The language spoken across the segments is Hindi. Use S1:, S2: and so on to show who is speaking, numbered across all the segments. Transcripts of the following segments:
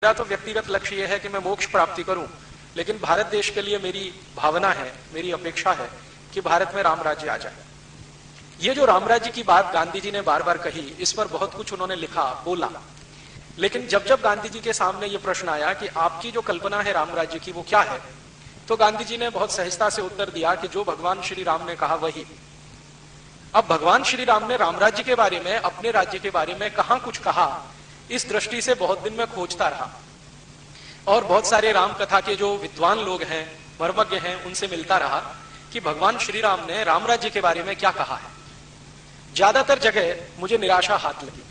S1: मेरा तो व्यक्तिगत लक्ष्य यह है कि मैं मोक्ष प्राप्ति करूं, लेकिन भारत देश के लिए मेरी भावना है, मेरी अपेक्षा है कि भारत में राम राज्य आ जाए। ये जो राम राज्य की बात गांधी जी ने बार बार कही, इस पर बहुत कुछ उन्होंने लिखा, बोला, लेकिन जब जब गांधी जी के सामने ये प्रश्न आया कि आपकी जो कल्पना है राम राज्य की वो क्या है, तो गांधी जी ने बहुत सहजता से उत्तर दिया कि जो भगवान श्री राम ने कहा वही। अब भगवान श्री राम ने राम राज्य के बारे में, अपने राज्य के बारे में कहां कुछ कहा, इस दृष्टि से बहुत दिन में खोजता रहा और बहुत सारे राम कथा के जो विद्वान लोग हैं, मर्मज्ञ हैं, उनसे मिलता रहा कि भगवान श्री राम ने राम राज्य के बारे में क्या कहा है। ज्यादातर जगह मुझे निराशा हाथ लगी।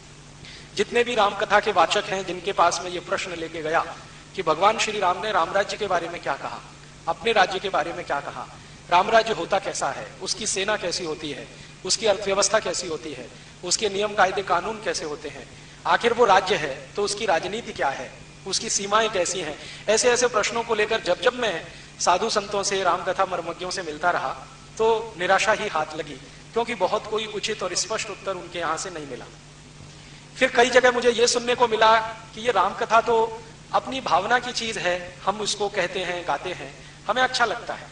S1: जितने भी राम कथा के वाचक हैं जिनके पास में ये प्रश्न लेके गया कि भगवान श्री राम ने राम राज्य के बारे में क्या कहा, अपने राज्य के बारे में क्या कहा, राम राज्य होता कैसा है, उसकी सेना कैसी होती है, उसकी अर्थव्यवस्था कैसी होती है, उसके नियम कायदे कानून कैसे होते हैं, आखिर वो राज्य है तो उसकी राजनीति क्या है, उसकी सीमाएं कैसी हैं, ऐसे ऐसे प्रश्नों को लेकर जब जब मैं साधु संतों से, रामकथा मर्मज्ञों से मिलता रहा तो निराशा ही हाथ लगी, क्योंकि बहुत कोई उचित और स्पष्ट उत्तर उनके यहां से नहीं मिला। फिर कई जगह मुझे यह सुनने को मिला कि ये रामकथा तो अपनी भावना की चीज है, हम उसको कहते हैं, गाते हैं, हमें अच्छा लगता है,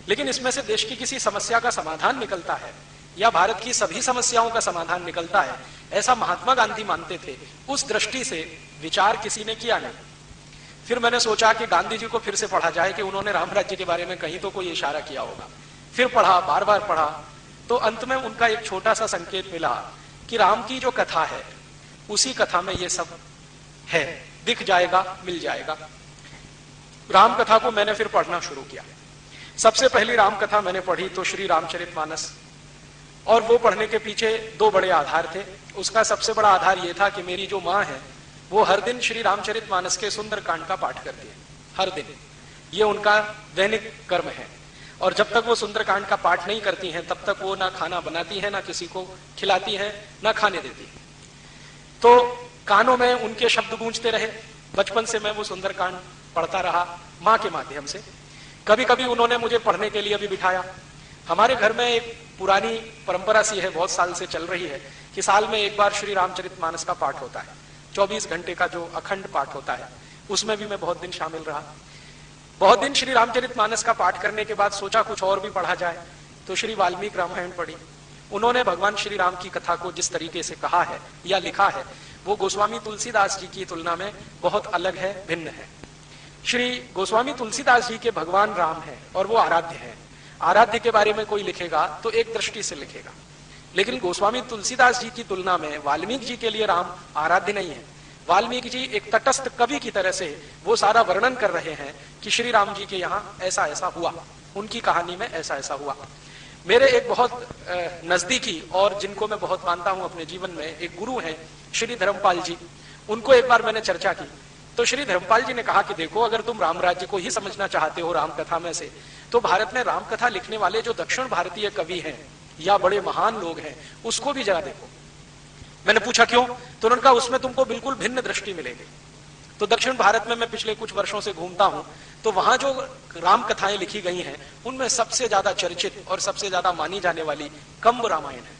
S1: लेकिन इसमें से देश की किसी समस्या का समाधान निकलता है या भारत की सभी समस्याओं का समाधान निकलता है, ऐसा महात्मा गांधी मानते थे। उस दृष्टि से विचार किसी ने किया नहीं। फिर मैंने सोचा कि गांधी जी को फिर से पढ़ा जाए कि उन्होंने राम राज्य के बारे में कहीं तो कोई इशारा किया होगा। फिर पढ़ा, बार बार पढ़ा, तो अंत में उनका एक छोटा सा संकेत मिला कि राम की जो कथा है उसी कथा में ये सब है, दिख जाएगा, मिल जाएगा। राम कथा को मैंने फिर पढ़ना शुरू किया। सबसे पहली राम कथा मैंने पढ़ी तो श्री रामचरितमानस, और वो पढ़ने के पीछे दो बड़े आधार थे। उसका सबसे बड़ा आधार ये था कि मेरी जो माँ है वो हर दिन श्री रामचरितमानस के सुंदरकांड का पाठ करती है, हर दिन, ये उनका दैनिक कर्म है। और जब तक वो सुंदरकांड का पाठ नहीं करती हैं तब तक वो ना खाना बनाती है, ना किसी को खिलाती है, ना खाने देती है। तो कानों में उनके शब्द गूंजते रहे। बचपन से मैं वो सुंदरकांड पढ़ता रहा माँ के माध्यम से। कभी कभी उन्होंने मुझे पढ़ने के लिए भी बिठाया। हमारे घर में एक पुरानी परंपरा सी है, बहुत साल से चल रही है, कि साल में एक बार श्री रामचरितमानस का पाठ होता है। 24 घंटे का जो अखंड पाठ होता है, उसमें भी मैं बहुत दिन शामिल रहा। बहुत दिन श्री रामचरितमानस का पाठ करने के बाद सोचा कुछ और भी पढ़ा जाए, तो श्री वाल्मीकि रामायण पढ़ी। उन्होंने भगवान श्री राम की कथा को जिस तरीके से कहा है या लिखा है, वो गोस्वामी तुलसीदास जी की तुलना में बहुत अलग है, भिन्न है। श्री गोस्वामी तुलसीदास जी के भगवान राम है और वो आराध्य है। आराध्य के बारे में कोई लिखेगा तो एक दृष्टि से लिखेगा, लेकिन गोस्वामी तुलसीदास जी की तुलना में वाल्मीकि जी के लिए राम आराध्य नहीं है। वाल्मीकि जी एक तटस्थ कवि की तरह से वो सारा वर्णन कर रहे हैं कि श्री राम जी के यहाँ ऐसा ऐसा हुआ, उनकी कहानी में ऐसा ऐसा हुआ। मेरे एक बहुत नजदीकी और जिनको मैं बहुत मानता हूं अपने जीवन में, एक गुरु हैं श्री धर्मपाल जी। उनको एक बार मैंने चर्चा की तो श्री धर्मपाल जी ने कहा कि देखो, अगर तुम राम राज्य को ही समझना चाहते हो राम कथा में से, तो भारत में राम कथा लिखने वाले जो दक्षिण भारतीय कवि हैं या बड़े महान लोग हैं, उसको भी जरा देखो। मैंने पूछा क्यों, तो उन्होंने कहा उसमें तुमको बिल्कुल भिन्न दृष्टि मिलेगी। तो दक्षिण भारत में मैं पिछले कुछ वर्षों से घूमता हूं, तो वहां जो राम कथाएं लिखी गई हैं उनमें सबसे ज्यादा चर्चित और सबसे ज्यादा मानी जाने वाली कंब रामायण है।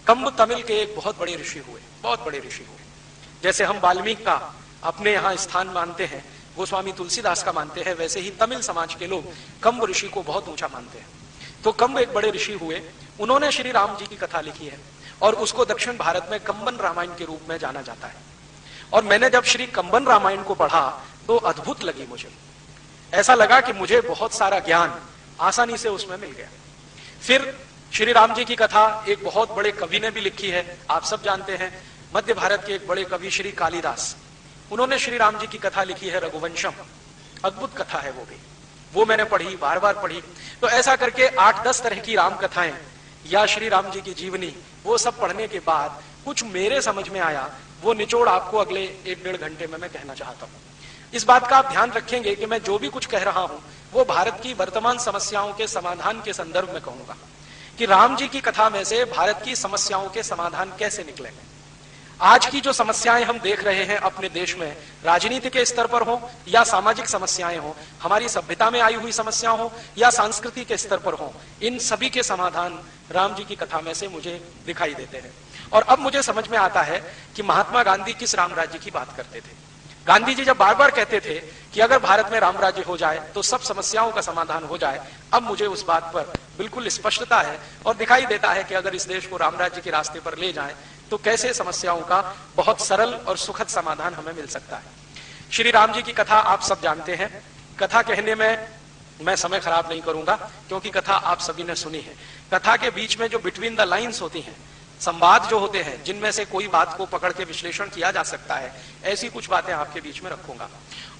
S1: कंब तमिल के एक बहुत बड़े ऋषि हुए, बहुत बड़े ऋषि हुए। जैसे हम वाल्मीकि का अपने यहाँ स्थान मानते हैं, गोस्वामी तुलसीदास का मानते हैं, वैसे ही तमिल समाज के लोग कंब ऋषि को बहुत ऊंचा मानते हैं। तो कंब एक बड़े ऋषि हुए, उन्होंने श्री राम जी की कथा लिखी है और उसको दक्षिण भारत में कंबन रामायण के रूप में जाना जाता है। और मैंने जब श्री कंबन रामायण को पढ़ा तो अद्भुत लगी मुझे। ऐसा लगा कि मुझे बहुत सारा ज्ञान आसानी से उसमें मिल गया। फिर श्री राम जी की कथा एक बहुत बड़े कवि ने भी लिखी है, आप सब जानते हैं, मध्य भारत के एक बड़े कवि श्री कालिदास, उन्होंने श्री राम जी की कथा लिखी है रघुवंशम। अद्भुत कथा है वो भी, वो मैंने पढ़ी, बार बार पढ़ी। तो ऐसा करके 8-10 तरह की राम कथाएं या श्री राम जी की जीवनी, वो सब पढ़ने के बाद कुछ मेरे समझ में आया। वो निचोड़ आपको अगले 1-1.5 घंटे में मैं कहना चाहता हूं। इस बात का आप ध्यान रखेंगे कि मैं जो भी कुछ कह रहा हूं वो भारत की वर्तमान समस्याओं के समाधान के संदर्भ में कहूंगा, कि राम जी की कथा में से भारत की समस्याओं के समाधान कैसे निकले। आज की जो समस्याएं हम देख रहे हैं अपने देश में, राजनीति के स्तर पर हो या सामाजिक समस्याएं हो, हमारी सभ्यता में आई हुई समस्या हो या संस्कृति के स्तर पर हो, इन सभी के समाधान राम जी की कथा में से मुझे दिखाई देते हैं। और अब मुझे समझ में आता है कि महात्मा गांधी किस राम राज्य की बात करते थे। गांधी जी जब बार बार कहते थे कि अगर भारत में राम राज्य हो जाए तो सब समस्याओं का समाधान हो जाए, अब मुझे उस बात पर बिल्कुल स्पष्टता है और दिखाई देता है कि अगर इस देश को राम राज्य के रास्ते पर ले जाएं तो कैसे समस्याओं का बहुत सरल और सुखद समाधान हमें मिल सकता है। श्री राम जी की कथा आप सब जानते हैं। कथा कहने में मैं समय खराब नहीं करूंगा क्योंकि कथा आप सभी ने सुनी है। कथा के बीच में जो बिटवीन द लाइन्स होती हैं, संवाद जो होते हैं, जिनमें से कोई बात को पकड़ के विश्लेषण किया जा सकता है, ऐसी कुछ बातें आपके बीच में रखूंगा।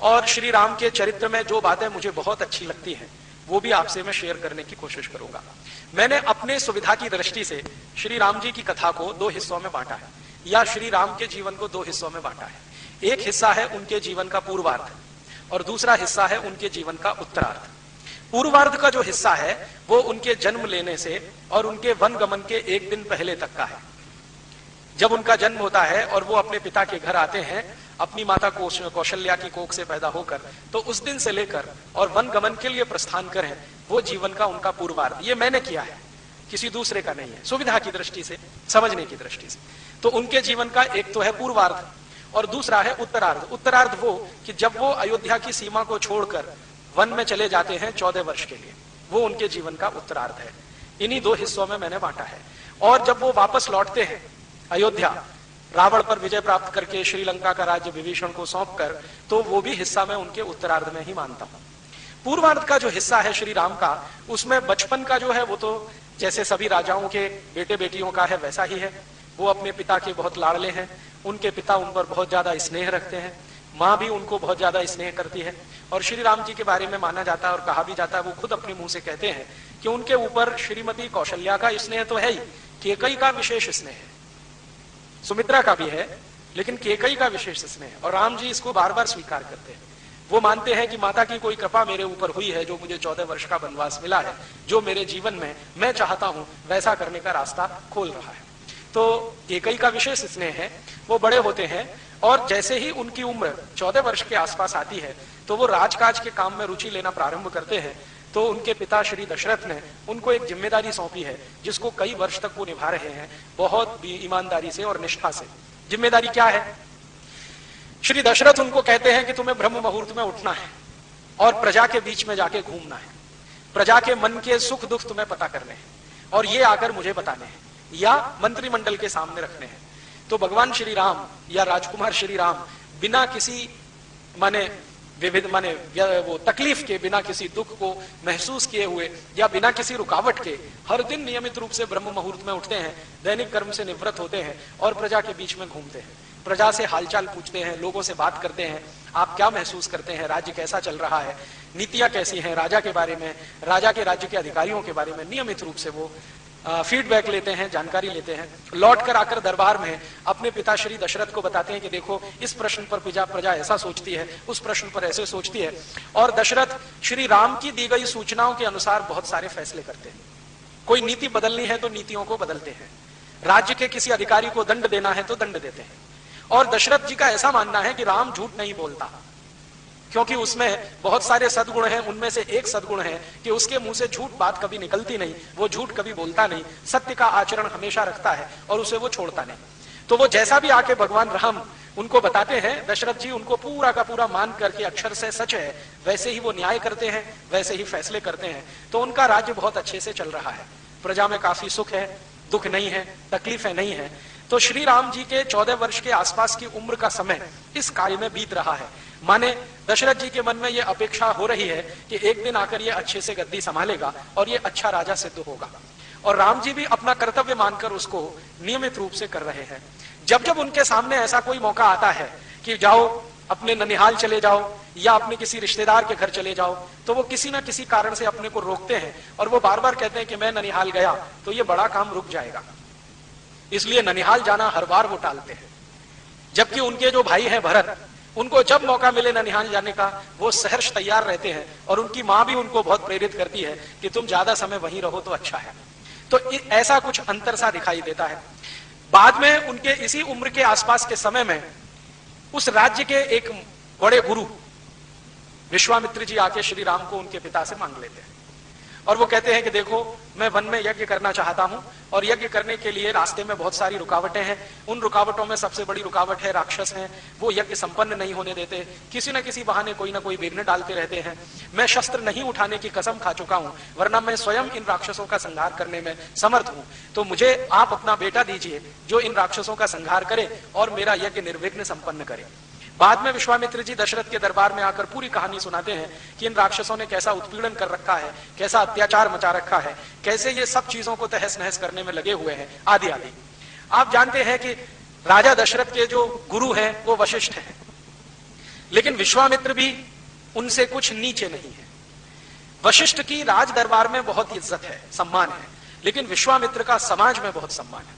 S1: और श्री राम के चरित्र में जो बातें मुझे बहुत अच्छी लगती हैं वो भी आपसे मैं शेयर करने की कोशिश करूंगा। मैंने अपने सुविधा की दृष्टि से श्री राम जी की कथा को 2 हिस्सों में बांटा है, या श्री राम के जीवन को 2 हिस्सों में बांटा है। एक हिस्सा है उनके जीवन का पूर्वार्ध और दूसरा हिस्सा है उनके जीवन का उत्तरार्ध। पूर्वार्ध का जो हिस्सा है वो उनके जन्म लेने से और उनके वन गमन के 1 दिन पहले तक का है। जब उनका जन्म होता है और वो अपने पिता के घर आते हैं अपनी माता कौशल्या की कोख से पैदा होकर, तो उस दिन से लेकर और वन गमन के लिए प्रस्थान करें, वो जीवन का उनका पूर्वार्ध। ये मैंने किया है, किसी दूसरे का नहीं है, सुविधा की दृष्टि से, समझने की दृष्टि से। तो उनके जीवन का एक तो है पूर्वार्ध और दूसरा है उत्तरार्ध। उत्तरार्ध वो कि जब वो अयोध्या की सीमा को छोड़कर वन में चले जाते हैं 14 वर्ष के लिए, वो उनके जीवन का उत्तरार्ध है। इन्हीं 2 हिस्सों में मैंने बांटा है। और जब वो वापस लौटते हैं अयोध्या, रावण पर विजय प्राप्त करके श्रीलंका का राज्य विभीषण को सौंपकर, तो वो भी हिस्सा मैं उनके उत्तरार्ध में ही मानता हूं। पूर्वार्ध का जो हिस्सा है श्री राम का, उसमें बचपन का जो है वो तो जैसे सभी राजाओं के बेटे बेटियों का है वैसा ही है। वो अपने पिता के बहुत लाडले हैं, उनके पिता उन पर बहुत ज्यादा स्नेह रखते हैं, माँ भी उनको बहुत ज्यादा स्नेह करती है। और श्री राम जी के बारे में माना जाता है और कहा भी जाता है, वो खुद अपने मुंह से कहते हैं कि उनके ऊपर श्रीमती कौशल्या का स्नेह तो है ही, केकई का विशेष स्नेह है, सुमित्रा का भी है, लेकिन केकई का विशेष स्नेह है। और राम जी इसको बार बार स्वीकार करते हैं। वो मानते हैं कि माता की कोई कृपा मेरे ऊपर हुई है, जो मुझे 14 वर्ष का वनवास मिला है, जो मेरे जीवन में मैं चाहता हूं वैसा करने का रास्ता खोल रहा है। तो केकई का विशेष स्नेह है। वो बड़े होते हैं और जैसे ही उनकी उम्र 14 वर्ष के आसपास आती है तो वो राजकाज के काम में रुचि लेना प्रारंभ करते हैं। तो उनके पिता श्री दशरथ ने उनको एक जिम्मेदारी सौंपी है जिसको कई वर्ष तक वो निभा रहे हैं, बहुत ईमानदारी से और निष्ठा से। जिम्मेदारी क्या है? श्री दशरथ उनको कहते हैं कि तुम्हें ब्रह्म मुहूर्त में उठना है और प्रजा के बीच में जाके घूमना है, प्रजा के मन के सुख दुख तुम्हें पता करने हैं और ये आकर मुझे बताने हैं या मंत्रिमंडल के सामने रखने हैं। तो भगवान श्री राम या राजकुमार श्री राम बिना किसी वो तकलीफ के, बिना किसी दुख को महसूस किए हुए या बिना किसी रुकावट के हर दिन नियमित रूप से ब्रह्म मुहूर्त में उठते हैं, दैनिक कर्म से निवृत्त होते हैं और प्रजा के बीच में घूमते हैं, प्रजा से हालचाल पूछते हैं, लोगों से बात करते हैं, आप क्या महसूस करते हैं, राज्य कैसा चल रहा है, नीतियां कैसी हैं, राजा के बारे में, राजा के राज्य के अधिकारियों के बारे में नियमित रूप से वो फीडबैक लेते हैं, जानकारी लेते हैं। लौट कर आकर दरबार में अपने पिता श्री दशरथ को बताते हैं कि देखो इस प्रश्न पर प्रजा ऐसा सोचती है, उस प्रश्न पर ऐसे सोचती है। और दशरथ श्री राम की दी गई सूचनाओं के अनुसार बहुत सारे फैसले करते हैं। कोई नीति बदलनी है तो नीतियों को बदलते हैं, राज्य के किसी अधिकारी को दंड देना है तो दंड देते हैं। और दशरथ जी का ऐसा मानना है कि राम झूठ नहीं बोलता, क्योंकि उसमें बहुत सारे सद्गुण हैं। उनमें से एक सद्गुण है कि उसके मुंह से झूठ बात कभी निकलती नहीं, वो झूठ कभी बोलता नहीं, सत्य का आचरण हमेशा रखता है और उसे वो छोड़ता नहीं। तो वो जैसा भी आके भगवान राम उनको बताते हैं, दशरथ जी उनको पूरा का पूरा मान करके अक्षर से सच है वैसे ही वो न्याय करते हैं, वैसे ही फैसले करते हैं। तो उनका राज्य बहुत अच्छे से चल रहा है, प्रजा में काफी सुख है, दुख नहीं है, तकलीफें नहीं है। तो श्री राम जी के 14 वर्ष के आसपास की उम्र का समय इस कार्य में बीत रहा है। माने दशरथ जी के मन में ये अपेक्षा हो रही है कि एक दिन आकर ये अच्छे से गद्दी संभालेगा और ये अच्छा राजा सिद्ध होगा। और राम जी भी अपना कर्तव्य मानकर उसको नियमित रूप से कर रहे हैं। जब जब उनके सामने ऐसा कोई मौका आता है कि जाओ अपने ननिहाल चले जाओ या अपने किसी रिश्तेदार के घर चले जाओ, तो वो किसी ना किसी कारण से अपने को रोकते हैं और वो बार बार कहते हैं कि मैं ननिहाल गया तो ये बड़ा काम रुक जाएगा, इसलिए ननिहाल जाना हर बार वो टालते हैं। जबकि उनके जो भाई हैं भरत, उनको जब मौका मिले ननिहाल जाने का वो सहर्ष तैयार रहते हैं और उनकी माँ भी उनको बहुत प्रेरित करती है कि तुम ज्यादा समय वहीं रहो तो अच्छा है। तो ऐसा कुछ अंतर सा दिखाई देता है। बाद में उनके इसी उम्र के आसपास के समय में उस राज्य के एक बड़े गुरु विश्वामित्र जी आके श्री राम को उनके पिता से मांग लेते हैं और वो कहते हैं कि देखो मैं वन में यज्ञ करना चाहता हूं और यज्ञ करने के लिए रास्ते में बहुत सारी रुकावटें हैं। उन रुकावटों में सबसे बड़ी रुकावट है राक्षस हैं, वो यज्ञ संपन्न नहीं होने देते, किसी न किसी बहाने कोई ना कोई विघ्न डालते रहते हैं। मैं शस्त्र नहीं उठाने की कसम खा चुका हूं, वरना मैं स्वयं इन राक्षसों का संहार करने में समर्थ हूं। तो मुझे आप अपना बेटा दीजिए जो इन राक्षसों का संहार करे और मेरा यज्ञ निर्विघ्न संपन्न करे। बाद में विश्वामित्र जी दशरथ के दरबार में आकर पूरी कहानी सुनाते हैं कि इन राक्षसों ने कैसा उत्पीड़न कर रखा है, कैसा अत्याचार मचा रखा है, कैसे ये सब चीजों को तहस नहस करने में लगे हुए हैं, आदि आदि। आप जानते हैं कि राजा दशरथ के जो गुरु हैं वो वशिष्ठ हैं, लेकिन विश्वामित्र भी उनसे कुछ नीचे नहीं है। वशिष्ठ की राज दरबार में बहुत इज्जत है, सम्मान है, लेकिन विश्वामित्र का समाज में बहुत सम्मान है।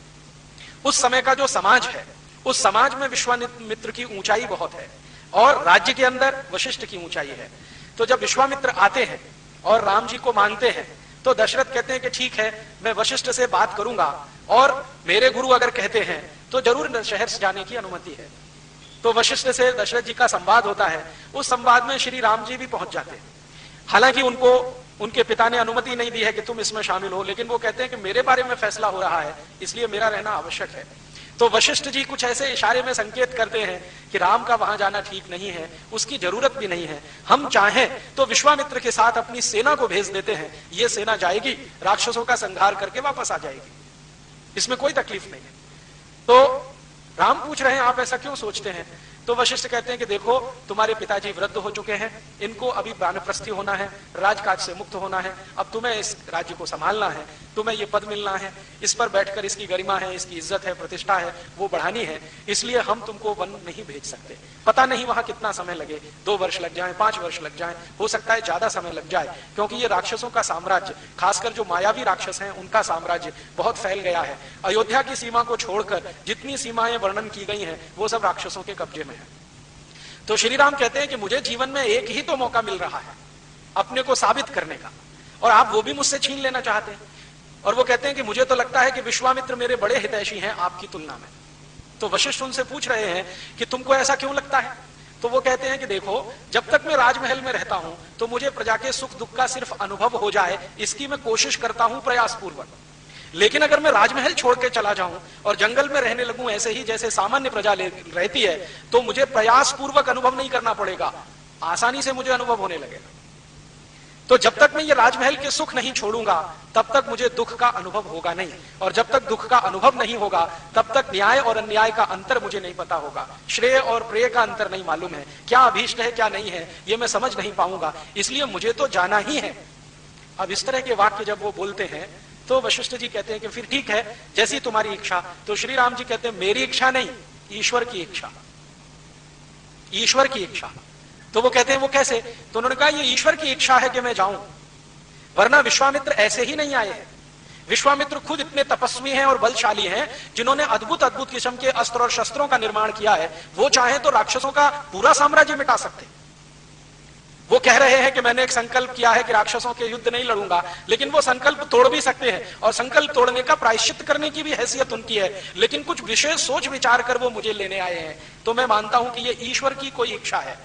S1: उस समय का जो समाज है, उस समाज में विश्वामित्र की ऊंचाई बहुत है और राज्य के अंदर वशिष्ठ की ऊंचाई है। तो जब विश्वामित्र आते हैं और राम जी को मांगते हैं तो दशरथ कहते हैं कि ठीक है, मैं वशिष्ठ से बात करूंगा और मेरे गुरु अगर कहते हैं तो जरूर शहर से जाने की अनुमति है। तो वशिष्ठ से दशरथ जी का संवाद होता है। उस संवाद में श्री राम जी भी पहुंच जाते हैं। हालांकि उनको उनके पिता ने अनुमति नहीं दी है कि तुम इसमें शामिल हो, लेकिन वो कहते हैं कि मेरे बारे में फैसला हो रहा है, इसलिए मेरा रहना आवश्यक है। तो वशिष्ठ जी कुछ ऐसे इशारे में संकेत करते हैं कि राम का वहां जाना ठीक नहीं है, उसकी जरूरत भी नहीं है। हम चाहें तो विश्वामित्र के साथ अपनी सेना को भेज देते हैं, ये सेना जाएगी, राक्षसों का संहार करके वापस आ जाएगी, इसमें कोई तकलीफ नहीं है। तो राम पूछ रहे हैं आप ऐसा क्यों सोचते हैं? तो वशिष्ठ कहते हैं कि देखो, तुम्हारे पिताजी वृद्ध हो चुके हैं, इनको अभी वानप्रस्थी होना है, राजकाज से मुक्त होना है, अब तुम्हें इस राज्य को संभालना है, तुम्हें ये पद मिलना है, इस पर बैठकर इसकी गरिमा है, इसकी इज्जत है, प्रतिष्ठा है, वो बढ़ानी है, इसलिए हम तुमको वन नहीं भेज सकते। पता नहीं वहां कितना समय लगे, 2 वर्ष लग जाए, 5 वर्ष लग जाए, हो सकता है ज्यादा समय लग जाए, क्योंकि ये राक्षसों का साम्राज्य, खासकर जो मायावी राक्षस हैं उनका साम्राज्य बहुत फैल गया है। अयोध्या की सीमा को छोड़कर जितनी सीमाएं वर्णन की गई हैं वो सब राक्षसों के कब्जे में है। तो श्री राम कहते हैं कि मुझे जीवन में एक ही तो मौका मिल रहा है अपने को साबित करने का, और आप वो भी मुझसे छीन लेना चाहते हैं। और वो कहते हैं कि मुझे तो लगता है कि विश्वामित्र मेरे बड़े हितैषी हैं आपकी तुलना में। तो वशिष्ठ उनसे पूछ रहे हैं कि तुमको ऐसा क्यों लगता है? तो वो कहते हैं कि देखो, जब तक मैं राजमहल में रहता हूं तो मुझे प्रजा के सुख दुख का सिर्फ अनुभव हो जाए, इसकी मैं कोशिश करता हूं प्रयासपूर्वक। लेकिन अगर मैं राजमहल छोड़ के चला जाऊं और जंगल में रहने लगूं ऐसे ही जैसे सामान्य प्रजा रहती है, तो मुझे प्रयास पूर्वक अनुभव नहीं करना पड़ेगा, आसानी से मुझे अनुभव होने लगेगा। तो जब तक मैं ये राजमहल के सुख नहीं छोड़ूंगा तब तक मुझे दुख का अनुभव होगा नहीं, और जब तक दुख का अनुभव नहीं होगा तब तक न्याय और अन्याय का अंतर मुझे नहीं पता होगा, श्रेय और प्रेय का अंतर नहीं मालूम है, क्या अभीष्ट है क्या नहीं है ये मैं समझ नहीं पाऊंगा, इसलिए मुझे तो जाना ही है। अब इस तरह के वाक्य जब वो बोलते हैं तो वशिष्ठ जी कहते हैं कि फिर ठीक है, जैसी तुम्हारी इच्छा। तो श्री राम जी कहते हैं मेरी इच्छा नहीं, ईश्वर की इच्छा, ईश्वर की इच्छा। तो वो कहते हैं वो कैसे? तो उन्होंने कहा ये ईश्वर की इच्छा है कि मैं जाऊं, वरना विश्वामित्र ऐसे ही नहीं आए हैं। विश्वामित्र खुद इतने तपस्वी हैं और बलशाली हैं जिन्होंने अद्भुत अद्भुत किस्म के अस्त्र और शस्त्रों का निर्माण किया है। वो चाहे तो राक्षसों का पूरा साम्राज्य मिटा सकते। वो कह रहे हैं कि मैंने एक संकल्प किया है कि राक्षसों के युद्ध नहीं लड़ूंगा, लेकिन वो संकल्प तोड़ भी सकते हैं और संकल्प तोड़ने का प्रायश्चित करने की भी हैसियत उनकी है, लेकिन कुछ विशेष सोच विचार कर वो मुझे लेने आए हैं। तो मैं मानता हूं कि ये ईश्वर की कोई इच्छा है।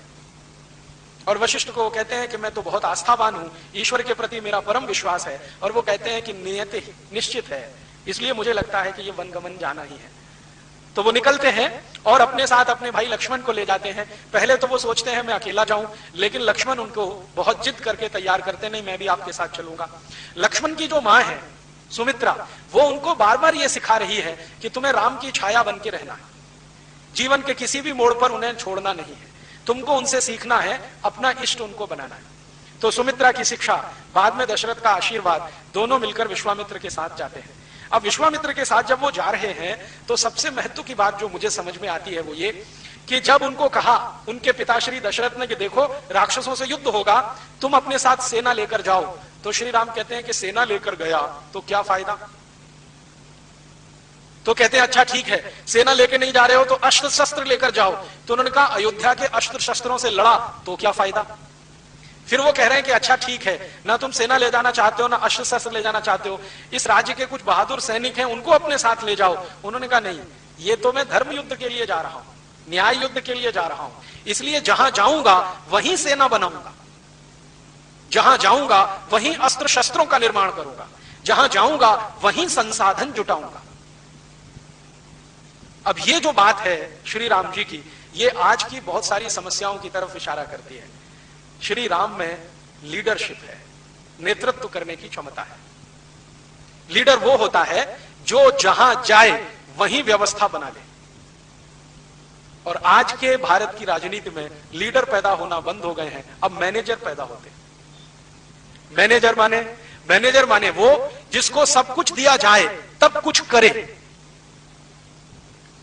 S1: और वशिष्ठ को कहते हैं कि मैं तो बहुत आस्थावान हूं, ईश्वर के प्रति मेरा परम विश्वास है, और वो कहते हैं कि नियति निश्चित है, इसलिए मुझे लगता है कि ये वनगमन जाना ही है। तो वो निकलते हैं और अपने साथ अपने भाई लक्ष्मण को ले जाते हैं। पहले तो वो सोचते हैं मैं अकेला जाऊं, लेकिन लक्ष्मण उनको बहुत जिद करके तैयार करते, नहीं मैं भी आपके साथ चलूंगा। लक्ष्मण की जो मां है सुमित्रा, वो उनको बार बार ये सिखा रही है कि तुम्हें राम की छाया बन के रहना है, जीवन के किसी भी मोड़ पर उन्हें छोड़ना नहीं है, तुमको उनसे सीखना है, अपना इष्ट उनको बनाना है। तो सुमित्रा की शिक्षा, बाद में दशरथ का आशीर्वाद, दोनों मिलकर विश्वामित्र के साथ जाते हैं। अब विश्वामित्र के साथ जब वो जा रहे हैं तो सबसे महत्व की बात जो मुझे समझ में आती है वो ये कि जब उनको कहा उनके पिताश्री दशरथ ने कि देखो राक्षसों से युद्ध होगा, तुम अपने साथ सेना लेकर जाओ, तो श्री राम कहते हैं कि सेना लेकर गया तो क्या फायदा? तो कहते हैं अच्छा ठीक है, सेना लेकर नहीं जा रहे हो तो अस्त्र शस्त्र लेकर जाओ। तो उन्होंने कहा अयोध्या के अस्त्र शस्त्रों से लड़ा तो क्या फायदा? फिर वो कह रहे हैं कि अच्छा ठीक है, ना तुम सेना ले जाना चाहते हो ना अस्त्र शस्त्र ले जाना चाहते हो, इस राज्य के कुछ बहादुर सैनिक हैं उनको अपने साथ ले जाओ। उन्होंने कहा नहीं, ये तो मैं धर्म युद्ध के लिए जा रहा हूं, न्याय युद्ध के लिए जा रहा हूं, इसलिए जहां जाऊंगा वहीं सेना बनाऊंगा, जहां जाऊंगा वहीं अस्त्र शस्त्रों का निर्माण करूंगा। जहां जाऊंगा वहीं संसाधन जुटाऊंगा। अब ये जो बात है श्री राम जी की, ये आज की बहुत सारी समस्याओं की तरफ इशारा करती है। श्री राम में लीडरशिप है, नेतृत्व करने की क्षमता है। लीडर वो होता है जो जहां जाए वहीं व्यवस्था बना ले। और आज के भारत की राजनीति में लीडर पैदा होना बंद हो गए हैं, अब मैनेजर पैदा होते हैं। मैनेजर माने वो जिसको सब कुछ दिया जाए तब कुछ करे।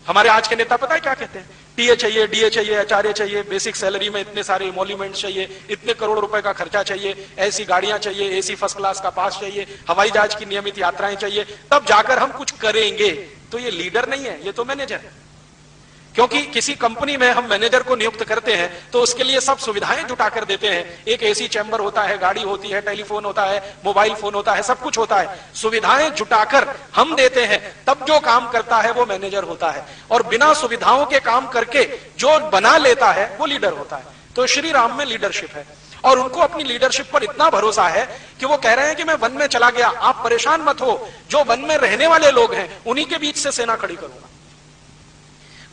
S1: हमारे आज के नेता पता है क्या कहते हैं? टीए चाहिए, डीए चाहिए, एचआरए चाहिए, बेसिक सैलरी में इतने सारे इमोल्यूमेंट चाहिए, इतने करोड़ रुपए का खर्चा चाहिए, ऐसी गाड़ियां चाहिए, एसी फर्स्ट क्लास का पास चाहिए, हवाई जहाज की नियमित यात्राएं चाहिए, तब जाकर हम कुछ करेंगे। तो ये लीडर नहीं है, ये तो मैनेजर है। क्योंकि किसी कंपनी में हम मैनेजर को नियुक्त करते हैं तो उसके लिए सब सुविधाएं जुटा कर देते हैं। एक एसी चैम्बर होता है, गाड़ी होती है, टेलीफोन होता है, मोबाइल फोन होता है, सब कुछ होता है। सुविधाएं जुटाकर हम देते हैं, तब जो काम करता है वो मैनेजर होता है। और बिना सुविधाओं के काम करके जो बना लेता है वो लीडर होता है। तो श्री राम में लीडरशिप है और उनको अपनी लीडरशिप पर इतना भरोसा है कि वो कह रहे हैं कि मैं वन में चला गया, आप परेशान मत हो, जो वन में रहने वाले लोग हैं उन्हीं के बीच से सेना खड़ी करूंगा,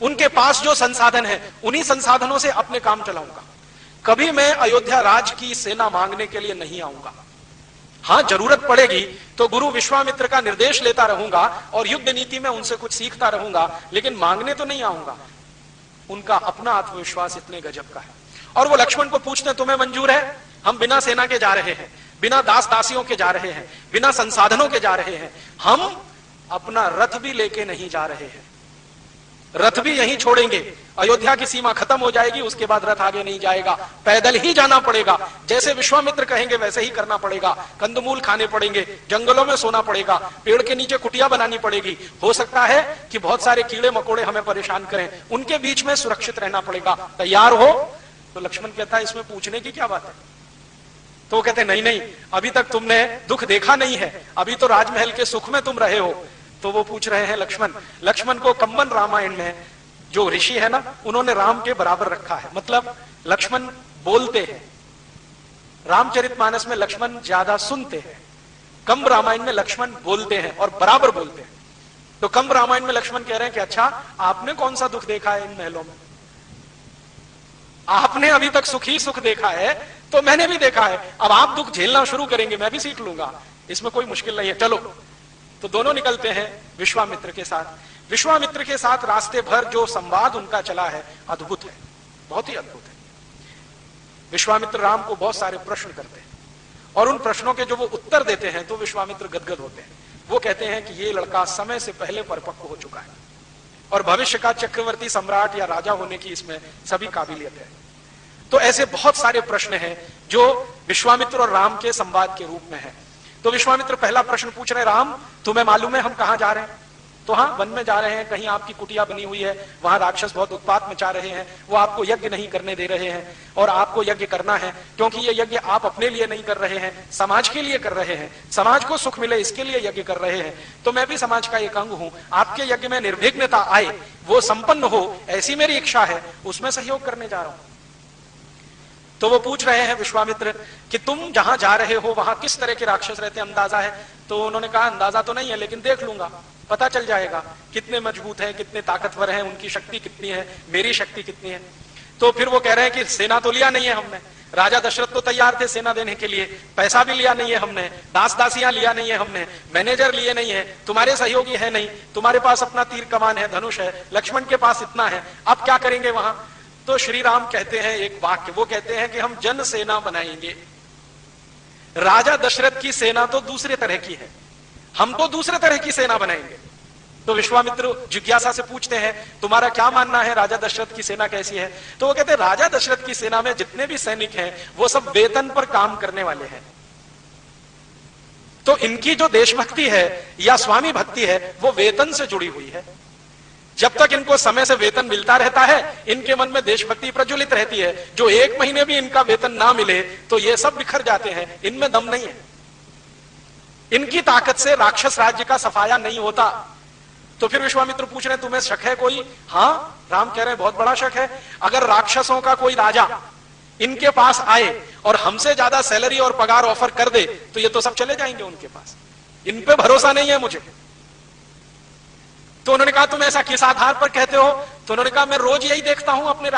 S1: उनके पास जो संसाधन है उन्हीं संसाधनों से अपने काम चलाऊंगा। कभी मैं अयोध्या राज की सेना मांगने के लिए नहीं आऊंगा। हां, जरूरत पड़ेगी तो गुरु विश्वामित्र का निर्देश लेता रहूंगा और युद्ध नीति में उनसे कुछ सीखता रहूंगा, लेकिन मांगने तो नहीं आऊंगा। उनका अपना आत्मविश्वास इतने गजब का है। और वो लक्ष्मण को पूछते हैं, तुम्हें मंजूर है? हम बिना सेना के जा रहे हैं, बिना दास दासियों के जा रहे हैं, बिना संसाधनों के जा रहे हैं, हम अपना रथ भी लेके नहीं जा रहे हैं, रथ भी यहीं छोड़ेंगे। अयोध्या की सीमा खत्म हो जाएगी, उसके बाद रथ आगे नहीं जाएगा, पैदल ही जाना पड़ेगा। जैसे विश्वामित्र कहेंगे वैसे ही करना पड़ेगा। कंदमूल खाने पड़ेंगे, जंगलों में सोना पड़ेगा, पेड़ के नीचे कुटिया बनानी पड़ेगी। हो सकता है कि बहुत सारे कीड़े मकोड़े हमें परेशान करें, उनके बीच में सुरक्षित रहना पड़ेगा। तैयार हो? तो लक्ष्मण कहता है, इसमें पूछने की क्या बात है? तो वो कहते नहीं नहीं, अभी तक तुमने दुख देखा नहीं है, अभी तो राजमहल के सुख में तुम रहे हो। तो वो पूछ रहे हैं लक्ष्मण को कंबन रामायण में जो ऋषि है ना, उन्होंने राम के बराबर रखा है। मतलब लक्ष्मण बोलते हैं, रामचरितमानस में लक्ष्मण ज्यादा सुनते हैं, कंब रामायण में लक्ष्मण बोलते हैं और बराबर बोलते हैं। तो कंब रामायण में लक्ष्मण कह रहे हैं कि अच्छा, आपने कौन सा दुख देखा है इन महलों में? आपने अभी तक सुख ही सुख देखा है, तो मैंने भी देखा है। अब आप दुख झेलना शुरू करेंगे, मैं भी सीख लूंगा, इसमें कोई मुश्किल नहीं है, चलो। तो दोनों निकलते हैं विश्वामित्र के साथ। विश्वामित्र के साथ रास्ते भर जो संवाद उनका चला है अद्भुत है, बहुत ही अद्भुत है। विश्वामित्र राम को बहुत सारे प्रश्न करते हैं और उन प्रश्नों के जो वो उत्तर देते हैं तो विश्वामित्र गदगद होते हैं। वो कहते हैं कि ये लड़का समय से पहले परिपक्व हो चुका है और भविष्य का चक्रवर्ती सम्राट या राजा होने की इसमें सभी काबिलियत है। तो ऐसे बहुत सारे प्रश्न हैं जो विश्वामित्र और राम के संवाद के रूप में है। तो विश्वामित्र पहला प्रश्न पूछ रहे, राम तुम्हें मालूम है हम कहां जा रहे हैं? तो हाँ, वन में जा रहे हैं, कहीं आपकी कुटिया बनी हुई है, वहां राक्षस बहुत उत्पात मचा रहे हैं, वो आपको यज्ञ नहीं करने दे रहे हैं और आपको यज्ञ करना है, क्योंकि ये यज्ञ आप अपने लिए नहीं कर रहे हैं, समाज के लिए कर रहे हैं, समाज को सुख मिले इसके लिए यज्ञ कर रहे हैं। तो मैं भी समाज का एक अंग हूं, आपके यज्ञ में निर्विघ्नता आए, वो संपन्न हो, ऐसी मेरी इच्छा है, उसमें सहयोग करने जा रहा हूं। तो वो पूछ रहे हैं विश्वामित्र कि तुम जहां जा रहे हो वहां किस तरह के राक्षस रहते हैं, अंदाजा है? तो उन्होंने कहा अंदाजा तो नहीं है, लेकिन देख लूंगा, पता चल जाएगा कितने मजबूत हैं, कितने ताकतवर हैं, उनकी शक्ति कितनी है, मेरी शक्ति कितनी है। तो फिर वो कह रहे हैं कि सेना तो लिया नहीं है हमने, राजा दशरथ तो तैयार थे सेना देने के लिए, पैसा भी लिया नहीं है हमने, दास दासियां लिया नहीं है हमने, मैनेजर लिए नहीं है, तुम्हारे सहयोगी है नहीं, तुम्हारे पास अपना तीर कमान है, धनुष है, लक्ष्मण के पास इतना है, अब क्या करेंगे वहां? तो श्री राम कहते हैं एक वाक्य, वो कहते हैं कि हम जन सेना बनाएंगे। राजा दशरथ की सेना तो दूसरे तरह की है, हम तो दूसरे तरह की सेना बनाएंगे। तो विश्वामित्र जिज्ञासा से पूछते हैं, तुम्हारा क्या मानना है, राजा दशरथ की सेना कैसी है? तो वो कहते हैं राजा दशरथ की सेना में जितने भी सैनिक हैं वो सब वेतन पर काम करने वाले हैं। तो इनकी जो देशभक्ति है या स्वामी भक्ति है वो वेतन से जुड़ी हुई है। जब तक इनको समय से वेतन मिलता रहता है, इनके मन में देशभक्ति प्रज्वलित रहती है। जो एक महीने भी इनका वेतन ना मिले तो ये सब बिखर जाते हैं, इनमें दम नहीं है, इनकी ताकत से राक्षस राज्य का सफाया नहीं होता। तो फिर विश्वामित्र पूछ रहे हैं तुम्हें शक है कोई? हाँ, राम कह रहे हैं बहुत बड़ा शक है। अगर राक्षसों का कोई राजा इनके पास आए और हमसे ज्यादा सैलरी और पगार ऑफर कर दे तो ये तो सब चले जाएंगे उनके पास। इन पे भरोसा नहीं है मुझे। तो उन्होंने कहा तुम ऐसा किस आधार पर कहते हो? तो उन्होंने कहा मैं रोज यही देखता हूं अपने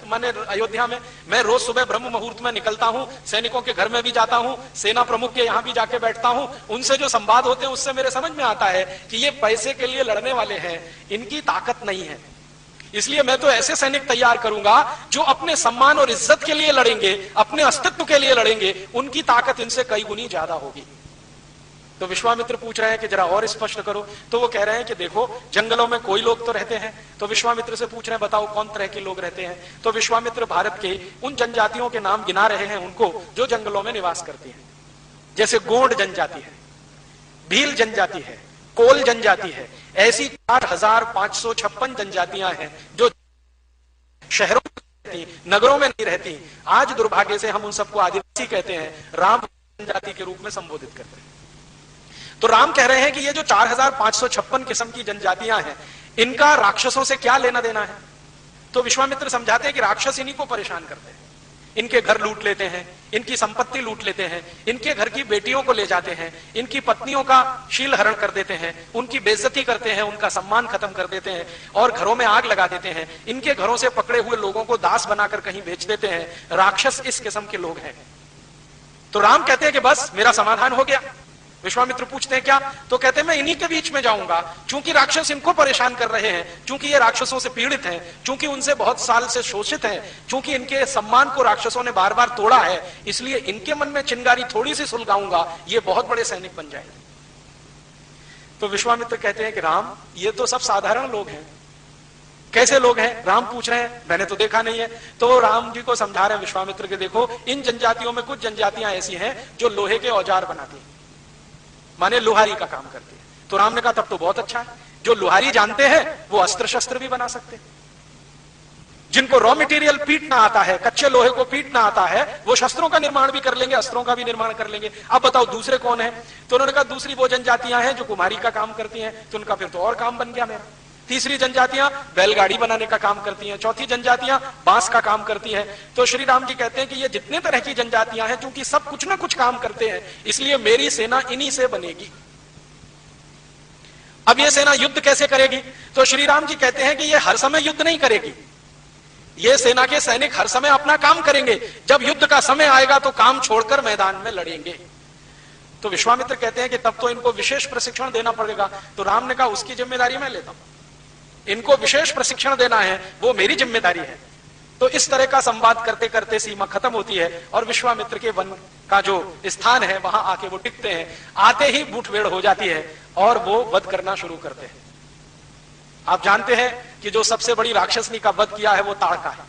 S1: माने अयोध्या में, मैं रोज सुबह ब्रह्म मुहूर्त में निकलता हूं, सैनिकों के घर में भी जाता हूं, सेना प्रमुख के यहां भी जाके बैठता हूं, उनसे जो संवाद होते हैं उससे मेरे समझ में आता है कि ये पैसे के लिए लड़ने वाले हैं, इनकी ताकत नहीं है। इसलिए मैं तो ऐसे सैनिक तैयार करूंगा जो अपने सम्मान और इज्जत के लिए लड़ेंगे, अपने अस्तित्व के लिए लड़ेंगे, उनकी ताकत इनसे कई गुनी ज्यादा होगी। तो विश्वामित्र पूछ रहे हैं कि जरा और स्पष्ट करो। तो वो कह रहे हैं कि देखो जंगलों में कोई लोग तो रहते हैं। तो विश्वामित्र से पूछ रहे हैं बताओ कौन तरह के लोग रहते हैं। तो विश्वामित्र भारत के उन जनजातियों के नाम गिना रहे हैं उनको जो जंगलों में निवास करती हैं। जैसे गोंड जनजाति है, भील जनजाति है, कोल जनजाति है। ऐसी 4556 जनजातियां हैं जो शहरों में रहती, नगरों में नहीं रहती। आज दुर्भाग्य से हम उन सबको आदिवासी कहते हैं, राम जनजाति के रूप में संबोधित करते हैं। तो राम कह रहे हैं कि ये जो 4556 किस्म की जनजातियां हैं, इनका राक्षसों से क्या लेना देना है? तो विश्वामित्र समझाते हैं कि राक्षस इन्हीं को परेशान करते हैं, इनके घर लूट लेते हैं, इनकी संपत्ति लूट लेते हैं, इनके घर की बेटियों को ले जाते हैं, इनकी पत्नियों का शील हरण कर देते हैं, उनकी बेइज्जती करते हैं, उनका सम्मान खत्म कर देते हैं और घरों में आग लगा देते हैं। इनके घरों से पकड़े हुए लोगों को दास बनाकर कहीं बेच देते हैं। राक्षस इस किस्म के लोग हैं। तो राम कहते हैं कि बस मेरा समाधान हो गया। विश्वामित्र पूछते हैं क्या? तो कहते हैं मैं इन्हीं के बीच में जाऊंगा, चूंकि राक्षस इनको परेशान कर रहे हैं, चूंकि ये राक्षसों से पीड़ित हैं, चूंकि उनसे बहुत साल से शोषित हैं, चूंकि इनके सम्मान को राक्षसों ने बार बार तोड़ा है, इसलिए इनके मन में चिंगारी थोड़ी सी सुलगाऊंगा, ये बहुत बड़े सैनिक बन जाएंगे। तो विश्वामित्र कहते हैं कि राम ये तो सब साधारण लोग हैं। कैसे लोग हैं? राम पूछ रहे हैं, मैंने तो देखा नहीं है। तो राम जी को समझा रहे हैं विश्वामित्र के, देखो इन जनजातियों में कुछ जनजातियां ऐसी हैं जो लोहे के औजार बनाती हैं, माने लोहारी का काम करते हैं। तो राम ने कहा तब तो बहुत अच्छा है, जो लोहारी जानते हैं वो अस्त्र शस्त्र भी बना सकते हैं। जिनको रॉ मटेरियल पीटना आता है, कच्चे लोहे को पीटना आता है, वो शस्त्रों का निर्माण भी कर लेंगे, अस्त्रों का भी निर्माण कर लेंगे। अब बताओ दूसरे कौन है? तो उन्होंने कहा दूसरी वो जनजातियां हैं जो कुम्हारी का काम करती हैं। तो उनका फिर तो और काम बन गया मेरा। तीसरी जनजातियां बैलगाड़ी बनाने का काम करती हैं। चौथी जनजातियां बांस का काम करती हैं। तो श्री राम जी कहते हैं कि ये जितने तरह की जनजातियां हैं, क्योंकि सब कुछ ना कुछ काम करते हैं, इसलिए मेरी सेना इन्हीं से बनेगी। अब ये सेना युद्ध कैसे करेगी? तो श्री राम जी कहते हैं कि ये हर समय युद्ध नहीं करेगी। ये सेना के सैनिक हर समय अपना काम करेंगे, जब युद्ध का समय आएगा तो काम छोड़कर मैदान में लड़ेंगे। तो विश्वामित्र कहते हैं कि तब तो इनको विशेष प्रशिक्षण देना पड़ेगा। तो राम ने कहा उसकी जिम्मेदारी मैं लेता हूं, इनको विशेष प्रशिक्षण देना है वो मेरी जिम्मेदारी है। तो इस तरह का संवाद करते करते सीमा खत्म होती है और विश्वामित्र के वन का जो स्थान है वहां आके वो टिकते हैं। आते ही मुठभेड़ हो जाती है और वो वध करना शुरू करते हैं। आप जानते हैं कि जो सबसे बड़ी राक्षसनी का वध किया है वो ताड़का है,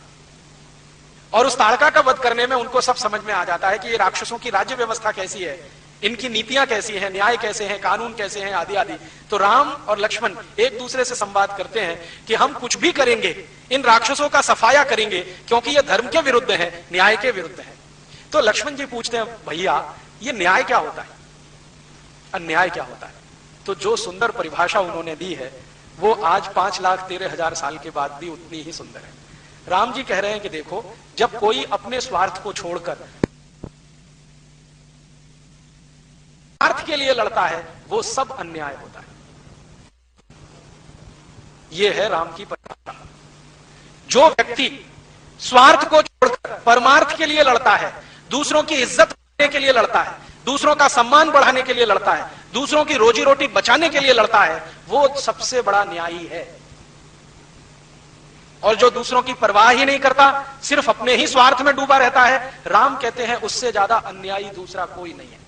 S1: और उस ताड़का का वध करने में उनको सब समझ में आ जाता है कि ये राक्षसों की राज्य व्यवस्था कैसी है, इनकी नीतियां कैसी हैं, न्याय कैसे हैं, कानून कैसे हैं, आदि आदि। तो राम और लक्ष्मण एक दूसरे से संवाद करते हैं कि हम कुछ भी करेंगे, इन राक्षसों का सफाया करेंगे, क्योंकि ये धर्म के विरुद्ध है, न्याय के विरुद्ध है। तो लक्ष्मण जी पूछते हैं भैया ये न्याय क्या होता है, अन्याय क्या होता है? तो जो सुंदर परिभाषा उन्होंने दी है वो आज 5,13,000 साल के बाद भी उतनी ही सुंदर है। राम जी कह रहे हैं कि देखो जब कोई अपने स्वार्थ को छोड़कर स्वार्थ के लिए लड़ता है वो सब अन्याय होता है। यह है राम की परिभाषा। जो व्यक्ति स्वार्थ को छोड़कर परमार्थ के लिए लड़ता है, दूसरों की इज्जत बढ़ाने के लिए लड़ता है, दूसरों का सम्मान बढ़ाने के लिए लड़ता है, दूसरों की रोजी रोटी बचाने के लिए लड़ता है, वो सबसे बड़ा न्यायी है। और जो दूसरों की परवाह ही नहीं करता, सिर्फ अपने ही स्वार्थ में डूबा रहता है, राम कहते हैं उससे ज्यादा अन्यायी दूसरा कोई नहीं है।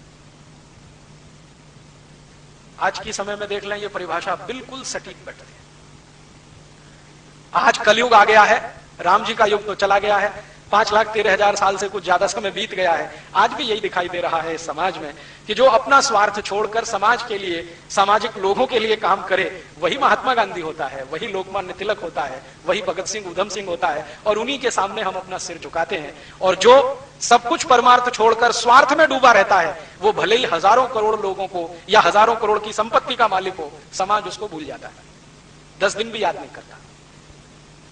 S1: आज की समय में देख लें ये परिभाषा बिल्कुल सटीक बैठती है। आज कलयुग आ गया है, राम जी का युग तो चला गया है, 5,13,000 साल से कुछ ज्यादा समय बीत गया है। आज भी यही दिखाई दे रहा है इस समाज में कि जो अपना स्वार्थ छोड़कर समाज के लिए, सामाजिक लोगों के लिए काम करे, वही महात्मा गांधी होता है, वही लोकमान्य तिलक होता है, वही भगत सिंह, उधम सिंह होता है, और उन्हीं के सामने हम अपना सिर झुकाते हैं। और जो सब कुछ परमार्थ छोड़कर स्वार्थ में डूबा रहता है, वो भले ही हजारों करोड़ लोगों को या हजारों करोड़ की संपत्ति का मालिक हो, समाज उसको भूल जाता है, 10 दिन भी याद नहीं करता।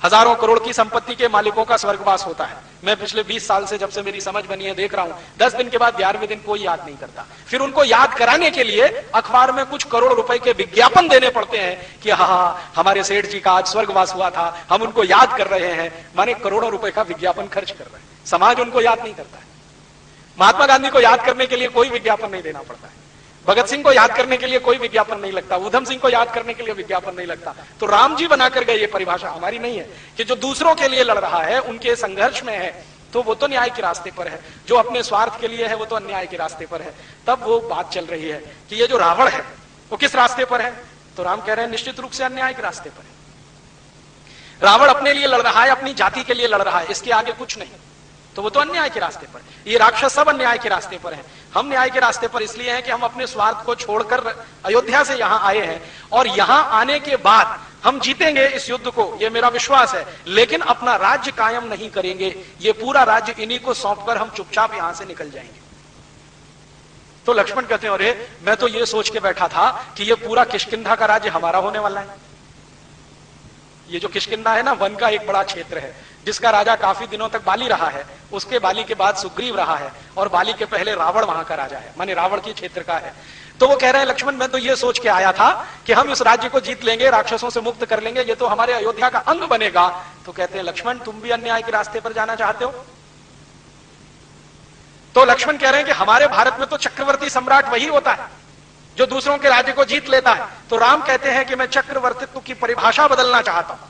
S1: हजारों करोड़ की संपत्ति के मालिकों का स्वर्गवास होता है। मैं पिछले 20 साल से, जब से मेरी समझ बनी है, देख रहा हूं 10 दिन के बाद 11वें दिन कोई याद नहीं करता। फिर उनको याद कराने के लिए अखबार में कुछ करोड़ रुपए के विज्ञापन देने पड़ते हैं कि हाँ, हमारे सेठ जी का आज स्वर्गवास हुआ था, हम उनको याद कर रहे हैं। माने करोड़ों रुपए का विज्ञापन खर्च कर रहे हैं। समाज उनको याद नहीं करता है। महात्मा गांधी को याद करने के लिए कोई विज्ञापन नहीं देना पड़ता है। भगत सिंह को याद करने के लिए कोई विज्ञापन नहीं लगता। उधम सिंह को याद करने के लिए विज्ञापन नहीं लगता। तो राम जी बनाकर गए, ये परिभाषा हमारी नहीं है कि जो दूसरों के लिए लड़ रहा है, उनके संघर्ष में है, तो वो तो न्याय के रास्ते पर है। जो अपने स्वार्थ के लिए है, वो तो अन्याय के रास्ते पर है। तब वो बात चल रही है कि ये जो रावण है वो किस रास्ते पर है। तो राम कह रहे हैं निश्चित रूप से अन्याय के रास्ते पर है। रावण अपने लिए लड़ रहा है, अपनी जाति के लिए लड़ रहा है, इसके आगे कुछ नहीं। तो वो तो अन्याय के रास्ते पर। ये राक्षस सब अन्याय के रास्ते पर हैं। हम न्याय के रास्ते पर इसलिए हैं कि हम अपने स्वार्थ को छोड़कर अयोध्या से यहां आए हैं, और यहां आने के बाद हम जीतेंगे इस युद्ध को, ये मेरा विश्वास है। लेकिन अपना राज्य कायम नहीं करेंगे। ये पूरा राज्य इन्हीं को सौंपकर हम चुपचाप यहां से निकल जाएंगे। तो लक्ष्मण कहते हैं, अरे मैं तो ये सोच के बैठा था कि ये पूरा किष्किंधा का राज्य हमारा होने वाला है। ये जो किष्किंधा है ना, वन का एक बड़ा क्षेत्र है, जिसका राजा काफी दिनों तक बाली रहा है। उसके बाली के बाद सुग्रीव रहा है, और बाली के पहले रावण वहां का राजा है, माने रावण की क्षेत्र का है। तो वो कह रहे हैं, लक्ष्मण मैं तो ये सोच के आया था कि हम इस राज्य को जीत लेंगे, राक्षसों से मुक्त कर लेंगे, ये तो हमारे अयोध्या का अंग बनेगा। तो कहते हैं, लक्ष्मण तुम भी अन्याय के रास्ते पर जाना चाहते हो? तो लक्ष्मण कह रहे हैं कि हमारे भारत में तो चक्रवर्ती सम्राट वही होता है जो दूसरों के राज्य को जीत लेता है। तो राम कहते हैं कि मैं चक्रवर्तित्व की परिभाषा बदलना चाहता हूं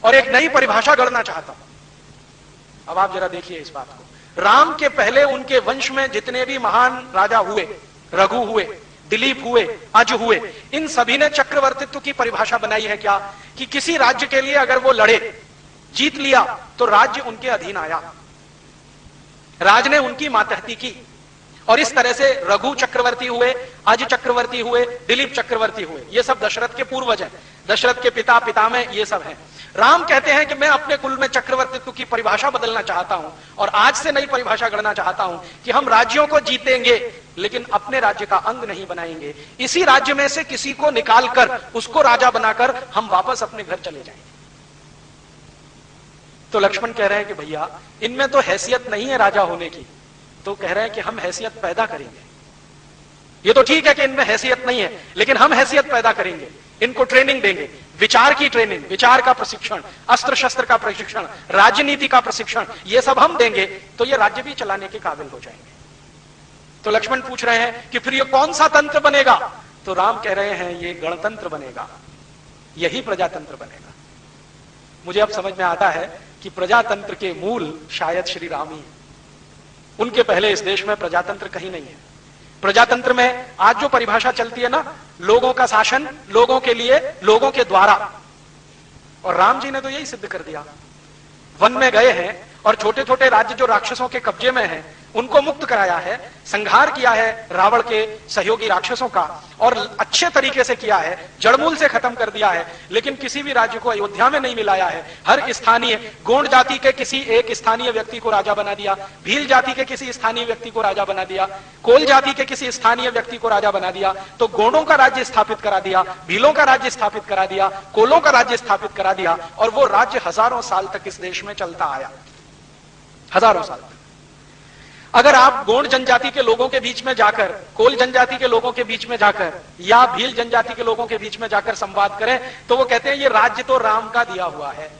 S1: और एक नई परिभाषा गढ़ना चाहता हूं। अब आप जरा देखिए इस बात को। राम के पहले उनके वंश में जितने भी महान राजा हुए, रघु हुए, दिलीप हुए, अज हुए, इन सभी ने चक्रवर्तित्व की परिभाषा बनाई है क्या? कि किसी राज्य के लिए अगर वो लड़े, जीत लिया, तो राज्य उनके अधीन आया, राज ने उनकी मातहती की। और इस तरह से रघु चक्रवर्ती हुए, अज चक्रवर्ती हुए, दिलीप चक्रवर्ती हुए। ये सब दशरथ के पूर्वज हैं, दशरथ के पिता, पितामह ये सब हैं। राम कहते हैं कि मैं अपने कुल में चक्रवर्तित्व की परिभाषा बदलना चाहता हूं और आज से नई परिभाषा गढ़ना चाहता हूं कि हम राज्यों को जीतेंगे लेकिन अपने राज्य का अंग नहीं बनाएंगे। इसी राज्य में से किसी को निकालकर उसको राजा बनाकर हम वापस अपने घर चले जाएंगे। तो लक्ष्मण कह रहे हैं कि भैया इनमें तो हैसियत नहीं है राजा होने की। तो कह रहे हैं कि हम हैसियत पैदा करेंगे। ये तो ठीक है कि इनमें हैसियत नहीं है, लेकिन हम हैसियत पैदा करेंगे, इनको ट्रेनिंग देंगे, विचार की ट्रेनिंग, विचार का प्रशिक्षण, अस्त्र शस्त्र का प्रशिक्षण, राजनीति का प्रशिक्षण, ये सब हम देंगे तो ये राज्य भी चलाने के काबिल हो जाएंगे। तो लक्ष्मण पूछ रहे हैं कि फिर ये कौन सा तंत्र बनेगा? तो राम कह रहे हैं ये गणतंत्र बनेगा, यही प्रजातंत्र बनेगा। मुझे अब समझ में आता है कि प्रजातंत्र के मूल शायद श्री राम ही है। उनके पहले इस देश में प्रजातंत्र कहीं नहीं है। प्रजातंत्र में आज जो परिभाषा चलती है ना, लोगों का शासन, लोगों के लिए, लोगों के द्वारा, और राम जी ने तो यही सिद्ध कर दिया। वन में गए हैं और छोटे छोटे राज्य जो राक्षसों के कब्जे में हैं उनको मुक्त कराया है, संहार किया है रावण के सहयोगी राक्षसों का, और अच्छे तरीके से किया है, जड़मूल से खत्म कर दिया है। लेकिन किसी भी राज्य को अयोध्या में नहीं मिलाया है। हर स्थानीय, गोंड जाति के किसी एक स्थानीय व्यक्ति को राजा बना दिया, भील जाति के किसी स्थानीय व्यक्ति को राजा बना दिया, कोल जाति के किसी स्थानीय व्यक्ति को राजा बना दिया। तो गोंडों का राज्य स्थापित करा दिया, भीलों का राज्य स्थापित करा दिया, कोलों का राज्य स्थापित करा दिया, और वो राज्य हजारों साल तक इस देश में चलता आया, हजारों साल तक। अगर आप गोंड जनजाति के लोगों के बीच में जाकर, कोल जनजाति के लोगों के बीच में जाकर, या भील जनजाति के लोगों के बीच में जाकर संवाद करें तो वो कहते हैं ये राज्य तो राम का दिया हुआ है।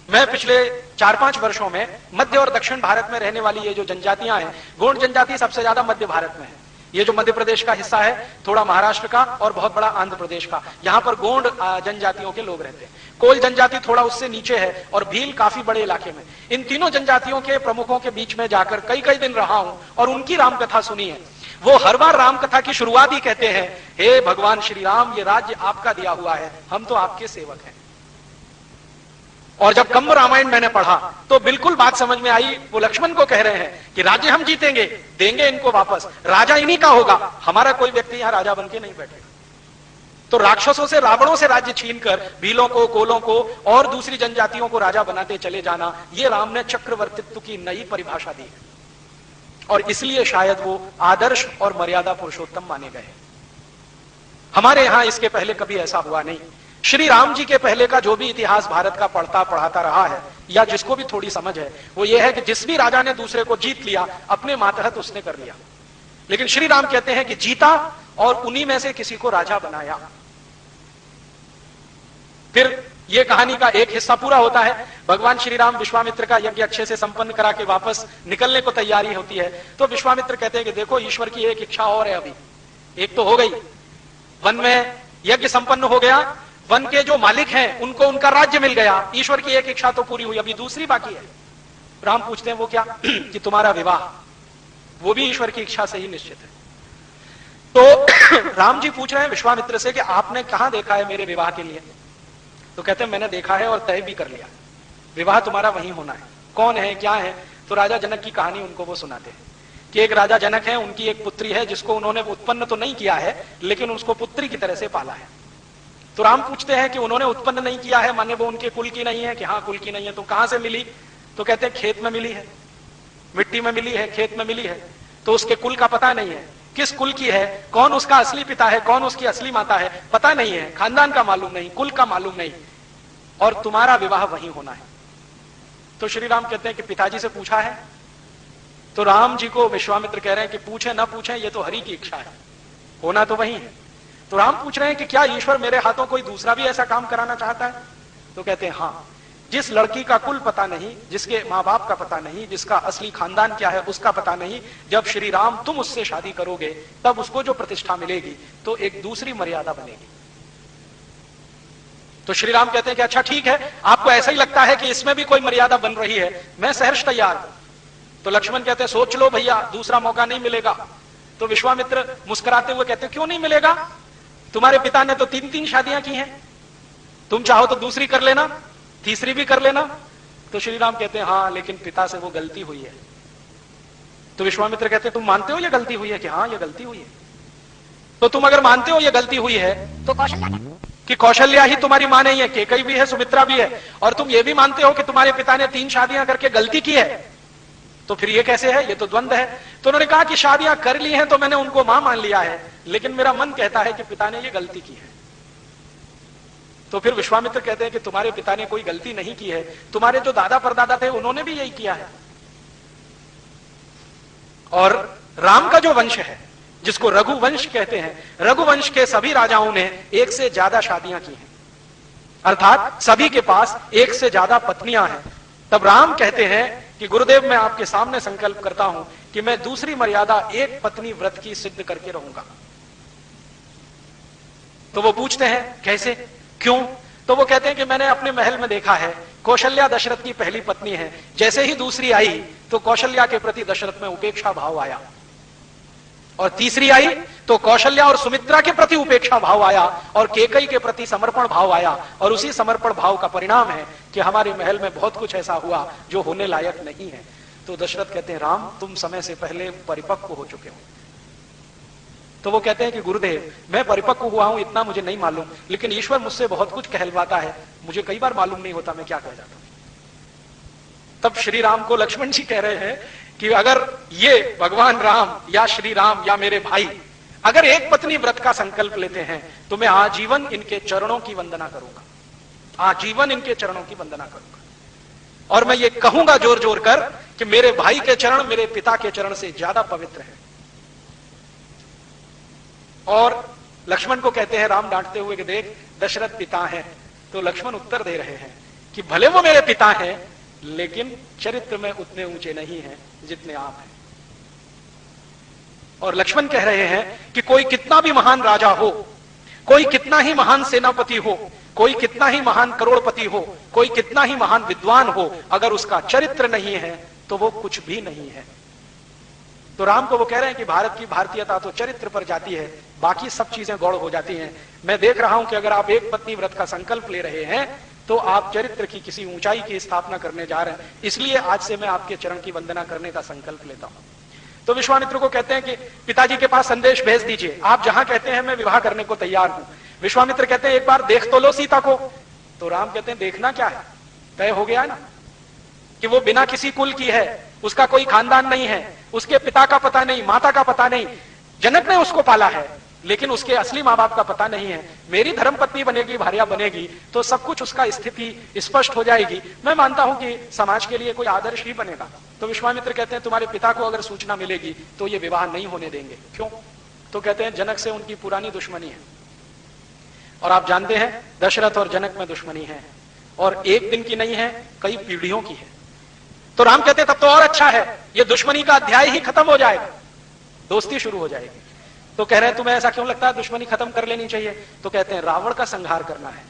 S1: मैं पिछले 4-5 वर्षों में मध्य और दक्षिण भारत में रहने वाली ये जो जनजातियां हैं, गोंड जनजाति सबसे ज्यादा मध्य भारत में है। ये जो मध्य प्रदेश का हिस्सा है, थोड़ा महाराष्ट्र का और बहुत बड़ा आंध्र प्रदेश का, यहां पर गोंड जनजातियों के लोग रहते हैं। कोल जनजाति थोड़ा उससे नीचे है और भील काफी बड़े इलाके में। इन तीनों जनजातियों के प्रमुखों के बीच में जाकर कई कई दिन रहा हूं और उनकी रामकथा सुनी है। वो हर बार रामकथा की शुरुआत ही कहते हैं, हे भगवान श्री राम, ये राज्य आपका दिया हुआ है, हम तो आपके सेवक हैं। और जब कम्ब रामायण मैंने पढ़ा तो बिल्कुल बात समझ में आई। वो लक्ष्मण को कह रहे हैं कि राज्य हम जीतेंगे, देंगे इनको वापस, राजा इन्हीं का होगा, हमारा कोई व्यक्ति यहां राजा बन के नहीं बैठेगा। तो राक्षसों से, रावणों से राज्य छीनकर भीलों को, कोलों को और दूसरी जनजातियों को राजा बनाते चले जाना, ये राम ने चक्रवर्तित्व की नई परिभाषा दी है। और इसलिए शायद वो आदर्श और मर्यादा पुरुषोत्तम माने गए। हमारे यहां इसके पहले कभी ऐसा हुआ नहीं। श्री राम जी के पहले का जो भी इतिहास भारत का पढ़ता पढ़ाता रहा है, या जिसको भी थोड़ी समझ है, वो ये है कि जिस भी राजा ने दूसरे को जीत लिया, अपने मातहत उसने कर लिया। लेकिन श्री राम कहते हैं कि जीता और उन्हीं में से किसी को राजा बनाया। फिर ये कहानी का एक हिस्सा पूरा होता है। भगवान श्री राम विश्वामित्र का यज्ञ अच्छे से संपन्न करा के वापस निकलने को तैयारी होती है, तो विश्वामित्र कहते हैं कि देखो, ईश्वर की एक इच्छा और है, अभी एक तो हो गई, वन में यज्ञ संपन्न हो गया, वन के जो मालिक हैं उनको उनका राज्य मिल गया, ईश्वर की एक इच्छा तो पूरी हुई, अभी दूसरी बाकी है। राम पूछते हैं वो क्या? कि तुम्हारा विवाह, वो भी ईश्वर की इच्छा से ही निश्चित है। तो राम जी पूछ रहे हैं विश्वामित्र से कि आपने कहां देखा है मेरे विवाह के लिए? तो कहते हैं मैंने देखा है और तय भी कर लिया, विवाह तुम्हारा वहीं होना है। कौन है, क्या है? तो राजा जनक की कहानी उनको वो सुनाते हैं कि एक राजा जनक है, उनकी एक पुत्री है जिसको उन्होंने उत्पन्न तो नहीं किया है, लेकिन उसको पुत्री की तरह से पाला है। तो राम पूछते हैं कि उन्होंने उत्पन्न नहीं किया है, माने वो उनके कुल की नहीं है? कि हाँ कुल की नहीं है। तो कहां से मिली? तो कहते हैं खेत में मिली है, मिट्टी में मिली है, खेत में मिली है। तो उसके कुल का पता नहीं है, किस कुल की है, कौन उसका असली पिता है, कौन उसकी असली माता है, पता नहीं है, खानदान का मालूम नहीं, कुल का मालूम नहीं, और तुम्हारा विवाह वहीं होना है। तो श्री राम कहते हैं कि पिताजी से पूछा है? तो राम जी को विश्वामित्र कह रहे हैं कि पूछे ना पूछे, ये तो हरि की इच्छा है, होना तो वही है। तो राम पूछ रहे हैं कि क्या ईश्वर मेरे हाथों कोई दूसरा भी ऐसा काम कराना चाहता है? तो कहते हैं हाँ, जिस लड़की का कुल पता नहीं, जिसके माँ बाप का पता नहीं, जिसका असली खानदान क्या है उसका पता नहीं, जब श्री राम तुम उससे शादी करोगे तब उसको जो प्रतिष्ठा मिलेगी तो एक दूसरी मर्यादा बनेगी। तो श्री राम कहते हैं कि अच्छा ठीक है, आपको ऐसा ही लगता है कि इसमें भी कोई मर्यादा बन रही है, मैं सहर्ष तैयार हूं। तो लक्ष्मण कहते हैं सोच लो भैया, दूसरा मौका नहीं मिलेगा। तो विश्वामित्र मुस्कुराते हुए कहते हैं क्यों नहीं मिलेगा? तुम्हारे पिता ने तो 3-3 शादियां की हैं, तुम चाहो तो दूसरी कर लेना, तीसरी भी कर लेना। तो श्री राम कहते हैं हाँ, लेकिन पिता से वो गलती हुई है। तो विश्वामित्र कहते हैं तुम मानते हो ये गलती हुई है? कि हाँ ये गलती हुई है। तो तुम अगर मानते हो ये गलती हुई है तो कौशल्या ही तुम्हारी मां नहीं है, केकई भी है, सुमित्रा भी है, और तुम ये भी मानते हो कि तुम्हारे पिता ने 3 शादियां करके गलती की है, तो फिर ये कैसे है? ये तो द्वंद्व है। तो उन्होंने कहा कि शादियां कर ली हैं तो मैंने उनको मां मान लिया है, लेकिन मेरा मन कहता है कि पिता ने ये गलती की है। तो फिर विश्वामित्र कहते हैं कि तुम्हारे पिता ने कोई गलती नहीं की है, तुम्हारे जो दादा परदादा थे उन्होंने भी यही किया है। और राम का जो वंश है, जिसको रघुवंश कहते हैं, रघुवंश के सभी राजाओं ने 1 से ज्यादा शादियां की हैं, अर्थात सभी के पास 1 से ज्यादा पत्नियां हैं। तब राम कहते हैं कि गुरुदेव मैं आपके सामने संकल्प करता हूं कि मैं दूसरी मर्यादा 1 पत्नी व्रत की सिद्ध करके रहूंगा। तो वो पूछते हैं कैसे, क्यों? तो वो कहते हैं कि मैंने अपने महल में देखा है, कौशल्या दशरथ की पहली पत्नी है, जैसे ही दूसरी आई तो कौशल्या के प्रति दशरथ में उपेक्षा भाव आया, और तीसरी आई तो कौशल्या और सुमित्रा के प्रति उपेक्षा भाव आया, और केकई के प्रति समर्पण भाव आया, और उसी समर्पण भाव का परिणाम है कि हमारे महल में बहुत कुछ ऐसा हुआ जो होने लायक नहीं है। तो दशरथ कहते हैं राम तुम समय से पहले परिपक्व हो चुके हो। तो वो कहते हैं कि गुरुदेव मैं परिपक्व हुआ हूं इतना मुझे नहीं मालूम, लेकिन ईश्वर मुझसे बहुत कुछ कहलवाता है, मुझे कई बार मालूम नहीं होता मैं क्या कह जाता हूं। तब श्री राम को लक्ष्मण जी कह रहे हैं कि अगर ये भगवान राम या श्री राम या मेरे भाई अगर 1 पत्नी व्रत का संकल्प लेते हैं तो मैं आजीवन इनके चरणों की वंदना करूंगा, आजीवन इनके चरणों की वंदना करूंगा, और मैं ये कहूंगा जोर जोर कर कि मेरे भाई के चरण मेरे पिता के चरण से ज्यादा पवित्र है। और लक्ष्मण को कहते हैं राम डांटते हुए कि देख दशरथ पिता हैं। तो लक्ष्मण उत्तर दे रहे हैं कि भले वो मेरे पिता हैं, लेकिन चरित्र में उतने ऊंचे नहीं हैं जितने आप हैं। और लक्ष्मण कह रहे हैं कि कोई कितना भी महान राजा हो, कोई कितना ही महान सेनापति हो, कोई कितना ही महान करोड़पति हो, कोई कितना ही महान विद्वान हो, अगर उसका चरित्र नहीं है तो वो कुछ भी नहीं है। तो राम को वो कह रहे हैं कि भारत की भारतीयता तो चरित्र पर जाती है, बाकी सब चीजें गौड़ हो जाती हैं। मैं देख रहा हूं कि अगर आप 1 पत्नी व्रत का संकल्प ले रहे हैं तो आप चरित्र की किसी ऊंचाई की स्थापना करने जा रहे हैं, इसलिए आज से मैं आपके चरण की वंदना करने का संकल्प लेता हूं। तो विश्वामित्र को कहते हैं कि पिताजी के पास संदेश भेज दीजिए, आप जहां कहते हैं मैं विवाह करने को तैयार हूं। विश्वामित्र कहते हैं एक बार देख तो लो सीता को। तो राम कहते हैं देखना क्या है, तय हो गया ना कि वो बिना किसी कुल की है, उसका कोई खानदान नहीं है, उसके पिता का पता नहीं, माता का पता नहीं, जनक ने उसको पाला है, लेकिन उसके असली माँ बाप का पता नहीं है। मेरी धर्मपत्नी बनेगी, भार्या बनेगी, तो सब कुछ उसका स्थिति स्पष्ट हो जाएगी। मैं मानता हूं कि समाज के लिए कोई आदर्श ही बनेगा। तो विश्वामित्र कहते हैं तुम्हारे पिता को अगर सूचना मिलेगी तो ये विवाह नहीं होने देंगे। क्यों? तो कहते हैं जनक से उनकी पुरानी दुश्मनी है, और आप जानते हैं दशरथ और जनक में दुश्मनी है, और एक दिन की नहीं है, कई पीढ़ियों की है। तो राम कहते हैं तब तो और अच्छा है, ये दुश्मनी का अध्याय ही खत्म हो जाएगा, दोस्ती शुरू हो जाएगी। तो कह रहे हैं तुम्हें ऐसा क्यों लगता है दुश्मनी खत्म कर लेनी चाहिए? तो कहते हैं रावण का संहार करना है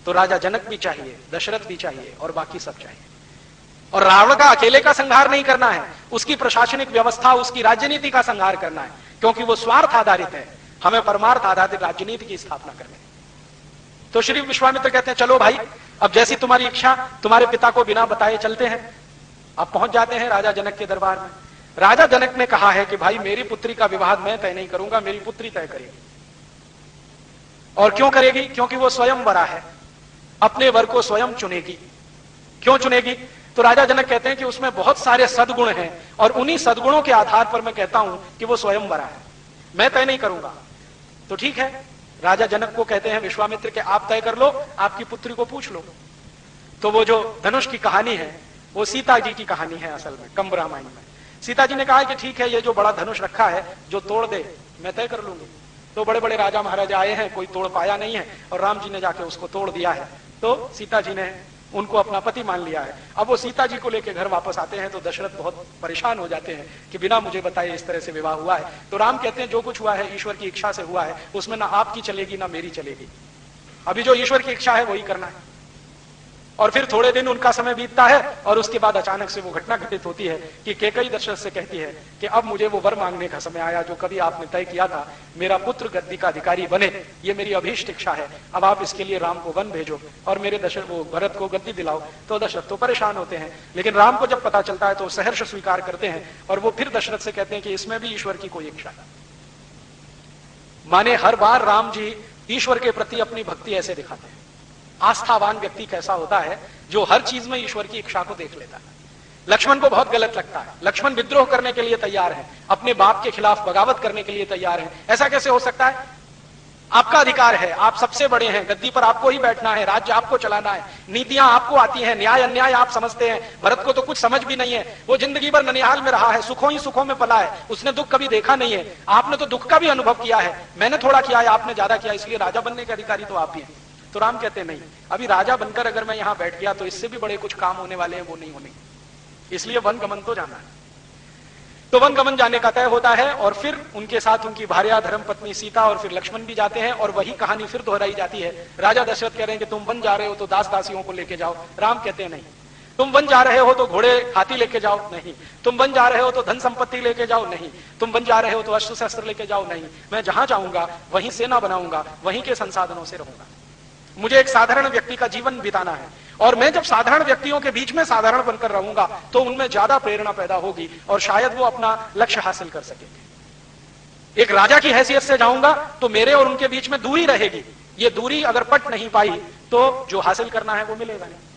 S1: तो राजा जनक भी चाहिए, दशरथ भी चाहिए, और बाकी सब चाहिए। और रावण का अकेले का संहार नहीं करना है, उसकी प्रशासनिक व्यवस्था, उसकी राजनीति का संहार करना है, क्योंकि वो स्वार्थ आधारित है। हमें परमार्थ आधारित राजनीति की स्थापना करनी है। तो श्री विश्वामित्र कहते हैं चलो भाई, अब जैसी तुम्हारी इच्छा, तुम्हारे पिता को बिना बताए चलते हैं। अब पहुंच जाते हैं राजा जनक के दरबार में। राजा जनक ने कहा है कि भाई मेरी पुत्री का विवाह मैं तय नहीं करूंगा, मेरी पुत्री तय करेगी। और क्यों करेगी? क्योंकि वो स्वयं वरा है, अपने वर को स्वयं चुनेगी। क्यों चुनेगी? तो राजा जनक कहते हैं कि उसमें बहुत सारे सद्गुण हैं, और उन्हीं सद्गुणों के आधार पर मैं कहता हूं कि वो स्वयं वरा है, मैं तय नहीं करूंगा। तो ठीक है, राजा जनक को कहते हैं विश्वामित्र के आप तय कर लो, आपकी पुत्री को पूछ लो। तो वो जो धनुष की कहानी है वो सीता जी की कहानी है असल में, कंब रामायण में। सीता जी ने कहा कि ठीक है, ये जो बड़ा धनुष रखा है जो तोड़ दे मैं तय कर लूंगी। तो बड़े बड़े राजा महाराजा आए हैं, कोई तोड़ पाया नहीं है, और राम जी ने जाके उसको तोड़ दिया है। तो सीता जी ने उनको अपना पति मान लिया है। अब वो सीता जी को लेकर घर वापस आते हैं तो दशरथ बहुत परेशान हो जाते हैं कि बिना मुझे बताए इस तरह से विवाह हुआ है। तो राम कहते हैं जो कुछ हुआ है ईश्वर की इच्छा से हुआ है, उसमें ना आपकी चलेगी ना मेरी चलेगी। अभी जो ईश्वर की इच्छा है वही करना है। और फिर थोड़े दिन उनका समय बीतता है, और उसके बाद अचानक से वो घटना घटित होती है कि कैकेयी दशरथ से कहती है कि अब मुझे वो वर मांगने का समय आया जो कभी आपने तय किया था, मेरा पुत्र गद्दी का अधिकारी बने, ये मेरी अभीष्ट इच्छा है। अब आप इसके लिए राम को वन भेजो और मेरे दशरथ वो भरत को गद्दी दिलाओ। तो दशरथ तो परेशान होते हैं, लेकिन राम को जब पता चलता है तो सहर्ष स्वीकार करते हैं, और वो फिर दशरथ से कहते हैं कि इसमें भी ईश्वर की कोई इच्छा है। माने हर बार राम जी ईश्वर के प्रति अपनी भक्ति ऐसे दिखाते हैं। आस्थावान व्यक्ति कैसा होता है? जो हर चीज में ईश्वर की इच्छा को देख लेता है। लक्ष्मण को बहुत गलत लगता है, लक्ष्मण विद्रोह करने के लिए तैयार है, अपने बाप के खिलाफ बगावत करने के लिए तैयार है। ऐसा कैसे हो सकता है? आपका अधिकार है, आप सबसे बड़े हैं, गद्दी पर आपको ही बैठना है, राज्य आपको चलाना है, नीतियां आपको आती हैं, न्याय अन्याय आप समझते हैं। भरत को तो कुछ समझ भी नहीं है, वो जिंदगी भर ननिहाल में रहा है, सुखों ही सुखों में पला है, उसने दुख कभी देखा नहीं है। आपने तो दुख का भी अनुभव किया है, मैंने थोड़ा किया है, आपने ज्यादा किया, इसलिए राजा बनने के अधिकारी तो आप ही हैं। तो राम कहते नहीं, अभी राजा बनकर अगर मैं यहां बैठ गया तो इससे भी बड़े कुछ काम होने वाले हैं, वो नहीं होने, इसलिए वन गमन तो जाना है। तो वन गमन जाने का तय होता है, और फिर उनके साथ उनकी भार्या धर्मपत्नी सीता और फिर लक्ष्मण भी जाते हैं, और वही कहानी फिर दोहराई जाती है। राजा दशरथ कह रहे हैं कि तुम वन जा रहे हो तो दास दासियों को लेके जाओ। राम कहते हैं नहीं, तुम वन जा रहे हो तो घोड़े हाथी लेके जाओ, नहीं, तुम वन जा रहे हो तो धन संपत्ति लेके जाओ, नहीं, तुम वन जा रहे हो तो अस्त्र शस्त्र लेके जाओ, नहीं, मैं जहां जाऊंगा वहीं सेना बनाऊंगा, वहीं के संसाधनों से रहूंगा। मुझे एक साधारण व्यक्ति का जीवन बिताना है, और मैं जब साधारण व्यक्तियों के बीच में साधारण बनकर रहूंगा तो उनमें ज्यादा प्रेरणा पैदा होगी, और शायद वो अपना लक्ष्य हासिल कर सकेंगे। एक राजा की हैसियत से जाऊंगा तो मेरे और उनके बीच में दूरी रहेगी, ये दूरी अगर पट नहीं पाई तो जो हासिल करना है वो मिलेगा नहीं।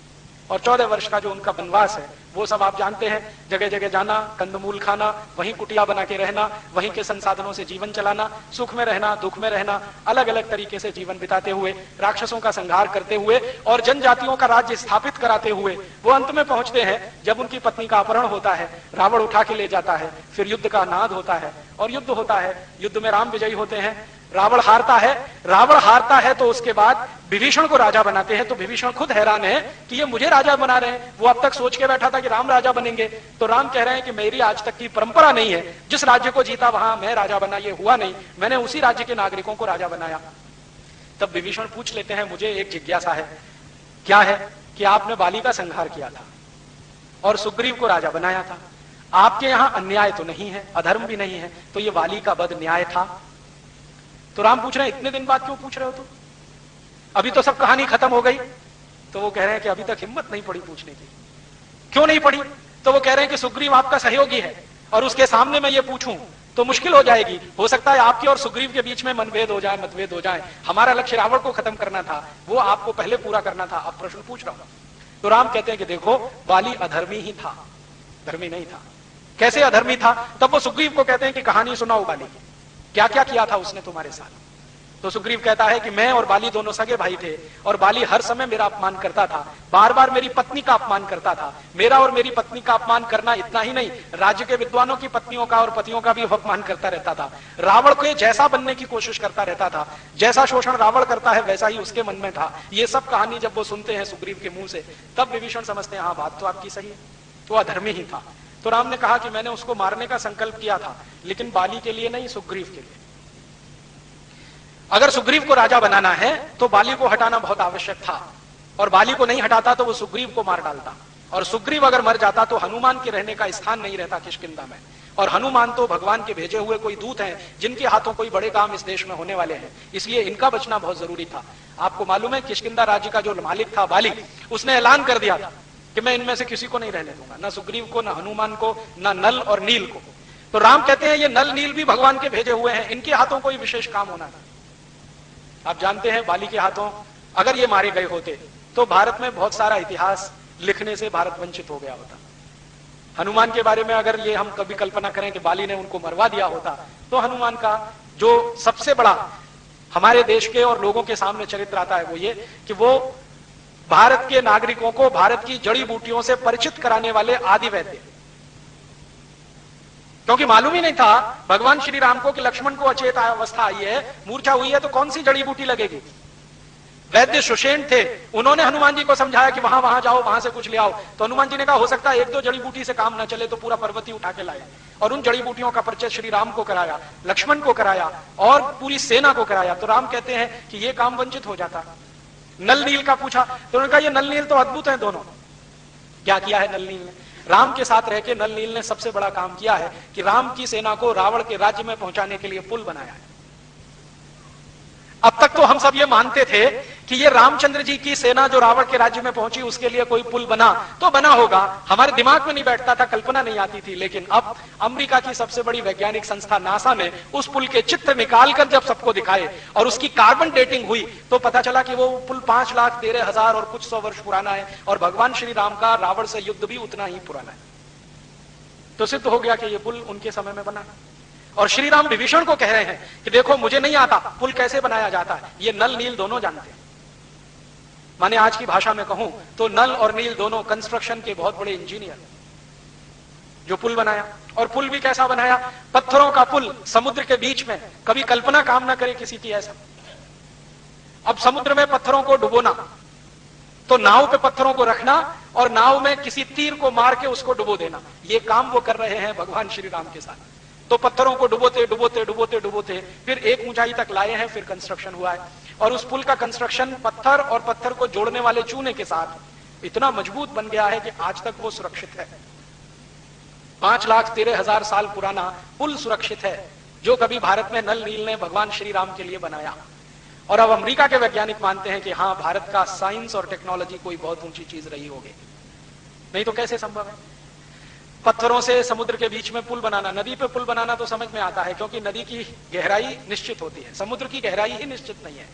S1: और 14 वर्ष का जो उनका वनवास है वो सब आप जानते हैं, जगह जगह जाना, कंदमूल खाना, वहीं कुटिया बना के रहना, वहीं के संसाधनों से जीवन चलाना, सुख में रहना, दुख में रहना, अलग अलग तरीके से जीवन बिताते हुए, राक्षसों का संहार करते हुए और जनजातियों का राज्य स्थापित कराते हुए वो अंत में पहुंचते हैं जब उनकी पत्नी का अपहरण होता है, रावण उठा के ले जाता है, फिर युद्ध का नाद होता है और युद्ध होता है। युद्ध में राम विजयी होते हैं, रावण हारता है तो उसके बाद विभीषण को राजा बनाते हैं। तो विभीषण खुद हैरान है कि ये मुझे राजा बना रहे हैं, वो अब तक सोच के बैठा था कि राम राजा बनेंगे। तो राम कह रहे हैं कि मेरी आज तक की परंपरा नहीं है, जिस राज्य को जीता वहां मैं राजा बना, ये हुआ नहीं, मैंने उसी राज्य के नागरिकों को राजा बनाया। तब विभीषण पूछ लेते हैं, मुझे एक जिज्ञासा है, क्या है कि आपने बाली का संहार किया था और सुग्रीव को राजा बनाया था, आपके यहां अन्याय तो नहीं है, अधर्म भी नहीं है, तो ये वाली का बद न्याय था। तो राम पूछ रहे हैं, इतने दिन बाद क्यों पूछ रहे हो तुम, अभी तो सब कहानी खत्म हो गई। तो वो कह रहे हैं कि अभी तक हिम्मत नहीं पड़ी पूछने की। क्यों नहीं पड़ी? तो वो कह रहे हैं कि सुग्रीव आपका सहयोगी है और उसके सामने मैं ये पूछूं तो मुश्किल हो जाएगी, हो सकता है आपके और सुग्रीव के बीच में मनभेद हो जाए, मतभेद हो जाए। हमारा लक्ष्य रावण को खत्म करना था, वो आपको पहले पूरा करना था, अब प्रश्न पूछ रहा हूं। तो राम कहते हैं कि देखो, बाली अधर्मी ही था, धर्मी नहीं था। कैसे अधर्मी था? तब वो सुग्रीव को कहते हैं कि कहानी सुनाओ बाली की। क्या क्या किया था उसने तुम्हारे साथ? तो सुग्रीव कहता है कि मैं और बाली दोनों सगे भाई थे, और बाली हर समय मेरा अपमान करता था, बार बार मेरी पत्नी का अपमान करता था। मेरा और मेरी पत्नी का अपमान करना इतना ही नहीं, राज्य के विद्वानों की पत्नियों का और पतियों का भी अपमान करता रहता था। रावण के जैसा बनने की कोशिश करता रहता था, जैसा शोषण रावण करता है वैसा ही उसके मन में था। ये सब कहानी जब वो सुनते हैं सुग्रीव के मुंह से, तब विभीषण समझते हैं हाँ बात तो आपकी सही है, तो अधर्मी ही था। तो राम ने कहा कि मैंने उसको मारने का संकल्प किया था, लेकिन बाली के लिए नहीं, सुग्रीव के लिए। अगर सुग्रीव को राजा बनाना है तो बाली को हटाना बहुत आवश्यक था, और बाली को नहीं हटाता तो वो सुग्रीव को मार डालता, और सुग्रीव अगर मर जाता तो हनुमान के रहने का स्थान नहीं रहता किष्किंधा में। और हनुमान तो भगवान के भेजे हुए कोई दूत हैं, जिनके हाथों कोई बड़े काम इस देश में होने वाले हैं, इसलिए इनका बचना बहुत जरूरी था। आपको मालूम है किष्किंधा राज्य का जो मालिक था बाली, उसने ऐलान कर दिया था कि मैं इनमें से किसी को नहीं रहने दूंगा, ना सुग्रीव को, ना हनुमान को, ना नल और नील को। तो राम कहते हैं ये नल नील भी भगवान के भेजे हुए हैं, इनके हाथों कोई विशेष काम होना था। आप जानते हैं बाली के हाथों अगर ये मारे गए होते तो भारत में बहुत सारा इतिहास लिखने से भारत वंचित हो गया होता। हनुमान के बारे में अगर ये हम कभी कल्पना करें कि बाली ने उनको मरवा दिया होता, तो हनुमान का जो सबसे बड़ा हमारे देश के और लोगों के सामने चरित्र आता है वो ये कि वो भारत के नागरिकों को भारत की जड़ी बूटियों से परिचित कराने वाले आदि वैद्य। क्योंकि मालूम ही नहीं था भगवान श्री राम को कि लक्ष्मण को अचेत अवस्था आई है, मूर्छा हुई है, तो कौन सी जड़ी बूटी लगेगी। वैद्य सुषेण थे, उन्होंने हनुमान जी को समझाया कि वहां वहां जाओ, वहां से कुछ ले आओ। तो हनुमान जी ने कहा हो सकता है एक दो जड़ी बूटी से काम ना चले, तो पूरा पर्वत ही उठा के लाए, और उन जड़ी बूटियों का परिचय श्री राम को कराया, लक्ष्मण को कराया और पूरी सेना को कराया। तो राम कहते हैं कि ये काम वंचित हो जाता। नल नील का पूछा तो उन्होंने कहा ये नल नील तो अद्भुत है दोनों। क्या किया है नल नील ने? राम के साथ रह के नल नील ने सबसे बड़ा काम किया है कि राम की सेना को रावण के राज्य में पहुंचाने के लिए पुल बनाया है। अब तक तो हम सब ये मानते थे कि ये रामचंद्र जी की सेना जो रावण के राज्य में पहुंची उसके लिए कोई पुल बना तो बना होगा, हमारे दिमाग में नहीं बैठता था, कल्पना नहीं आती थी। लेकिन अब अमेरिका की सबसे बड़ी वैज्ञानिक संस्था नासा ने उस पुल के चित्र निकालकर जब सबको दिखाए और उसकी कार्बन डेटिंग हुई तो पता चला कि वो पुल 5,13,000 और कुछ 100 वर्ष पुराना है, और भगवान श्री राम का रावण से युद्ध भी उतना ही पुराना है। तो सिद्ध हो गया कि ये पुल उनके समय में बना। और श्री राम विभीषण को कह रहे हैं कि देखो मुझे नहीं आता पुल कैसे बनाया जाता है, ये नल नील दोनों जानते हैं। माने आज की भाषा में कहूं तो नल और नील दोनों कंस्ट्रक्शन के बहुत बड़े इंजीनियर जो पुल बनाया। और पुल भी कैसा बनाया? पत्थरों का पुल समुद्र के बीच में। कभी कल्पना काम ना करे किसी की ऐसा। अब समुद्र में पत्थरों को डुबोना, तो नाव पे पत्थरों को रखना और नाव में किसी तीर को मार के उसको डुबो देना, ये काम वो कर रहे हैं भगवान श्री राम के साथ। तो पत्थरों को डुबोते डुबोते डुबोते डुबोते फिर एक ऊंचाई तक लाए हैं, फिर कंस्ट्रक्शन हुआ है। और उस पुल का कंस्ट्रक्शन पत्थर और पत्थर को जोड़ने वाले चूने के साथ इतना मजबूत बन गया है कि आज तक वो सुरक्षित है। 5,13,000 साल पुराना पुल सुरक्षित है, जो कभी भारत में नल नील ने भगवान श्री राम के लिए बनाया। और अब अमेरिका के वैज्ञानिक मानते हैं कि हाँ भारत का साइंस और टेक्नोलॉजी कोई बहुत ऊंची चीज रही होगी, नहीं तो कैसे संभव है पत्थरों से समुद्र के बीच में पुल बनाना। नदी पे पुल बनाना तो समझ में आता है क्योंकि नदी की गहराई निश्चित होती है, समुद्र की गहराई ही निश्चित नहीं है।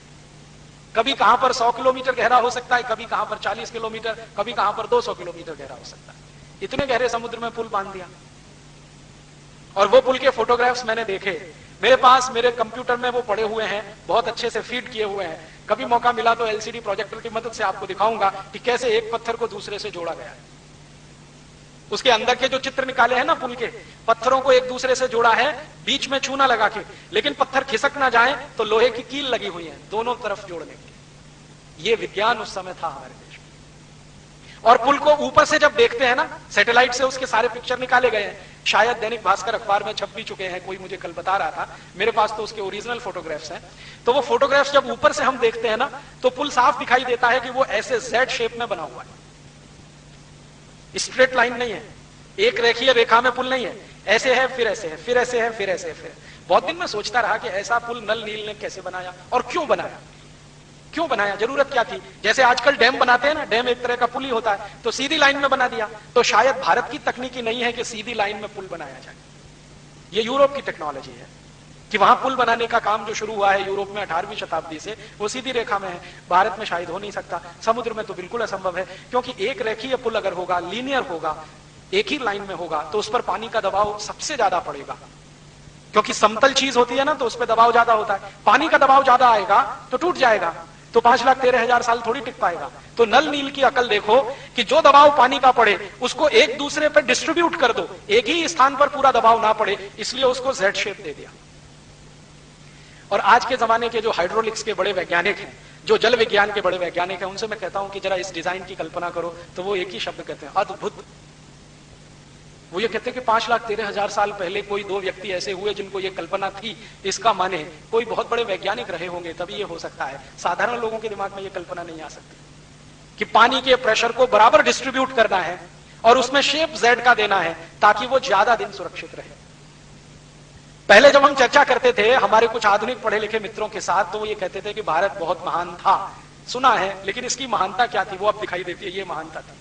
S1: कभी कहां पर 100 किलोमीटर गहरा हो सकता है, कभी कहां पर 40 किलोमीटर, कभी कहां पर 200 किलोमीटर गहरा हो सकता है। इतने गहरे समुद्र में पुल बांध दिया। और वो पुल के फोटोग्राफ्स मैंने देखे, मेरे पास मेरे कंप्यूटर में वो पड़े हुए हैं, बहुत अच्छे से फीड किए हुए हैं। कभी मौका मिला तो एलसीडी प्रोजेक्टर की मदद से आपको दिखाऊंगा कि कैसे एक पत्थर को दूसरे से जोड़ा गया है। उसके अंदर के जो चित्र निकाले हैं ना पुल के, पत्थरों को एक दूसरे से जोड़ा है, बीच में चूना लगा के, लेकिन पत्थर खिसक ना जाए तो लोहे की कील लगी हुई है दोनों तरफ जोड़ने के। ये विज्ञान उस समय था हमारे देश में। और पुल को ऊपर से जब देखते हैं ना, सैटेलाइट से उसके सारे पिक्चर निकाले गए हैं, शायद दैनिक भास्कर अखबार में छप भी चुके हैं, कोई मुझे कल बता रहा था, मेरे पास तो उसके ओरिजिनल फोटोग्राफ्स हैं। तो वो फोटोग्राफ्स जब ऊपर से हम देखते हैं ना, तो पुल साफ दिखाई देता है कि वो ऐसे जेड शेप में बना हुआ है, स्ट्रेट लाइन नहीं है, एक रेखीय रेखा में पुल नहीं है, ऐसे है फिर ऐसे है फिर ऐसे है फिर ऐसे है फिर। बहुत दिन में सोचता रहा कि ऐसा पुल नल नील ने कैसे बनाया और क्यों बनाया, क्यों बनाया, जरूरत क्या थी। जैसे आजकल डैम बनाते हैं ना, डैम एक तरह का पुल ही होता है, तो सीधी लाइन में बना दिया। तो शायद भारत की तकनीकी नहीं है कि सीधी लाइन में पुल बनाया जाए, ये यूरोप की टेक्नोलॉजी है कि वहां पुल बनाने का काम जो शुरू हुआ है यूरोप में 18वीं शताब्दी से, वो सीधी रेखा में है। भारत में शायद हो नहीं सकता, समुद्र में तो बिल्कुल असंभव है, क्योंकि एक रेखीय पुल अगर होगा, लीनियर होगा, एक ही लाइन में होगा, तो उस पर पानी का दबाव सबसे ज्यादा पड़ेगा। क्योंकि समतल चीज होती है ना तो उस पर दबाव ज्यादा होता है, पानी का दबाव ज्यादा आएगा तो टूट जाएगा, तो 5,13,000 साल थोड़ी टिक पाएगा। तो नल नील की अकल देखो कि जो दबाव पानी का पड़े उसको एक दूसरे पर डिस्ट्रीब्यूट कर दो, एक ही स्थान पर पूरा दबाव ना पड़े, इसलिए उसको जेड शेप दे दिया। और आज के जमाने के जो हाइड्रोलिक्स के बड़े वैज्ञानिक हैं, जो जल विज्ञान के बड़े वैज्ञानिक हैं, उनसे मैं कहता हूं कि जरा इस डिजाइन की कल्पना करो, तो वो एक ही शब्द कहते हैं, अद्भुत। वो ये कहते हैं कि 5,13,000 साल पहले कोई दो व्यक्ति ऐसे हुए जिनको ये कल्पना थी, इसका माने कोई बहुत बड़े वैज्ञानिक रहे होंगे तभी ये हो सकता है। साधारण लोगों के दिमाग में ये कल्पना नहीं आ सकती कि पानी के प्रेशर को बराबर डिस्ट्रीब्यूट करना है और उसमें शेप जेड का देना है ताकि वो ज्यादा दिन सुरक्षित रहे। पहले जब हम चर्चा करते थे हमारे कुछ आधुनिक पढ़े लिखे मित्रों के साथ, तो वो ये कहते थे कि भारत बहुत महान था, सुना है, लेकिन इसकी महानता क्या थी वो अब दिखाई देती है, ये महानता थी।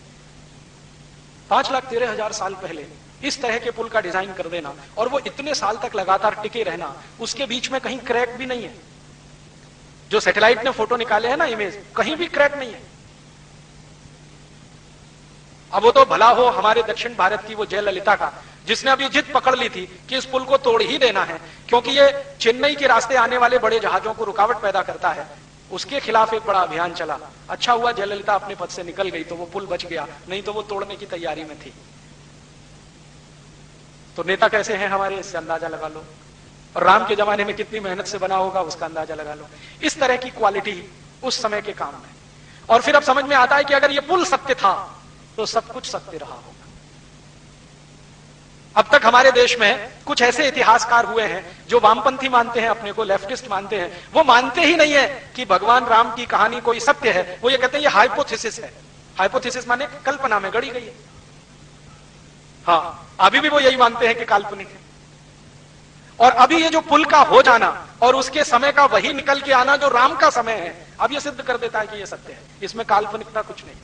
S1: 5,13,000 साल पहले इस तरह के पुल का डिजाइन कर देना और वो इतने साल तक लगातार टिके रहना, उसके बीच में कहीं क्रैक भी नहीं है। जो सैटेलाइट ने फोटो निकाले हैं ना इमेज, कहीं भी क्रैक नहीं है। अब वो तो भला हो हमारे दक्षिण भारत की वो जयललिता का, जिसने अभी जिद पकड़ ली थी कि इस पुल को तोड़ ही देना है क्योंकि ये चेन्नई के रास्ते आने वाले बड़े जहाजों को रुकावट पैदा करता है। उसके खिलाफ एक बड़ा अभियान चला। अच्छा हुआ जयललिता अपने पद से निकल गई तो वो पुल बच गया, नहीं तो वो तोड़ने की तैयारी में थी। तो नेता कैसे हैं हमारे, इससे अंदाजा लगा लो। और राम के जमाने में कितनी मेहनत से बना होगा उसका अंदाजा लगा लो। इस तरह की क्वालिटी उस समय के काम में। और फिर अब समझ में आता है कि अगर ये पुल सत्य था तो सब कुछ सत्य रहा होगा। अब तक हमारे देश में कुछ ऐसे इतिहासकार हुए हैं जो वामपंथी मानते हैं अपने को, लेफ्टिस्ट मानते हैं, वो मानते ही नहीं है कि भगवान राम की कहानी कोई सत्य है। वो ये कहते हैं ये हाइपोथेसिस है। हाइपोथेसिस माने कल्पना में गढ़ी गई है। हाँ, अभी भी वो यही मानते हैं कि काल्पनिक है। और अभी ये जो पुल का हो जाना और उसके समय का वही निकल के आना जो राम का समय है, अब ये सिद्ध कर देता है कि ये सत्य है, इसमें काल्पनिकता कुछ नहीं।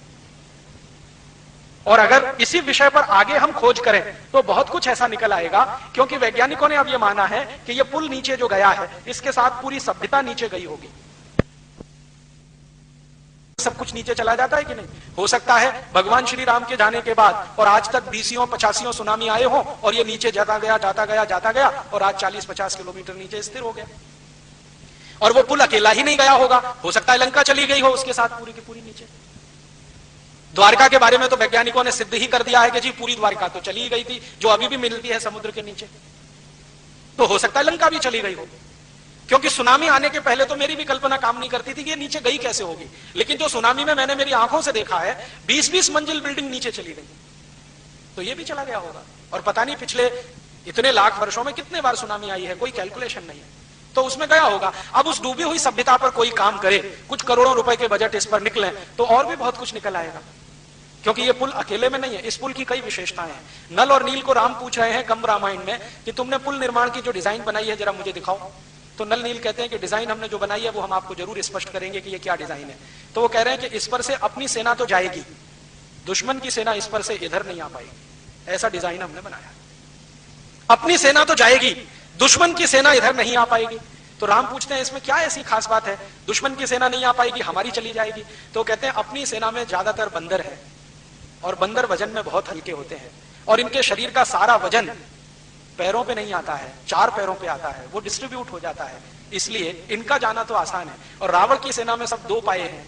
S1: और अगर इसी विषय पर आगे हम खोज करें तो बहुत कुछ ऐसा निकल आएगा, क्योंकि वैज्ञानिकों ने अब यह माना है कि यह पुल नीचे जो गया है इसके साथ पूरी सभ्यता नीचे गई होगी। सब कुछ नीचे चला जाता है कि नहीं? हो सकता है भगवान श्री राम के जाने के बाद और आज तक 20 85 सुनामी आए हो और ये नीचे जाता गया और आज 40-50 किलोमीटर नीचे स्थिर हो गया। और वो पुल अकेला ही नहीं गया होगा, हो सकता है लंका चली गई हो उसके साथ पूरी की पूरी नीचे। द्वारका के बारे में तो वैज्ञानिकों ने सिद्ध ही कर दिया है कि जी पूरी द्वारका तो चली गई थी, जो अभी भी मिलती है समुद्र के नीचे। तो हो सकता है लंका भी चली गई हो, क्योंकि सुनामी आने के पहले तो मेरी भी कल्पना काम नहीं करती थी कि ये नीचे गई कैसे होगी। लेकिन जो सुनामी में मैंने मेरी आंखों से देखा है, 20-20 मंजिल बिल्डिंग नीचे चली गई, तो ये भी चला गया होगा। और पता नहीं पिछले इतने लाख वर्षों में कितने बार सुनामी आई है, कोई कैलकुलेशन नहीं है, तो उसमें गया होगा। अब उस डूबी हुई सभ्यता पर कोई काम करे, कुछ करोड़ों रुपए के बजट इस पर निकले, तो और भी बहुत कुछ निकल आएगा। क्योंकि ये पुल अकेले में नहीं है, इस पुल की कई विशेषताएं हैं। नल और नील को राम पूछ रहे हैं कंब रामायण में कि तुमने पुल निर्माण की जो डिजाइन बनाई है जरा मुझे दिखाओ। तो नल नील कहते हैं कि डिजाइन हमने जो बनाई है वो हम आपको जरूर स्पष्ट करेंगे कि ये क्या डिजाइन है। तो वो कह रहे हैं कि इस पर से अपनी सेना तो जाएगी, दुश्मन की सेना इस पर से इधर नहीं आ पाएगी, ऐसा डिजाइन हमने बनाया। अपनी सेना तो जाएगी, दुश्मन की सेना इधर नहीं आ पाएगी। तो राम पूछते हैं इसमें क्या ऐसी खास बात है, दुश्मन की सेना नहीं आ पाएगी, हमारी चली जाएगी। तो कहते हैं अपनी सेना में ज्यादातर बंदर है और बंदर वजन में बहुत हल्के होते हैं और इनके शरीर का सारा वजन पैरों पे नहीं आता है, 4 पैरों पे आता है, वो डिस्ट्रीब्यूट हो जाता है, इसलिए इनका जाना तो आसान है। और रावण की सेना में सब 2 पाए हैं,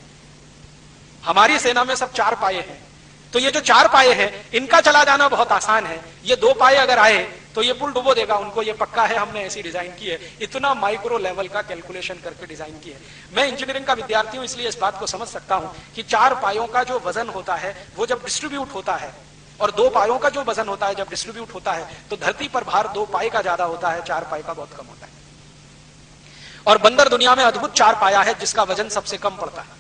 S1: हमारी सेना में सब 4 पाए हैं। तो ये जो 4 पाए हैं इनका चला जाना बहुत आसान है, ये 2 पाए अगर आए तो ये पुल डुबो देगा उनको, ये पक्का है, हमने ऐसी डिजाइन की है। इतना माइक्रो लेवल का कैलकुलेशन करके डिजाइन की है। मैं इंजीनियरिंग का विद्यार्थी हूं इसलिए इस बात को समझ सकता हूं कि 4 पायों का जो वजन होता है वो जब डिस्ट्रीब्यूट होता है और 2 पायों का जो वजन होता है जब डिस्ट्रीब्यूट होता है तो धरती पर भार 2 पाए का ज्यादा होता है, 4 पाए का बहुत कम होता है। और बंदर दुनिया में अद्भुत 4 पाया है जिसका वजन सबसे कम पड़ता है।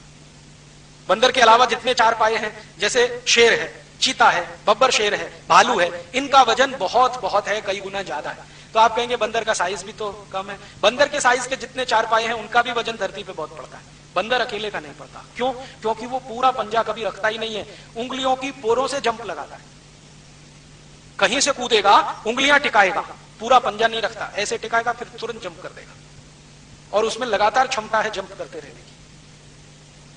S1: बंदर के अलावा जितने 4 पाए हैं, जैसे शेर है, चीता है, बब्बर शेर है, भालू है, इनका वजन बहुत बहुत है, कई गुना ज्यादा है। तो आप कहेंगे बंदर का साइज भी तो कम है। बंदर के साइज के जितने 4 पाए हैं उनका भी वजन धरती पे बहुत पड़ता है, बंदर अकेले का नहीं पड़ता। क्यों? क्योंकि वो पूरा पंजा कभी रखता ही नहीं है, उंगलियों की पोरों से जंप लगाता है। कहीं से कूदेगा, उंगलियां टिकाएगा, पूरा पंजा नहीं रखता, ऐसे टिकाएगा फिर तुरंत जंप कर देगा और उसमें लगातार क्षमता है जंप करते रहने की।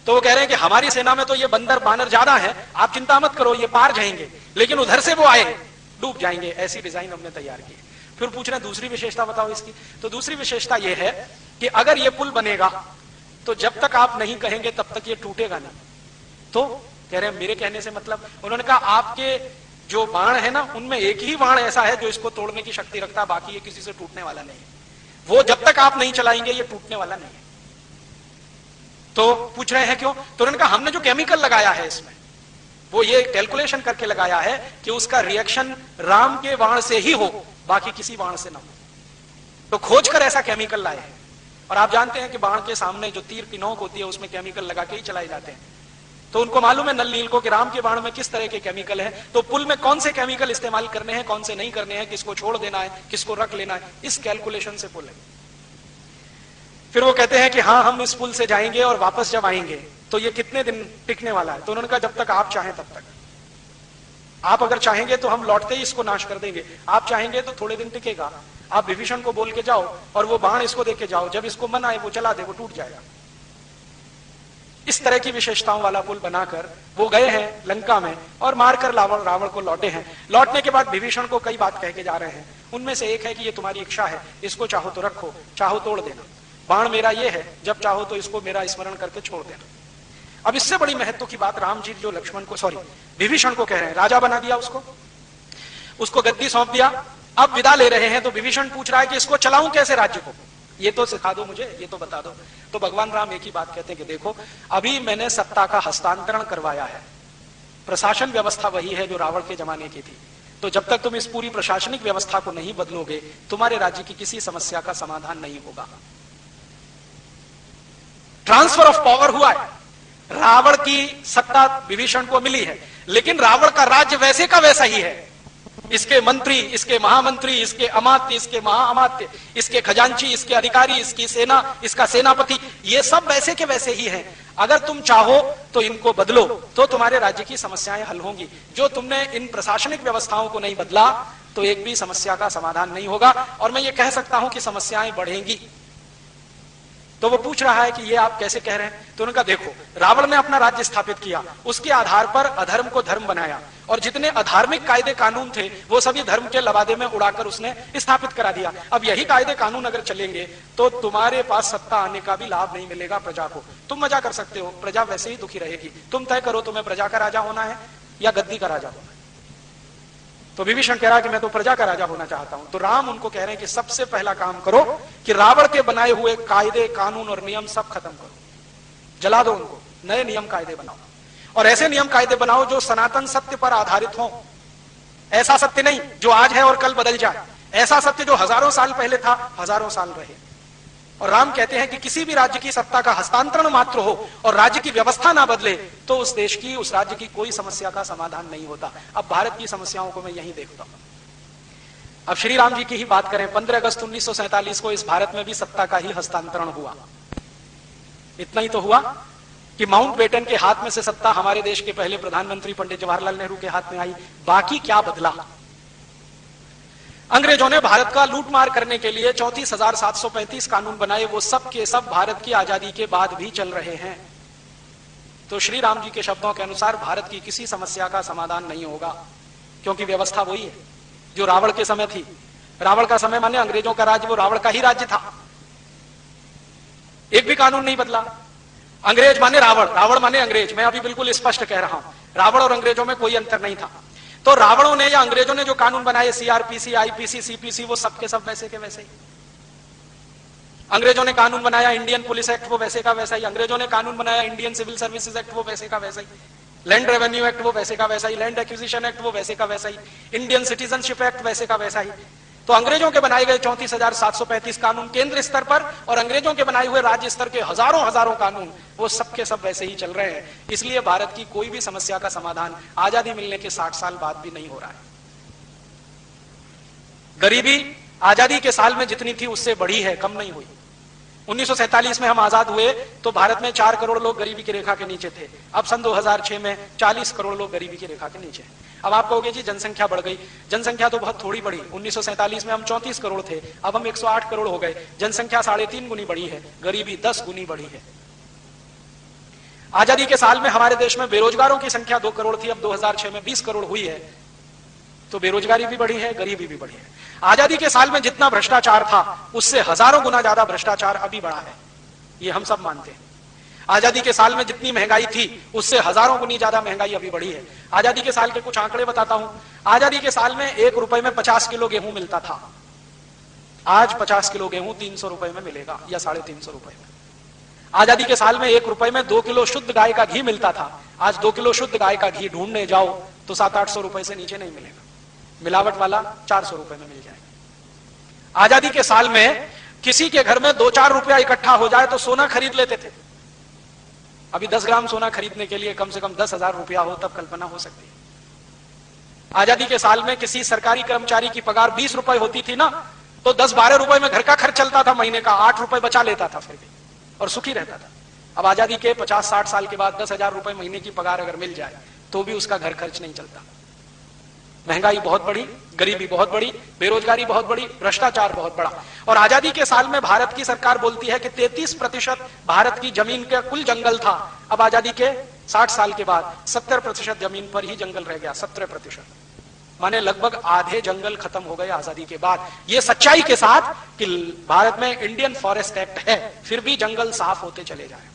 S1: तो वो कह रहे हैं कि हमारी सेना में तो ये बंदर बानर ज्यादा है, आप चिंता मत करो, ये पार जाएंगे, लेकिन उधर से वो आए डूब जाएंगे, ऐसी डिजाइन हमने तैयार की। फिर पूछ रहे हैं दूसरी विशेषता बताओ इसकी। तो दूसरी विशेषता यह है कि अगर यह पुल बनेगा तो जब तक आप नहीं कहेंगे तब तक ये टूटेगा नहीं। तो कह रहे हैं मेरे कहने से मतलब, उन्होंने कहा आपके जो बाण है ना उनमें एक ही बाण ऐसा है जो इसको तोड़ने की शक्ति रखता है, बाकी ये किसी से टूटने वाला नहीं है। वो जब तक आप नहीं चलाएंगे ये टूटने वाला नहीं है। तो पूछ रहे हैं क्यों? तो उन्होंने कहा हमने जो केमिकल लगाया है इसमें वो ये कैलकुलेशन करके लगाया है कि उसका रिएक्शन राम के बाण से ही हो, बाकी किसी बाण से ना हो। तो खोज कर ऐसा केमिकल लाए हैं। और आप जानते हैं कि बाण के सामने जो तीर की नोक होती है उसमें केमिकल लगा के ही चलाए जाते हैं। तो उनको मालूम है नल नील को कि राम के बाण में किस तरह के केमिकल है, तो पुल में कौन से केमिकल इस्तेमाल करने हैं, कौन से नहीं करने हैं, किसको छोड़ देना है, किसको रख लेना है, इस कैलकुलेशन से पुल है। फिर वो कहते हैं कि हाँ हम इस पुल से जाएंगे और वापस जब आएंगे तो ये कितने दिन टिकने वाला है? तो उन्होंने कहा जब तक आप चाहें तब तक। आप अगर चाहेंगे तो हम लौटते ही इसको नाश कर देंगे, आप चाहेंगे तो थोड़े दिन टिकेगा। आप विभीषण को बोल के जाओ और वो बाण इसको दे के जाओ, जब इसको मन आए वो चला दे, वो टूट जाएगा। इस तरह की विशेषताओं वाला पुल बनाकर वो गए हैं लंका में और मारकर रावण को लौटे हैं। लौटने के बाद विभीषण को कई बात कह के जा रहे हैं। उनमें से एक है कि ये तुम्हारी इच्छा है, इसको चाहो तो रखो, चाहो तोड़ देना। बाण मेरा ये है, जब चाहो तो इसको मेरा स्मरण करके छोड़ देना। अब इससे बड़ी महत्व की बात राम जी जो लक्ष्मण को विभीषण को कह रहे हैं, राजा बना दिया उसको गद्दी सौंप दिया, अब विदा ले रहे हैं। तो विभीषण पूछ रहा है कि इसको चलाऊं कैसे राज्य को, ये तो सिखा दो मुझे, ये तो बता दो। तो भगवान राम एक ही बात कहते हैं कि देखो अभी मैंने सत्ता का हस्तांतरण करवाया है, प्रशासन व्यवस्था वही है जो रावण के जमाने की थी। तो जब तक तुम इस पूरी प्रशासनिक व्यवस्था को नहीं बदलोगे तुम्हारे राज्य की किसी समस्या का समाधान नहीं होगा। ट्रांसफर ऑफ पावर हुआ है, रावण की सत्ता विभीषण को मिली है, लेकिन रावण का राज्य वैसे का वैसा ही है। इसके मंत्री, इसके महामंत्री, इसके अमात्य, इसके महाअमात्य, इसके खजांची, इसके अधिकारी, इसकी सेना, इसका सेनापति, ये सब वैसे के वैसे ही हैं। अगर तुम चाहो तो इनको बदलो तो तुम्हारे राज्य की समस्याएं हल होंगी। जो तुमने इन प्रशासनिक व्यवस्थाओं को नहीं बदला तो एक भी समस्या का समाधान नहीं होगा, और मैं ये कह सकता हूं कि समस्याएं बढ़ेंगी। तो वो पूछ रहा है कि ये आप कैसे कह रहे हैं? तो उन्होंने कहा देखो रावण ने अपना राज्य स्थापित किया, उसके आधार पर अधर्म को धर्म बनाया, और जितने अधार्मिक कायदे कानून थे वो सभी धर्म के लबादे में उड़ाकर उसने स्थापित करा दिया। अब यही कायदे कानून अगर चलेंगे तो तुम्हारे पास सत्ता आने का भी लाभ नहीं मिलेगा प्रजा को। तुम मजा कर सकते हो, प्रजा वैसे ही दुखी रहेगी। तुम तय करो तुम्हें प्रजा का राजा होना है या गद्दी का राजा होना है। तो विभीषण कह रहा है कि मैं तो प्रजा का राजा होना चाहता हूं। तो राम उनको कह रहे हैं कि सबसे पहला काम करो कि रावण के बनाए हुए कायदे कानून और नियम सब खत्म करो, जला दो उनको, नए नियम कायदे बनाओ, और ऐसे नियम कायदे बनाओ जो सनातन सत्य पर आधारित हो। ऐसा सत्य नहीं जो आज है और कल बदल जाए, ऐसा सत्य जो हजारों साल पहले था हजारों साल रहे। और राम कहते हैं कि किसी भी राज्य की सत्ता का हस्तांतरण मात्र हो और राज्य की व्यवस्था ना बदले तो उस देश की, उस राज्य की कोई समस्या का समाधान नहीं होता। अब भारत की समस्याओं को मैं यही देखता हूं। अब श्री राम जी की ही बात करें, 15 अगस्त 1947 को इस भारत में भी सत्ता का ही हस्तांतरण हुआ। इतना ही तो हुआ कि माउंटबेटन के हाथ में से सत्ता हमारे देश के पहले प्रधानमंत्री पंडित जवाहरलाल नेहरू के हाथ में आई। बाकी क्या बदला? अंग्रेजों ने भारत का लूटमार करने के लिए 34,735 कानून बनाए, वो सब के सब भारत की आजादी के बाद भी चल रहे हैं। तो श्री राम जी के शब्दों के अनुसार भारत की किसी समस्या का समाधान नहीं होगा, क्योंकि व्यवस्था वही है जो रावण के समय थी। रावण का समय माने अंग्रेजों का राज्य, वो रावण का ही राज्य था, एक भी कानून नहीं बदला। अंग्रेज माने रावण, रावण माने अंग्रेज। मैं अभी बिल्कुल स्पष्ट कह रहा हूं, रावण और अंग्रेजों में कोई अंतर नहीं था। तो रावणों ने या अंग्रेजों ने जो कानून बनाए, सीआरपीसी, आईपीसी, सीपीसी, वो सब के सब वैसे के वैसे ही। अंग्रेजों ने कानून बनाया इंडियन पुलिस एक्ट, वो वैसे का वैसा ही। अंग्रेजों ने कानून बनाया इंडियन सिविल सर्विसेज एक्ट, वो वैसे का वैसा ही। लैंड रेवेन्यू एक्ट, वो वैसे का वैसा ही। लैंड एक्विजिशन एक्ट, वो वैसे का वैसा ही। इंडियन सिटीजनशिप एक्ट, वैसे का वैसा ही। तो अंग्रेजों के बनाए गए 34,735 कानून केंद्र स्तर पर और अंग्रेजों के बनाए हुए राज्य स्तर के हजारों हजारों कानून, वो सबके सब वैसे ही चल रहे हैं। इसलिए भारत की कोई भी समस्या का समाधान आजादी मिलने के 60 साल बाद भी नहीं हो रहा है। गरीबी आजादी के साल में जितनी थी उससे बढ़ी है, कम नहीं हुई। 1947 में हम आजाद हुए तो भारत में 4 करोड़ लोग गरीबी की रेखा के नीचे थे। अब सन 2006 में 40 करोड़ लोग गरीबी की रेखा के नीचे। अब आप कहोगे जी जनसंख्या बढ़ गई। जनसंख्या तो बहुत थोड़ी बढ़ी। 1947 में हम 34 करोड़ थे, अब हम 108 करोड़ हो गए। जनसंख्या 3.5 गुनी बढ़ी है, गरीबी 10 गुनी बढ़ी है। आजादी के साल में हमारे देश में बेरोजगारों की संख्या 2 करोड़ थी, अब 2006 में 20 करोड़ हुई है। तो बेरोजगारी भी बढ़ी है, गरीबी भी बढ़ी है। आजादी के साल में जितना भ्रष्टाचार था उससे हजारों गुना ज्यादा भ्रष्टाचार अभी बढ़ा है, ये हम सब मानते हैं। आजादी के साल में जितनी महंगाई थी उससे हजारों गुनी ज्यादा महंगाई अभी बढ़ी है। आजादी के साल के कुछ आंकड़े बताता हूं। आजादी के साल में 1 रुपए में 50 किलो गेहूं मिलता था। आज 50 किलो गेहूं 300 रुपए में मिलेगा या 350 रुपए में। आजादी के साल में 1 रुपए में 2 किलो शुद्ध गाय का घी मिलता था। आज 2 किलो शुद्ध गाय का घी ढूंढने जाओ तो 700-800 रुपए से नीचे नहीं मिलेगा, मिलावट वाला 400 रुपए में मिल जाएगा। आजादी के साल में किसी के घर में 2-4 रुपया इकट्ठा हो जाए तो सोना खरीद लेते थे। अभी 10 ग्राम सोना खरीदने के लिए कम से कम 10,000 रुपया हो तब कल्पना हो सकती है। आजादी के साल में किसी सरकारी कर्मचारी की पगार 20 रुपए होती थी ना, तो 10-12 रुपए में घर का खर्च चलता था, महीने का 8 रुपए बचा लेता था फिर भी, और सुखी रहता था। अब आजादी के 50-60 साल के बाद 10,000 रुपए महीने की पगार अगर मिल जाए तो भी उसका घर खर्च नहीं चलता। महंगाई बहुत बढ़ी, गरीबी बहुत बढ़ी, बेरोजगारी बहुत बढ़ी, भ्रष्टाचार बहुत बढ़ा। और आजादी के साल में भारत की सरकार बोलती है कि 33% भारत की जमीन का कुल जंगल था। अब आजादी के 60 साल के बाद 70% जमीन पर ही जंगल रह गया, 17%, माने लगभग आधे जंगल खत्म हो गए आजादी के बाद। ये सच्चाई के साथ कि भारत में इंडियन फॉरेस्ट एक्ट है, फिर भी जंगल साफ होते चले जाए।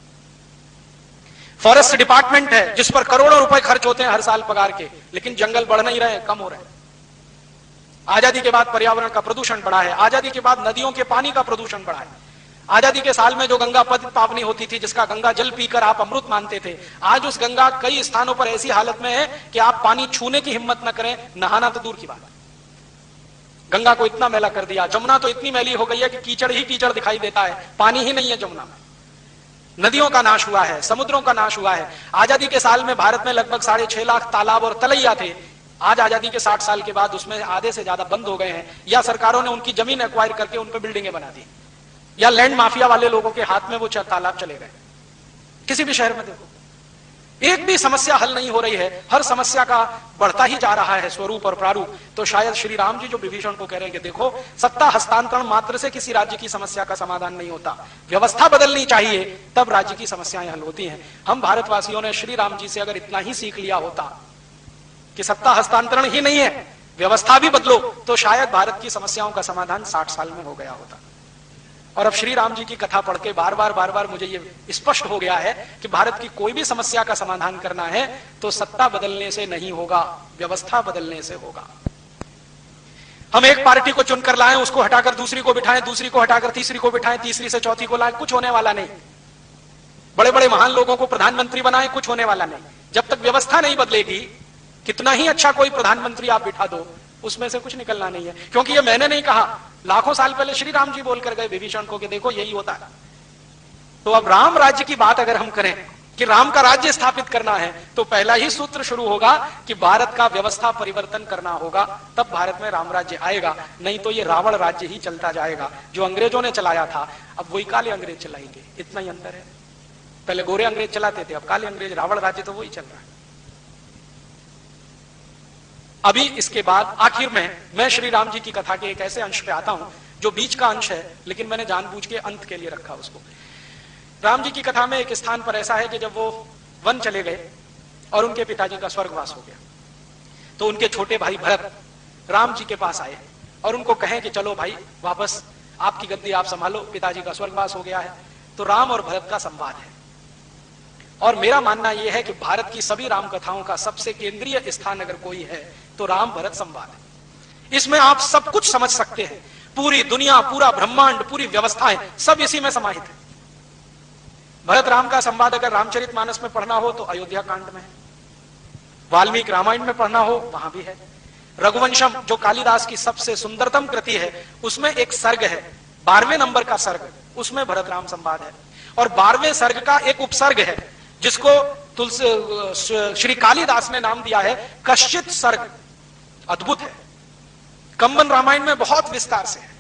S1: फॉरेस्ट डिपार्टमेंट है जिस पर करोड़ों रुपए खर्च होते हैं हर साल पगार के, लेकिन जंगल बढ़ नहीं रहे, कम हो रहे हैं। आजादी के बाद पर्यावरण का प्रदूषण बढ़ा है। आजादी के बाद नदियों के पानी का प्रदूषण बढ़ा है। आजादी के साल में जो गंगा पावनी होती थी, जिसका गंगा जल पीकर आप अमृत मानते थे, आज उस गंगा कई स्थानों पर ऐसी हालत में है कि आप पानी छूने की हिम्मत न करें, नहाना तो दूर की बात है। गंगा को इतना मैला कर दिया। जमुना तो इतनी मैली हो गई है कि कीचड़ ही कीचड़ दिखाई देता है, पानी ही नहीं है जमुना में। नदियों का नाश हुआ है, समुद्रों का नाश हुआ है। आजादी के साल में भारत में लगभग 6.5 लाख तालाब और तलैया थे। आज आजादी के 60 साल के बाद उसमें आधे से ज्यादा बंद हो गए हैं, या सरकारों ने उनकी जमीन एक्वायर करके उन पर बिल्डिंगें बना दी, या लैंड माफिया वाले लोगों के हाथ में वो तालाब चले गए। किसी भी शहर में देखो, एक भी समस्या हल नहीं हो रही है, हर समस्या का बढ़ता ही जा रहा है स्वरूप और प्रारूप। तो शायद श्री राम जी जो विभीषण को कह रहे हैं कि देखो, सत्ता हस्तांतरण मात्र से किसी राज्य की समस्या का समाधान नहीं होता, व्यवस्था बदलनी चाहिए, तब राज्य की समस्याएं हल होती हैं। हम भारतवासियों ने श्री राम जी से अगर इतना ही सीख लिया होता कि सत्ता हस्तांतरण ही नहीं है, व्यवस्था भी बदलो, तो शायद भारत की समस्याओं का समाधान 60 साल में हो गया होता। और अब श्री राम जी की कथा पढ़ के बार बार मुझे ये स्पष्ट हो गया है कि भारत की कोई भी समस्या का समाधान करना है तो सत्ता बदलने से नहीं होगा, व्यवस्था बदलने से होगा। हम एक पार्टी को चुनकर लाएं, उसको हटाकर दूसरी को बिठाएं, दूसरी को हटाकर तीसरी को बिठाएं, तीसरी से चौथी को लाएं, कुछ होने वाला नहीं। बड़े बड़े महान लोगों को प्रधानमंत्री बनाएं, कुछ होने वाला नहीं। जब तक व्यवस्था नहीं बदलेगी, कितना ही अच्छा कोई प्रधानमंत्री आप बिठा दो, उसमें से कुछ निकलना नहीं है। क्योंकि ये मैंने नहीं कहा, लाखों साल पहले श्री राम जी बोलकर गए विभीषण को कि देखो यही होता है। तो अब राम राज्य की बात अगर हम करें कि राम का राज्य स्थापित करना है, तो पहला ही सूत्र शुरू होगा कि भारत का व्यवस्था परिवर्तन करना होगा, तब भारत में राम राज्य आएगा। नहीं तो ये रावण राज्य ही चलता जाएगा जो अंग्रेजों ने चलाया था, अब वही काले अंग्रेज चलाएंगे, इतना ही अंतर है। पहले गोरे अंग्रेज चलाते थे, अब काले अंग्रेज, रावण राज्य तो वही चल रहा है। अभी इसके बाद आखिर में मैं श्री राम जी की कथा के एक ऐसे अंश पे आता हूं जो बीच का अंश है, लेकिन मैंने जानबूझ के अंत के लिए रखा उसको। राम जी की कथा में एक स्थान पर ऐसा है कि जब वो वन चले गए और उनके पिताजी का स्वर्गवास हो गया, तो उनके छोटे भाई भरत राम जी के पास आए और उनको कहें कि चलो भाई वापस आपकी गद्दी आप संभालो, पिताजी का स्वर्गवास हो गया है। तो राम और भरत का संवाद है। और मेरा मानना यह है कि भारत की सभी राम कथाओं का सबसे केंद्रीय स्थान अगर कोई है तो राम भरत संवाद है। इसमें आप सब कुछ समझ सकते हैं, पूरी दुनिया, पूरा ब्रह्मांड, पूरी व्यवस्थाएं सब इसी में समाहित है। भरत राम का संवाद अगर रामचरितमानस में पढ़ना हो तो अयोध्या कांड में है, वाल्मीकि रामायण में पढ़ना हो वहां भी है, रघुवंशम जो कालिदास की सबसे सुंदरतम कृति है उसमें एक सर्ग है, 12वें नंबर का सर्ग, उसमें भरत राम संवाद है। और 12वें सर्ग का एक उपसर्ग है जिसको श्री कालिदास ने नाम दिया है कश्चित सर्ग। अद्भुत है, कंबन रामायण में बहुत विस्तार से है,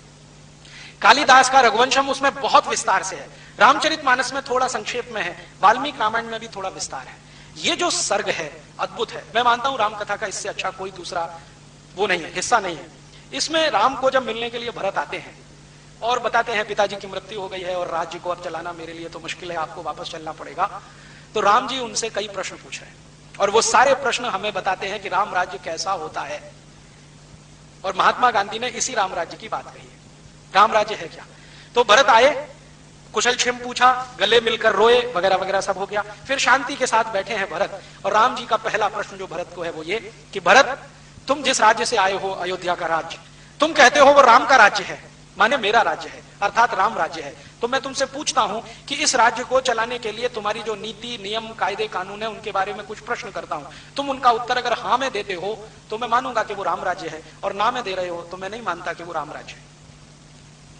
S1: कालिदास का रघुवंशम उसमें बहुत विस्तार से है, रामचरितमानस में थोड़ा संक्षेप में है, वाल्मीकि रामायण में भी थोड़ा विस्तार है। ये जो सर्ग है अद्भुत है। मैं मानता हूं रामकथा का इससे अच्छा कोई दूसरा वो नहीं है, हिस्सा नहीं है। इसमें राम को जब मिलने के लिए भरत आते हैं और बताते हैं पिताजी की मृत्यु हो गई है और राज्य को अब चलाना मेरे लिए तो मुश्किल है, आपको वापस चलना पड़ेगा। तो राम जी उनसे कई प्रश्न पूछ रहे हैं और वो सारे प्रश्न हमें बताते हैं कि राम राज्य कैसा होता है। और महात्मा गांधी ने इसी राम राज्य की बात कही है। राम राज्य है क्या? तो भरत आए, कुशल क्षेम पूछा, गले मिलकर रोए, वगैरह वगैरह सब हो गया। फिर शांति के साथ बैठे हैं भरत, और राम जी का पहला प्रश्न जो भरत को है वो ये कि भरत, तुम जिस राज्य से आए हो, अयोध्या का राज्य, तुम कहते हो वो राम का राज्य है, माने मेरा राज्य है, अर्थात राम राज्य है। तो मैं तुमसे पूछता हूं कि इस राज्य को चलाने के लिए तुम्हारी जो नीति, नियम, कायदे, कानून है, उनके बारे में कुछ प्रश्न करता हूं। तुम उनका उत्तर अगर हाँ में देते हो तो मैं मानूंगा कि वो राम राज्य है, और ना में दे रहे हो तो मैं नहीं मानता कि वो राम राज्य है।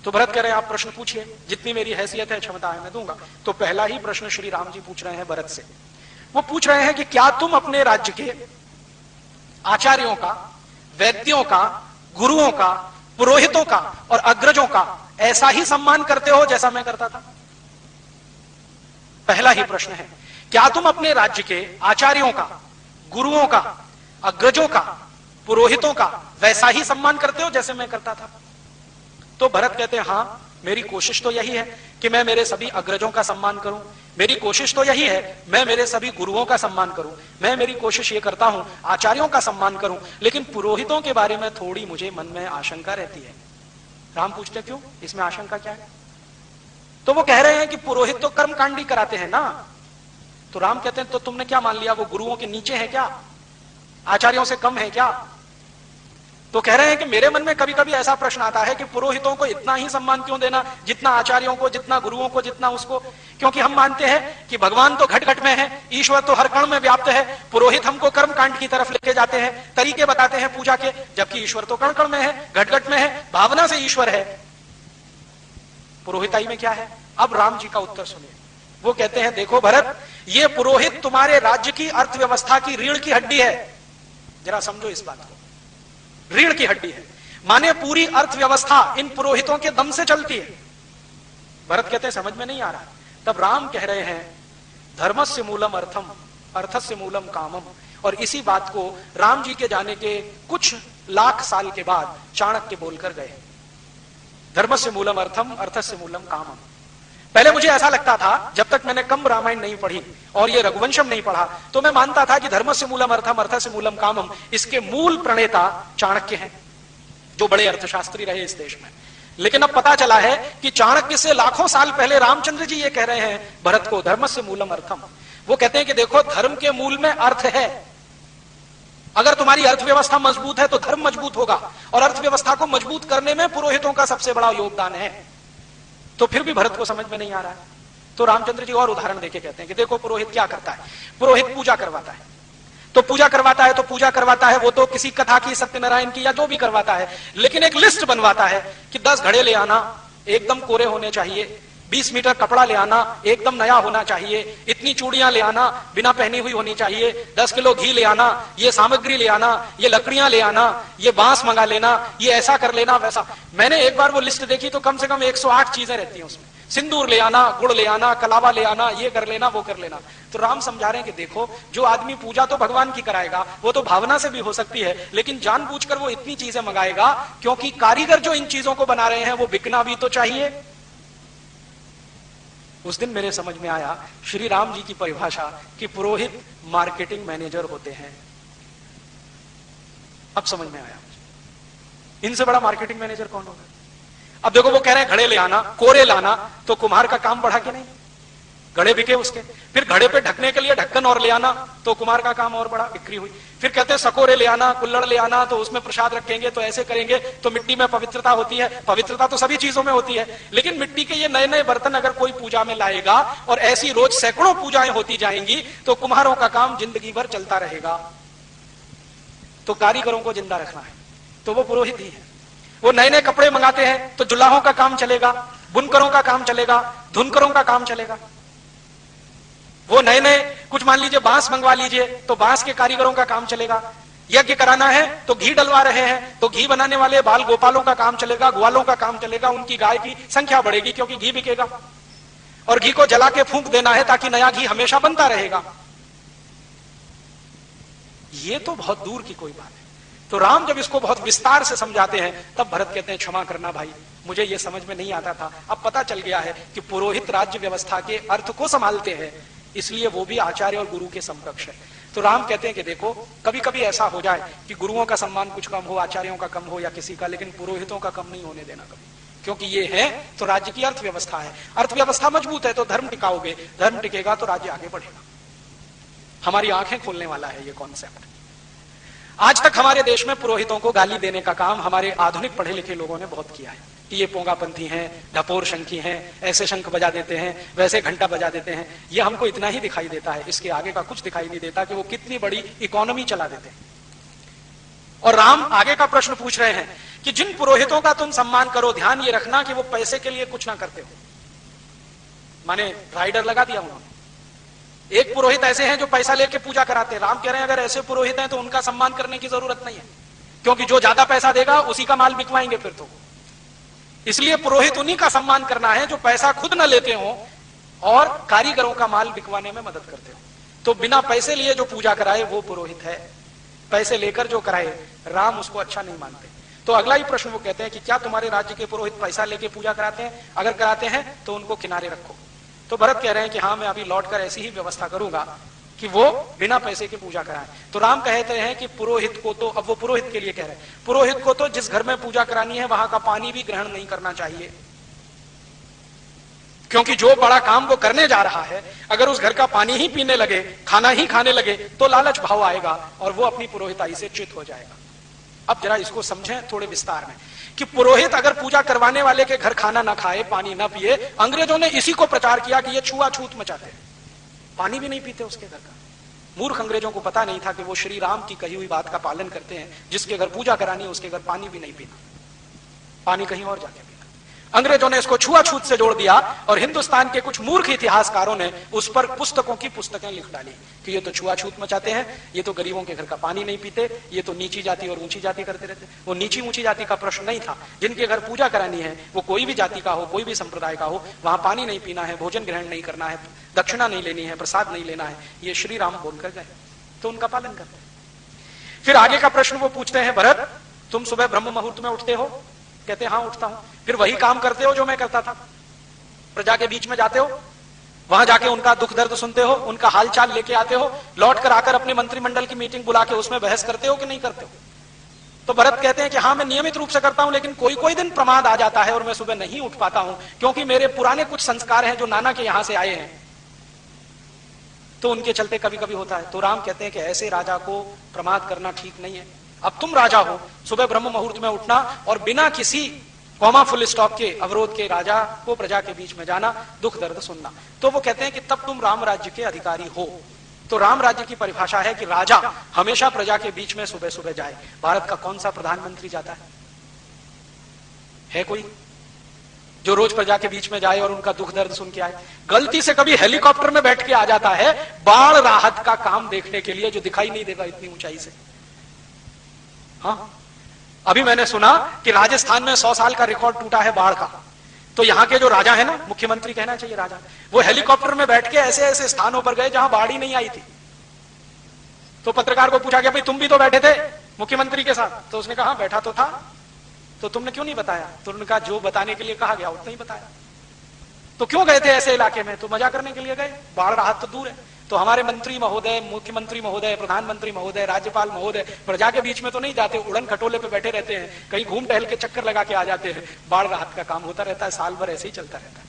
S1: तो भरत कह रहे हैं आप प्रश्न पूछिए, जितनी मेरी हैसियत है, क्षमता है, मैं दूंगा। तो पहला ही प्रश्न श्री राम जी पूछ रहे हैं भरत से। वो पूछ रहे हैं कि क्या तुम अपने राज्य के आचार्यों का, वैद्यों का, गुरुओं का, पुरोहितों का और अग्रजों का ऐसा ही सम्मान करते हो जैसा मैं करता था? पहला ही प्रश्न है, क्या तुम अपने राज्य के आचार्यों का, गुरुओं का, अग्रजों का, पुरोहितों का वैसा ही सम्मान करते हो जैसे मैं करता था? तो भरत कहते हैं हाँ, मेरी कोशिश तो यही है कि मैं मेरे सभी अग्रजों का सम्मान करूं, मेरी कोशिश तो यही है मैं मेरे सभी गुरुओं का सम्मान करूं, मैं मेरी कोशिश ये करता हूं आचार्यों का सम्मान करूं, लेकिन पुरोहितों के बारे में थोड़ी मुझे मन में आशंका रहती है। राम पूछते क्यों, इसमें आशंका क्या है? तो वो कह रहे हैं कि पुरोहित तो कर्मकांडी कराते हैं ना। तो राम कहते हैं तो तुमने क्या मान लिया, वो गुरुओं के नीचे है क्या, आचार्यों से कम है क्या? तो कह रहे हैं कि मेरे मन में कभी कभी ऐसा प्रश्न आता है कि पुरोहितों को इतना ही सम्मान क्यों देना, जितना आचार्यों को, जितना गुरुओं को, जितना उसको? क्योंकि हम मानते हैं कि भगवान तो घट घट में है, ईश्वर तो हर कण में व्याप्त है। पुरोहित हमको कर्म कांड की तरफ लेके जाते हैं, तरीके बताते हैं पूजा के, जबकि ईश्वर तो कण कण में है, घट घट में है, भावना से ईश्वर है। पुरोहिताई में क्या है? अब राम जी का उत्तर सुनिए। वो कहते हैं देखो भरत, ये पुरोहित तुम्हारे राज्य की अर्थव्यवस्था की रीढ़ की हड्डी है। जरा समझो इस बात को, रीढ़ की हड्डी है, माने पूरी अर्थव्यवस्था इन पुरोहितों के दम से चलती है। भरत कहते हैं समझ में नहीं आ रहा। तब राम कह रहे हैं धर्मस्य मूलम अर्थम, अर्थस्य मूलम कामम। और इसी बात को राम जी के जाने के कुछ लाख साल के बाद चाणक्य बोलकर गए, धर्मस्य मूलम अर्थम, अर्थस्य मूलम कामम। पहले मुझे ऐसा लगता था, जब तक मैंने कम रामायण नहीं पढ़ी और ये रघुवंशम नहीं पढ़ा, तो मैं मानता था कि धर्मस्य मूलम अर्थम, अर्थस्य मूलम कामम, इसके मूल प्रणेता चाणक्य हैं, जो बड़े अर्थशास्त्री रहे इस देश में। लेकिन अब पता चला है कि चाणक्य से लाखों साल पहले रामचंद्र जी ये कह रहे हैं भरत को, धर्मस्य मूलम अर्थम। वो कहते हैं कि देखो, धर्म के मूल में अर्थ है। अगर तुम्हारी अर्थव्यवस्था मजबूत है तो धर्म मजबूत होगा, और अर्थव्यवस्था को मजबूत करने में पुरोहितों का सबसे बड़ा योगदान है। तो फिर भी भरत को समझ में नहीं आ रहा है। तो रामचंद्र जी और उदाहरण देके कहते हैं कि देखो पुरोहित क्या करता है। पुरोहित पूजा करवाता है, तो पूजा करवाता है, तो पूजा करवाता है वो तो किसी कथा की, सत्यनारायण की, या जो भी करवाता है, लेकिन एक लिस्ट बनवाता है कि 10 घड़े ले आना, एकदम कोरे होने चाहिए, 20 मीटर कपड़ा ले आना, एकदम नया होना चाहिए, इतनी चूड़ियां ले आना, बिना पहनी हुई होनी चाहिए, 10 किलो घी ले आना, ये सामग्री ले आना, ये लकड़ियां ले आना, ये बांस मंगा लेना, ये ऐसा कर लेना, वैसा। मैंने एक बार वो लिस्ट देखी तो कम से कम 108 चीजें रहती हैं उसमें। सिंदूर ले आना, गुड़ ले आना, कलावा ले आना, ये कर लेना, वो कर लेना। तो राम समझा रहे हैं कि देखो, जो आदमी पूजा तो भगवान की कराएगा, वो तो भावना से भी हो सकती है, लेकिन जानबूझकर वो इतनी चीजें मंगाएगा क्योंकि कारीगर जो इन चीजों को बना रहे हैं वो बिकना भी तो चाहिए। उस दिन मेरे समझ में आया श्री राम जी की परिभाषा कि पुरोहित मार्केटिंग मैनेजर होते हैं। अब समझ में आया, इनसे बड़ा मार्केटिंग मैनेजर कौन होगा। अब देखो, वो कह रहे हैं घड़े ले आना, कोरे लाना, तो कुम्हार का काम बढ़ा कि नहीं, घड़े बिके उसके। फिर घड़े पे ढकने के लिए ढक्कन और ले आना, तो कुम्हार का काम और बढ़ा, बिक्री हुई। फिर कहते हैं सकोरे ले आना, कुल्लड़ ले आना, तो उसमें प्रसाद रखेंगे, तो ऐसे करेंगे तो मिट्टी में पवित्रता होती है। पवित्रता तो सभी चीजों में होती है, लेकिन मिट्टी के ये नए नए बर्तन अगर कोई पूजा में लाएगा और ऐसी रोज सैकड़ों पूजाएं होती जाएंगी, तो कुम्हारों का काम जिंदगी भर चलता रहेगा। तो कारीगरों को जिंदा रखना है तो वो पुरोहित ही है। वो नए नए कपड़े मंगाते हैं तो जुलाहों का काम चलेगा, बुनकरों का काम चलेगा, धुनकरों का काम चलेगा। वो नए नए कुछ मान लीजिए बांस मंगवा लीजिए तो बांस के कारीगरों का काम चलेगा। यज्ञ कराना है तो घी डलवा रहे हैं तो घी बनाने वाले बाल गोपालों का काम चलेगा, ग्वालों का काम चलेगा, उनकी गाय की संख्या बढ़ेगी क्योंकि घी बिकेगा। और घी को जला के फूंक देना है ताकि नया घी हमेशा बनता रहेगा। ये तो बहुत दूर की कोई बात है। तो राम जब इसको बहुत विस्तार से समझाते हैं तब भरत कहते हैं क्षमा करना भाई, मुझे ये समझ में नहीं आता था। अब पता चल गया है कि पुरोहित राज्य व्यवस्था के अर्थ को संभालते हैं, इसलिए वो भी आचार्य और गुरु के समकक्ष है। तो राम कहते हैं कि देखो, कभी कभी ऐसा हो जाए कि गुरुओं का सम्मान कुछ कम हो, आचार्यों का कम हो या किसी का, लेकिन पुरोहितों का कम नहीं होने देना कभी, क्योंकि ये है तो राज्य की अर्थव्यवस्था है। अर्थव्यवस्था मजबूत है तो धर्म टिकाओगे, धर्म टिकेगा तो राज्य आगे बढ़ेगा। हमारी आंखें खोलने वाला है ये कॉन्सेप्ट। आज तक हमारे देश में पुरोहितों को गाली देने का काम हमारे आधुनिक पढ़े लिखे लोगों ने बहुत किया है कि ये पोंगापंथी हैं, ढपोर शंखी हैं, ऐसे शंख बजा देते हैं, वैसे घंटा बजा देते हैं। ये हमको इतना ही दिखाई देता है, इसके आगे का कुछ दिखाई नहीं देता कि वो कितनी बड़ी इकोनॉमी चला देते हैं। और राम आगे का प्रश्न पूछ रहे हैं कि जिन पुरोहितों का तुम सम्मान करो, ध्यान ये रखना कि वो पैसे के लिए कुछ ना करते हो। माने राइडर लगा दिया उन्होंने। एक पुरोहित ऐसे हैं जो पैसा लेके पूजा कराते हैं। राम कह रहे हैं अगर ऐसे पुरोहित हैं तो उनका सम्मान करने की जरूरत नहीं है, क्योंकि जो ज्यादा पैसा देगा उसी का माल बिकवाएंगे फिर तो। इसलिए पुरोहित उन्हीं का सम्मान करना है जो पैसा खुद न लेते हो और कारीगरों का माल बिकवाने में मदद करते हो। तो बिना पैसे लिए जो पूजा कराए वो पुरोहित है, पैसे लेकर जो कराए राम उसको अच्छा नहीं मानते। तो अगला ही प्रश्न वो कहते हैं कि क्या तुम्हारे राज्य के पुरोहित पैसा लेके पूजा कराते हैं? अगर कराते हैं तो उनको किनारे रखो। तो भरत कह रहे हैं कि हाँ, मैं अभी लौटकर ऐसी ही व्यवस्था करूंगा कि वो बिना पैसे की पूजा कराएं। तो राम कहते हैं कि पुरोहित को तो, अब वो पुरोहित के लिए कह रहे हैं, पुरोहित को तो जिस घर में पूजा करानी है वहां का पानी भी ग्रहण नहीं करना चाहिए, क्योंकि जो बड़ा काम वो करने जा रहा है अगर उस घर का पानी ही पीने लगे, खाना ही खाने लगे तो लालच भाव आएगा और वो अपनी पुरोहिताई से च्युत हो जाएगा। अब जरा इसको समझें थोड़े विस्तार में कि पुरोहित अगर पूजा करवाने वाले के घर खाना ना खाए, पानी ना पिए, अंग्रेजों ने इसी को प्रचार किया कि ये छुआछूत मचाते हैं, पानी भी नहीं पीते उसके घर का। मूर्ख अंग्रेजों को पता नहीं था कि वो श्री राम की कही हुई बात का पालन करते हैं, जिसके घर पूजा करानी है उसके घर पानी भी नहीं पीना, पानी कहीं और जाके पीना। अंग्रेजों ने इसको छुआछूत से जोड़ दिया और हिंदुस्तान के कुछ मूर्ख इतिहासकारों ने उस पर पुस्तकों की पुस्तकें लिख डाली कि ये तो छुआछूत मचाते हैं, ये तो गरीबों के घर का पानी नहीं पीते, ये तो नीची जाति और ऊंची जाति करते रहते। वो नीची ऊंची जाति का प्रश्न नहीं था, जिनके घर पूजा करानी है वो कोई भी जाति का हो, कोई भी संप्रदाय का हो, वहां पानी नहीं पीना है, भोजन ग्रहण नहीं करना है, दक्षिणा नहीं लेनी है, प्रसाद नहीं लेना है, ये श्री राम बोलकर गए तो उनका पालन करते हैं। फिर आगे का प्रश्न वो पूछते हैं, भरत तुम सुबह ब्रह्म मुहूर्त में उठते हो? कहते हैं हाँ उठता हूं। फिर वही काम करते हो जो मैं करता था? प्रजा के बीच में जाते हो, वहां जाके उनका दुख दर्द सुनते हो, उनका हालचाल लेके आते हो, लौट कर आकर अपने मंत्रिमंडल की मीटिंग बुला के उसमें बहस करते हो कि नहीं करते हो? तो भरत कहते हैं कि हाँ मैं नियमित रूप से करता हूं, लेकिन कोई कोई दिन प्रमाद आ जाता है और मैं सुबह नहीं उठ पाता हूं, क्योंकि मेरे पुराने कुछ संस्कार हैं जो नाना के यहां से आए हैं, तो उनके चलते कभी कभी होता है। तो राम कहते हैं कि ऐसे राजा को प्रमाद करना ठीक नहीं है। अब तुम राजा हो, सुबह ब्रह्म मुहूर्त में उठना और बिना किसी कॉमा फुल स्टॉप के अवरोध के राजा को प्रजा के बीच में जाना, दुख दर्द सुनना। तो वो कहते हैं कि तब तुम राम राज्य के अधिकारी हो। तो राम राज्य की परिभाषा है कि राजा हमेशा प्रजा के बीच में सुबह सुबह जाए। भारत का कौन सा प्रधानमंत्री जाता है कोई जो रोज प्रजा के बीच में जाए और उनका दुख दर्द सुन के आए? गलती से कभी हेलीकॉप्टर में बैठ के आ जाता है बाढ़ राहत का काम देखने के लिए, जो दिखाई नहीं देगा इतनी ऊंचाई से। हाँ, अभी मैंने सुना कि राजस्थान में 100 साल का रिकॉर्ड टूटा है बाढ़ का। तो यहां के जो राजा है ना, मुख्यमंत्री कहना चाहिए राजा, वो हेलीकॉप्टर में बैठ के ऐसे ऐसे स्थानों पर गए जहां बाढ़ ही नहीं आई थी। तो पत्रकार को पूछा गया भाई तुम भी तो बैठे थे मुख्यमंत्री के साथ? तो उसने कहा बैठा तो था, तो तुमने क्यों नहीं बताया? तो उन्होंने कहा जो बताने के लिए कहा गया उतना ही बताया। तो क्यों गए थे ऐसे इलाके में? तो मजा करने के लिए गए, बाढ़ राहत तो दूर है। तो हमारे मंत्री महोदय, मुख्यमंत्री महोदय, प्रधानमंत्री महोदय, राज्यपाल महोदय प्रजा के बीच में तो नहीं जाते, उड़न खटोले पे बैठे रहते हैं, कहीं घूम टहल के चक्कर लगा के आ जाते हैं। बाढ़ राहत का काम होता रहता है, साल भर ऐसे ही चलता रहता है।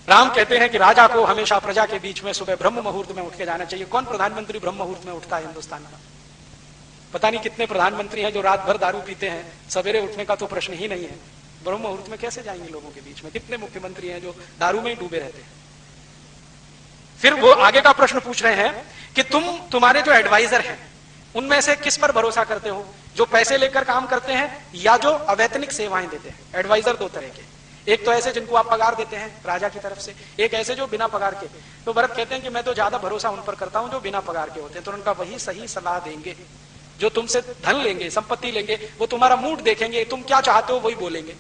S1: राम कहते हैं कि राजा को हमेशा प्रजा के बीच में सुबह ब्रह्म मुहूर्त में उठ के जाना चाहिए। कौन प्रधानमंत्री ब्रह्म मुहूर्त में उठता है हिंदुस्तान का? पता नहीं कितने प्रधानमंत्री हैं जो रात भर दारू पीते हैं, सवेरे उठने का तो प्रश्न ही नहीं है। ब्रह्म मुहूर्त में कैसे जाएंगे लोगों के बीच में? कितने मुख्यमंत्री हैं जो दारू में ही डूबे रहते हैं। फिर वो आगे का प्रश्न पूछ रहे हैं कि तुम्हारे जो एडवाइजर हैं उनमें से किस पर भरोसा करते हो, जो पैसे लेकर काम करते हैं या जो अवैतनिक सेवाएं देते हैं? एडवाइजर दो तरह के, एक तो ऐसे जिनको आप पगार देते हैं राजा की तरफ से, एक ऐसे जो बिना पगार के। तो भरत कहते हैं कि मैं तो ज्यादा भरोसा उन पर करता हूं जो बिना पगार के होते हैं। तो उनका वही सही सलाह देंगे, जो तुमसे धन लेंगे, संपत्ति लेंगे, वो तुम्हारा मूड देखेंगे, तुम क्या चाहते हो वही बोलेंगे।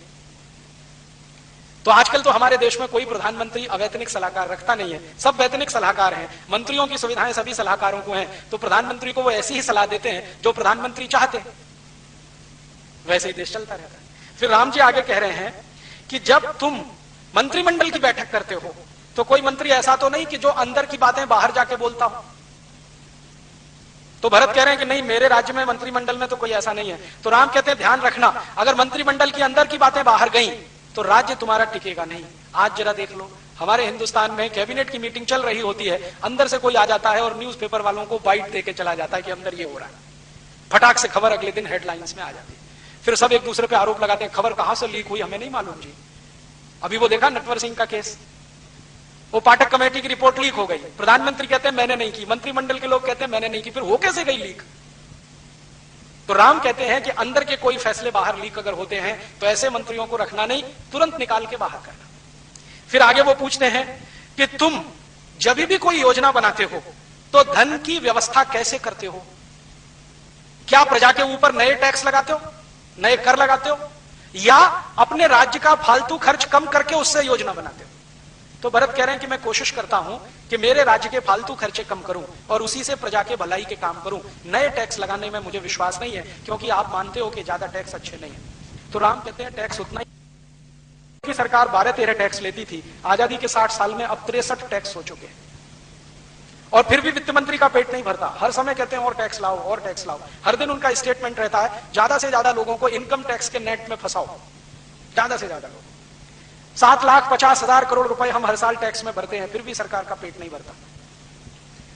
S1: तो आजकल तो हमारे देश में कोई प्रधानमंत्री अवैतनिक सलाहकार रखता नहीं है, सब वैतनिक सलाहकार हैं। मंत्रियों की सुविधाएं सभी सलाहकारों को हैं, तो प्रधानमंत्री को वो ऐसी ही सलाह देते हैं जो प्रधानमंत्री चाहते हैं, वैसे ही देश चलता रहता है। फिर राम जी आगे कह रहे हैं कि जब तुम मंत्रिमंडल की बैठक करते हो तो कोई मंत्री ऐसा तो नहीं कि जो अंदर की बातें बाहर जाके बोलता हो। तो भरत कह रहे हैं कि नहीं, मेरे राज्य में मंत्रिमंडल में तो कोई ऐसा नहीं है। तो राम कहते हैं ध्यान रखना, अगर मंत्रिमंडल के अंदर की बातें बाहर गई तो राज्य तुम्हारा टिकेगा नहीं। आज जरा देख लो, हमारे हिंदुस्तान में कैबिनेट की मीटिंग चल रही होती है, अंदर से कोई आ जाता है और न्यूज़पेपर वालों को बाइट देके चला जाता है कि अंदर ये हो रहा है। फटाक से खबर अगले दिन हेडलाइंस में आ जाती है। फिर सब एक दूसरे पे आरोप लगाते हैं, खबर कहां से लीक हुई हमें नहीं मालूम जी। अभी वो देखा नटवर सिंह का केस, वो पाठक कमेटी की रिपोर्ट लीक हो गई, प्रधानमंत्री कहते हैं मैंने नहीं की, मंत्रिमंडल के लोग कहते हैं मैंने नहीं की, फिर हो कैसे गई लीक? तो राम कहते हैं कि अंदर के कोई फैसले बाहर लीक अगर होते हैं तो ऐसे मंत्रियों को रखना नहीं, तुरंत निकाल के बाहर करना। फिर आगे वो पूछते हैं कि तुम जब भी कोई योजना बनाते हो तो धन की व्यवस्था कैसे करते हो? क्या प्रजा के ऊपर नए टैक्स लगाते हो, नए कर लगाते हो, या अपने राज्य का फालतू खर्च कम करके उससे योजना बनाते हो? तो भरत कह रहे हैं कि मैं कोशिश करता हूं कि मेरे राज्य के फालतू खर्चे कम करूं और उसी से प्रजा के भलाई के काम करूं। नए टैक्स लगाने में मुझे विश्वास नहीं है, क्योंकि आप मानते हो कि ज्यादा टैक्स अच्छे नहीं है। तो राम कहते हैं टैक्स उतना ही की सरकार 12-13 टैक्स लेती थी, आजादी के 60 साल में अब 63 टैक्स हो चुके हैं, और फिर भी वित्त मंत्री का पेट नहीं भरता। हर समय कहते हैं और टैक्स लाओ और टैक्स लाओ। हर दिन उनका स्टेटमेंट रहता है ज्यादा से ज्यादा लोगों को इनकम टैक्स के नेट में फंसाओ, ज्यादा से ज्यादा लोग। 7,50,000 करोड़ रुपए हम हर साल टैक्स में भरते हैं, फिर भी सरकार का पेट नहीं भरता।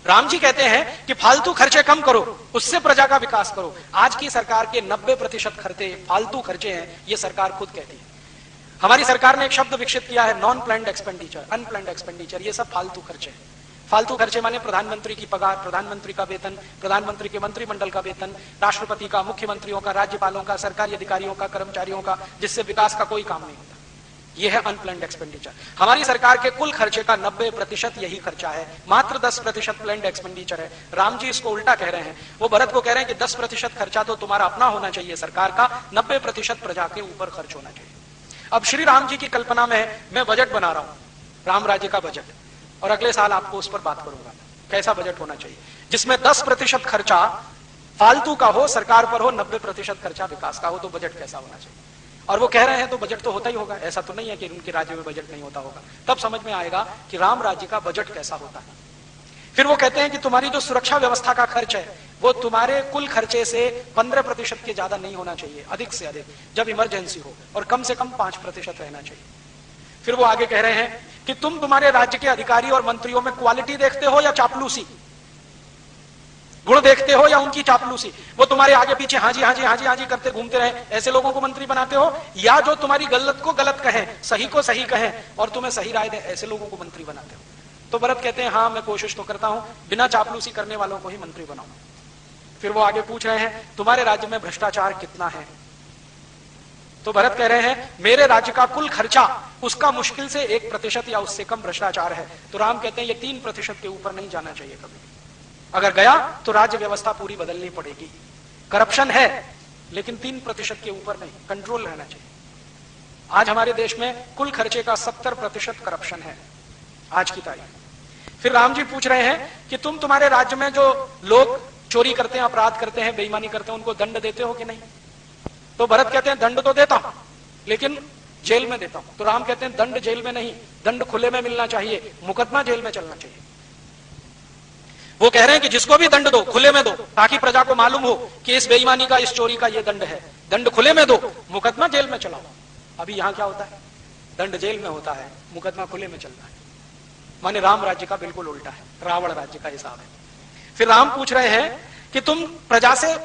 S1: राम जी कहते हैं कि फालतू खर्चे कम करो, उससे प्रजा का विकास करो। आज की सरकार के 90% खर्चे फालतू खर्चे हैं, ये सरकार खुद कहती है। हमारी सरकार ने एक शब्द विकसित किया है, non planned expenditure, unplanned expenditure. ये सब फालतू खर्चे हैं। फालतू खर्चे माने प्रधानमंत्री की पगार, प्रधानमंत्री का वेतन, प्रधानमंत्री के मंत्रिमंडल का वेतन, राष्ट्रपति का, मुख्यमंत्रियों का, राज्यपालों का, सरकारी अधिकारियों का, कर्मचारियों का, जिससे विकास का कोई काम नहीं होता। यह है अनप्लान्ड एक्सपेंडिचर। हमारी सरकार के कुल खर्चे का 90% यही खर्चा है, मात्र 10% प्लान्ड एक्सपेंडिचर है। राम जी इसको उल्टा कह रहे हैं। वो भरत को कह रहे हैं कि 10% खर्चा तो तुम्हारा अपना होना चाहिए सरकार का, 90% प्रजा के ऊपर खर्च होना चाहिए। अब श्री राम जी की कल्पना में मैं बजट बना रहा हूं, राम राज्य का बजट, और अगले साल आपको उस पर बात करूंगा कैसा बजट होना चाहिए, जिसमें 10% खर्चा फालतू का हो, सरकार पर हो, 90% खर्चा विकास का हो। तो बजट कैसा होना चाहिए? और वो कह रहे हैं तो बजट तो होता ही होगा, ऐसा तो नहीं है कि उनके राज्य में बजट नहीं होता होगा। तब समझ में आएगा कि राम राज्य का बजट कैसा होता है। फिर वो कहते हैं कि तुम्हारी जो सुरक्षा व्यवस्था का खर्च है वो तुम्हारे कुल खर्चे से 15% के ज्यादा नहीं होना चाहिए, अधिक से अधिक जब इमरजेंसी हो, और कम से कम 5% रहना चाहिए। फिर वो आगे कह रहे हैं कि तुम तुम्हारे राज्य के अधिकारी और मंत्रियों में क्वालिटी देखते हो या चापलूसी, गुण देखते हो या उनकी चापलूसी? वो तुम्हारे आगे पीछे हाँ जी हाँ जी हाँ जी हाँ जी करते घूमते रहे, ऐसे लोगों को मंत्री बनाते हो, या जो तुम्हारी गलत को गलत कहें, सही को सही कहें और तुम्हें सही राय दे, ऐसे लोगों को मंत्री बनाते हो? तो भरत कहते हैं हाँ, मैं कोशिश तो करता हूं, बिना चापलूसी करने वालों को ही मंत्री बनाऊं। फिर वो आगे पूछ रहे हैं तुम्हारे राज्य में भ्रष्टाचार कितना है? तो भरत कह रहे हैं मेरे राज्य का कुल खर्चा, उसका मुश्किल से 1% या उससे कम भ्रष्टाचार है। तो राम कहते हैं ये 3% के ऊपर नहीं जाना चाहिए कभी। अगर गया तो राज्य व्यवस्था पूरी बदलनी पड़ेगी। करप्शन है लेकिन 3% के ऊपर नहीं, कंट्रोल रहना चाहिए। आज हमारे देश में कुल खर्चे का 70% करप्शन है आज की तारीख। फिर राम जी पूछ रहे हैं कि तुम्हारे राज्य में जो लोग चोरी करते हैं, अपराध करते हैं, बेईमानी करते हैं, उनको दंड देते हो कि नहीं? तो भरत कहते हैं दंड तो देता हूं लेकिन जेल में देता हूं। तो राम कहते हैं दंड जेल में नहीं, दंड खुले में मिलना चाहिए, मुकदमा जेल में चलना चाहिए। वो कह रहे हैं कि जिसको भी दंड दो खुले में दो, ताकि प्रजा को मालूम हो कि इस बेईमानी का, इस चोरी का ये दंड है। दंड खुले में दो, मुकदमा जेल में चलाओ। अभी यहां क्या होता है? दंड जेल में होता है, मुकदमा खुले में चलता है। माने राम राज्य का बिल्कुल उल्टा है, रावण राज्य का हिसाब है। फिर राम पूछ रहे हैं कि तुम प्रजा से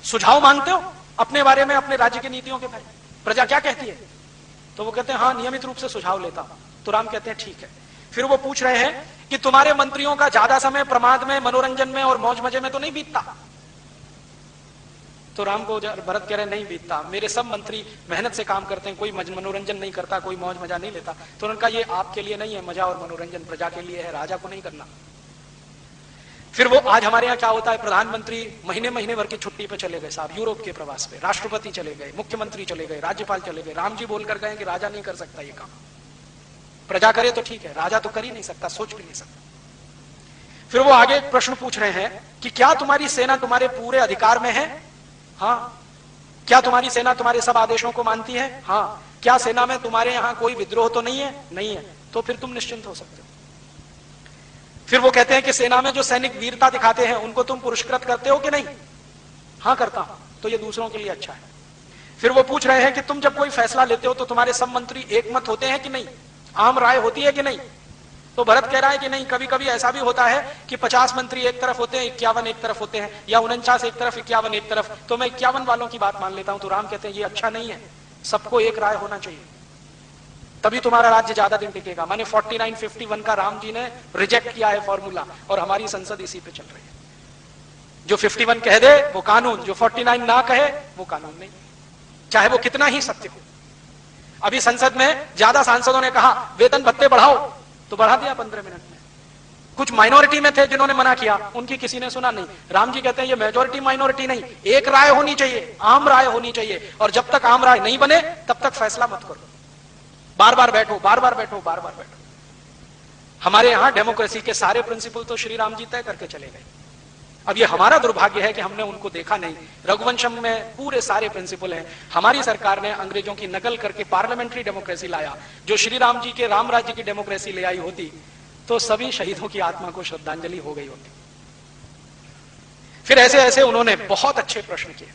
S1: सुझाव मांगते हो अपने बारे में, अपने राज्य की नीतियों के बारे में, प्रजा क्या कहती है? तो वो कहते हैं हाँ, नियमित रूप से सुझाव लेता हूं। तो राम कहते हैं ठीक है। फिर वो पूछ रहे हैं कि तुम्हारे मंत्रियों का ज्यादा समय प्रमाद में, मनोरंजन में और मौज मजे में तो नहीं बीतता? तो राम को भरत कह रहे नहीं बीतता, मेरे सब मंत्री मेहनत से काम करते हैं, कोई मनोरंजन नहीं करता, कोई मौज मजा नहीं लेता। तो उनका ये आपके लिए नहीं है, मजा और मनोरंजन प्रजा के लिए है, राजा को नहीं करना। फिर वो आज हमारे यहाँ क्या होता है, प्रधानमंत्री महीने महीने भर की छुट्टी पे चले गए साहब, यूरोप के प्रवास पे, राष्ट्रपति चले गए, मुख्यमंत्री चले गए, राज्यपाल चले गए। राम जी बोलकर गए कि राजा नहीं कर सकता ये काम, प्रजा करे तो ठीक है, राजा तो कर ही नहीं सकता, सोच भी नहीं सकता। फिर वो आगे प्रश्न पूछ रहे हैं कि क्या तुम्हारी सेना तुम्हारे पूरे अधिकार में है? हाँ। क्या तुम्हारी सेना तुम्हारे सब आदेशों को मानती है? हाँ। क्या सेना में तुम्हारे यहां कोई विद्रोह तो नहीं है? नहीं है। तो फिर तुम निश्चिंत हो सकते हो। फिर वो कहते हैं कि सेना में जो सैनिक वीरता दिखाते हैं उनको तुम पुरस्कृत करते हो कि नहीं? हाँ करता हूं। तो ये दूसरों के लिए अच्छा है। फिर वो पूछ रहे हैं कि तुम जब कोई फैसला लेते हो तो तुम्हारे सब मंत्री एक मत होते हैं कि नहीं, आम राय होती है कि नहीं? तो भरत कह रहा है कि नहीं, कभी कभी ऐसा भी होता है कि 50 मंत्री एक तरफ होते हैं, 51 एक तरफ होते हैं, या 49 एक तरफ, 51 एक तरफ, तो मैं 51 वालों की बात मान लेता हूं। तो राम कहते हैं ये अच्छा नहीं है, सबको एक राय होना चाहिए, तभी तुम्हारा राज्य ज्यादा दिन टिकेगा। माने 49-51 का राम जी ने रिजेक्ट किया है फॉर्मूला, और हमारी संसद इसी पे चल रही है। जो 51 कह दे वो कानून, जो 49 ना कहे वो कानून नहीं, चाहे वो कितना ही सत्य हो। अभी संसद में ज्यादा सांसदों ने कहा वेतन भत्ते बढ़ाओ, तो बढ़ा दिया 15 मिनट में। कुछ माइनॉरिटी में थे जिन्होंने मना किया, उनकी किसी ने सुना नहीं। राम जी कहते हैं ये मेजॉरिटी माइनॉरिटी नहीं, एक राय होनी चाहिए, आम राय होनी चाहिए, और जब तक आम राय नहीं बने तब तक फैसला मत करो, बार बार बैठो, बार बार बैठो, बार बार बैठो। हमारे यहां डेमोक्रेसी के सारे प्रिंसिपल तो श्री राम जी तय करके चले गए। अब ये हमारा दुर्भाग्य है कि हमने उनको देखा नहीं। रघुवंशम में पूरे सारे प्रिंसिपल हैं। हमारी सरकार ने अंग्रेजों की नकल करके पार्लियामेंट्री डेमोक्रेसी लाया। जो श्री राम जी के राम राज्य की डेमोक्रेसी ले आई होती तो सभी शहीदों की आत्मा को श्रद्धांजलि हो गई होती। फिर ऐसे ऐसे उन्होंने बहुत अच्छे प्रश्न किए,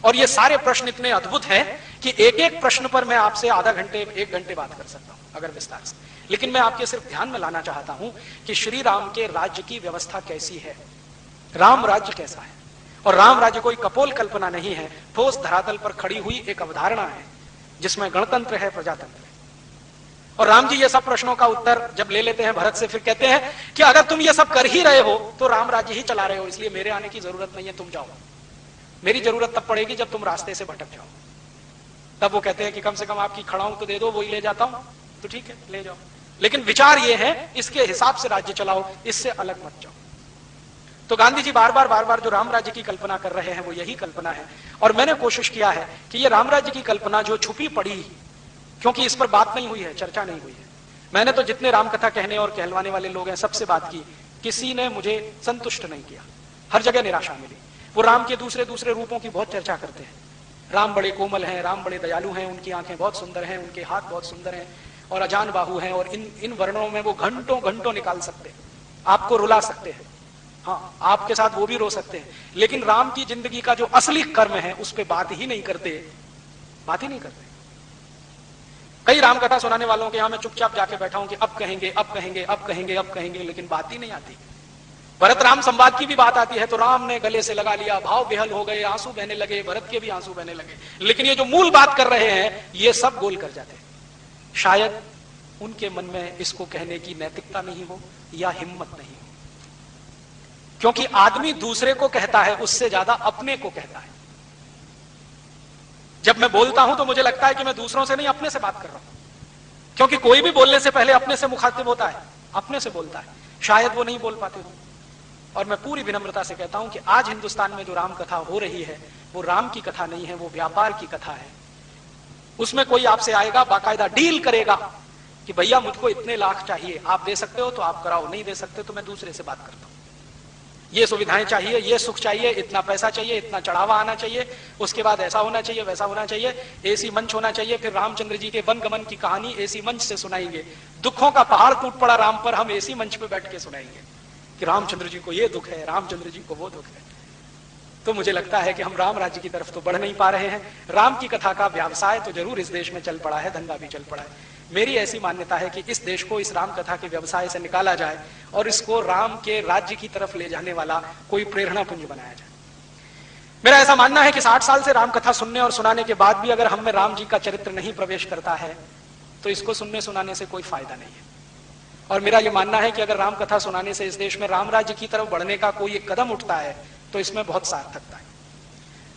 S1: और ये सारे प्रश्न इतने अद्भुत हैं कि एक एक प्रश्न पर मैं आपसे आधा घंटे 1 घंटे बात कर सकता हूं अगर विस्तार से। लेकिन मैं आपके सिर्फ ध्यान में लाना चाहता हूं कि श्री राम के राज्य की व्यवस्था कैसी है, राम राज्य कैसा है। और राम राज्य कोई कपोल कल्पना नहीं है, ठोस धरातल पर खड़ी हुई एक अवधारणा है जिसमें गणतंत्र है, प्रजातंत्र है। और राम जी ये सब प्रश्नों का उत्तर जब ले लेते हैं भरत से, फिर कहते हैं कि अगर तुम ये सब कर ही रहे हो तो राम राज्य ही चला रहे हो, इसलिए मेरे आने की जरूरत नहीं है, तुम जाओ। मेरी जरूरत तब पड़ेगी जब तुम रास्ते से भटक जाओ। तब वो कहते हैं कि कम से कम आपकी खड़ाऊं तो दे दो, वही ले जाता हूं। तो ठीक है, ले जाओ, लेकिन विचार ये है इसके हिसाब से राज्य चलाओ, इससे अलग मत जाओ। तो गांधी जी बार बार जो राम राज्य की कल्पना कर रहे हैं वो यही कल्पना है। और मैंने कोशिश किया है कि ये राम राज्य की कल्पना जो छुपी पड़ी, क्योंकि इस पर बात नहीं हुई है, चर्चा नहीं हुई है, मैंने तो जितने रामकथा कहने और कहलवाने वाले लोग हैं सबसे बात की, किसी ने मुझे संतुष्ट नहीं किया, हर जगह निराशा मिली। वो राम के दूसरे दूसरे रूपों की बहुत चर्चा करते हैं। राम बड़े कोमल हैं, राम बड़े दयालु हैं, उनकी आंखें बहुत सुंदर हैं, उनके हाथ बहुत सुंदर हैं, और अजान बाहु हैं, और इन वर्णों में वो घंटों घंटों निकाल सकते हैं, आपको रुला सकते हैं, हाँ आपके साथ वो भी रो सकते हैं। लेकिन राम की जिंदगी का जो असली कर्म है उस पर बात ही नहीं करते, बात ही नहीं करते। कई रामकथा सुनाने वालों के यहां मैं चुपचाप जाके बैठा हूं कि अब कहेंगे, अब कहेंगे, अब कहेंगे, अब कहेंगे, लेकिन बात ही नहीं आती। भरत राम संवाद की भी बात आती है तो राम ने गले से लगा लिया, भाव बेहल हो गए, आंसू बहने लगे, भरत के भी आंसू बहने लगे। लेकिन ये जो मूल बात कर रहे हैं ये सब गोल कर जाते हैं। शायद उनके मन में इसको कहने की नैतिकता नहीं हो या हिम्मत नहीं हो, क्योंकि आदमी दूसरे को कहता है उससे ज्यादा अपने को कहता है। जब मैं बोलता हूं तो मुझे लगता है कि मैं दूसरों से नहीं अपने से बात कर रहा हूं, क्योंकि कोई भी बोलने से पहले अपने से मुखातिब होता है, अपने से बोलता है। शायद वो नहीं बोल पाते हो। और मैं पूरी विनम्रता से कहता हूं कि आज हिंदुस्तान में जो राम कथा हो रही है वो राम की कथा नहीं है, वो व्यापार की कथा है। उसमें कोई आपसे आएगा, बाकायदा डील करेगा कि भैया मुझको इतने लाख चाहिए, आप दे सकते हो तो आप कराओ, नहीं दे सकते तो मैं दूसरे से बात करता हूं। ये सुविधाएं चाहिए, ये सुख चाहिए, इतना पैसा चाहिए, इतना चढ़ावा आना चाहिए, उसके बाद ऐसा होना चाहिए, वैसा होना चाहिए, एसी मंच होना चाहिए। फिर रामचंद्र जी के वन गमन की कहानी एसी मंच से सुनाएंगे। दुखों का पहाड़ टूट पड़ा राम पर, हम एसी मंच पे बैठ के सुनाएंगे कि रामचंद्र जी को ये दुख है, रामचंद्र जी को वो दुख है। तो मुझे लगता है कि हम राम राज्य की तरफ तो बढ़ नहीं पा रहे हैं। राम की कथा का व्यवसाय तो जरूर इस देश में चल पड़ा है, धंधा भी चल पड़ा है। मेरी ऐसी मान्यता है कि इस देश को इस राम कथा के व्यवसाय से निकाला जाए और इसको राम के राज्य की तरफ ले जाने वाला कोई प्रेरणा पुंज बनाया जाए। मेरा ऐसा मानना है कि 60 साल से राम कथा सुनने और सुनाने के बाद भी अगर हम में राम जी का चरित्र नहीं प्रवेश करता है तो इसको सुनने सुनाने से कोई फायदा नहीं है। और मेरा यह मानना है कि अगर राम कथा सुनाने से इस देश में राम राज्य की तरफ बढ़ने का कोई एक कदम उठता है तो इसमें बहुत सार्थकता है।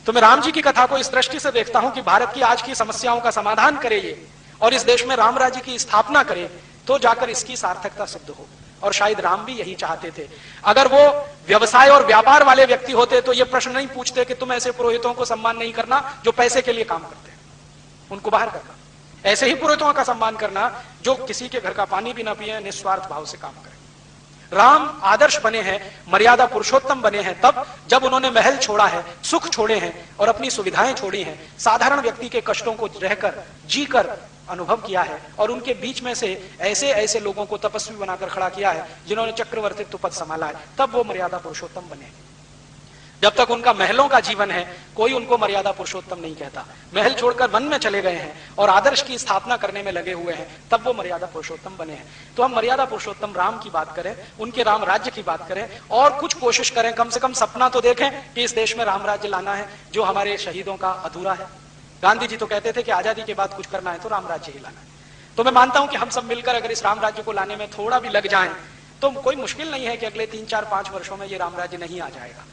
S1: तो मैं राम जी की कथा को इस दृष्टि से देखता हूं कि भारत की आज की समस्याओं का समाधान करे ये, और इस देश में राम राज्य की स्थापना करे, तो जाकर इसकी सार्थकता सिद्ध हो। और शायद राम भी यही चाहते थे। अगर वो व्यवसाय और व्यापार वाले व्यक्ति होते तो ये प्रश्न नहीं पूछते कि तुम ऐसे पुरोहितों को सम्मान नहीं करना जो पैसे के लिए काम करते हैं, उनको बाहर करना। ऐसे ही पुरोहितों का सम्मान करना जो किसी के घर का पानी भी ना पिए, निस्वार्थ भाव से काम करें। राम आदर्श बने हैं, मर्यादा पुरुषोत्तम बने हैं तब जब उन्होंने महल छोड़ा है, सुख छोड़े हैं और अपनी सुविधाएं छोड़ी हैं। साधारण व्यक्ति के कष्टों को रहकर, जीकर अनुभव किया है और उनके बीच में से ऐसे ऐसे लोगों को तपस्वी बनाकर खड़ा किया है जिन्होंने चक्रवर्तित्व पद संभाला है, तब वो मर्यादा पुरुषोत्तम बने। जब तक उनका महलों का जीवन है कोई उनको मर्यादा पुरुषोत्तम नहीं कहता। महल छोड़कर वन में चले गए हैं और आदर्श की स्थापना करने में लगे हुए हैं, तब वो मर्यादा पुरुषोत्तम बने हैं। तो हम मर्यादा पुरुषोत्तम राम की बात करें, उनके राम राज्य की बात करें और कुछ कोशिश करें, कम से कम सपना तो देखें कि इस देश में राम राज्य लाना है जो हमारे शहीदों का अधूरा है। गांधी जी तो कहते थे कि आजादी के बाद कुछ करना है तो राम राज्य ही लाना है। तो मैं मानता हूं कि हम सब मिलकर अगर इस राम राज्य को लाने में थोड़ा भी लग जाएं तो कोई मुश्किल नहीं है कि अगले 3, 4, 5 वर्षों में ये राम राज्य नहीं आ जाएगा।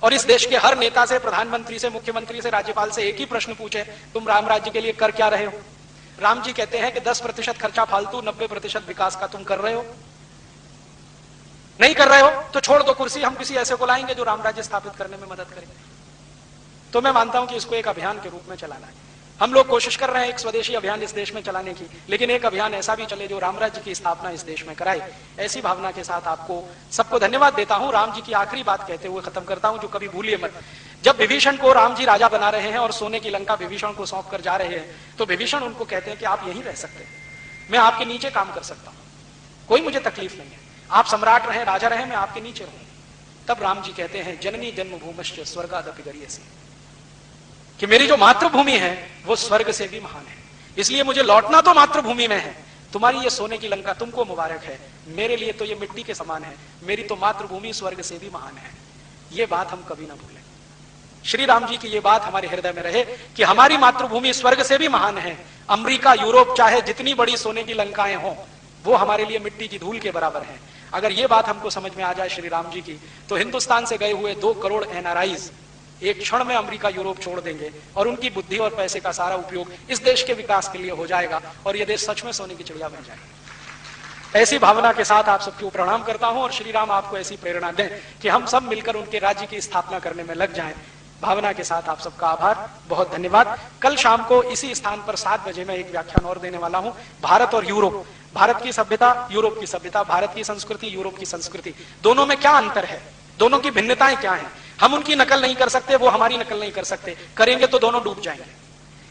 S1: और इस देश के हर नेता से, प्रधानमंत्री से, मुख्यमंत्री से, राज्यपाल से एक ही प्रश्न पूछे, तुम राम राज्य के लिए कर क्या रहे हो? राम जी कहते हैं कि 10% खर्चा फालतू, 90% विकास का तुम कर रहे हो। नहीं कर रहे हो तो छोड़ दो कुर्सी, हम किसी ऐसे को लाएंगे जो राम राज्य स्थापित करने में मदद करे। तो मैं मानता हूं कि इसको एक अभियान के रूप में चलाना है। हम लोग कोशिश कर रहे हैं एक स्वदेशी अभियान इस देश में चलाने की, लेकिन एक अभियान ऐसा भी चले जो राम राज्य की स्थापना इस देश में कराए। ऐसी भावना के साथ आपको सबको धन्यवाद देता हूं। राम जी की आखिरी बात कहते हुए खत्म करता हूं, जो कभी भूलिए मत। जब विभीषण को राम जी राजा बना रहे हैं और सोने की लंका विभीषण को सौंप कर जा रहे हैं, तो विभीषण उनको कहते हैं कि आप यहीं रह सकते हैं, मैं आपके नीचे काम कर सकता हूं, कोई मुझे तकलीफ नहीं है, आप सम्राट रहे, राजा रहे, मैं आपके नीचे रहूं। तब राम जी कहते हैं जननी जन्मभूमिश्च स्वर्गादपि गरीयसी, कि मेरी जो मातृभूमि है वो स्वर्ग से भी महान है, इसलिए मुझे लौटना तो मातृभूमि में है। तुम्हारी ये सोने की लंका तुमको मुबारक है, मेरे लिए तो ये मिट्टी के समान है, मेरी तो मातृभूमि स्वर्ग से भी महान है। ये बात हम कभी ना भूलें। श्री राम जी की ये बात हमारे हृदय में रहे कि हमारी मातृभूमि स्वर्ग से भी महान है। अमेरिका, यूरोप, चाहे जितनी बड़ी सोने की लंकाएं हों, वो हमारे लिए मिट्टी की धूल के बराबर है। अगर ये बात हमको समझ में आ जाए श्री राम जी की, तो हिंदुस्तान से गए हुए 2 करोड़ एनआरआईज एक क्षण में अमेरिका, यूरोप छोड़ देंगे और उनकी बुद्धि और पैसे का सारा उपयोग इस देश के विकास के लिए हो जाएगा और यह देश सच में सोने की चिड़िया बन जाएगा। ऐसी भावना के साथ आप सबको प्रणाम करता हूं और श्री राम आपको ऐसी प्रेरणा दें कि हम सब मिलकर उनके राज्य की स्थापना करने में लग जाएं। भावना के साथ आप सबका आभार, बहुत धन्यवाद। कल शाम को इसी स्थान पर 7 बजे मैं एक व्याख्यान और देने वाला हूं, भारत और यूरोप, भारत की सभ्यता, यूरोप की सभ्यता, भारत की संस्कृति, यूरोप की संस्कृति, दोनों में क्या अंतर है, दोनों की भिन्नताएं क्या हैं। हम उनकी नकल नहीं कर सकते, वो हमारी नकल नहीं कर सकते, करेंगे तो दोनों डूब जाएंगे।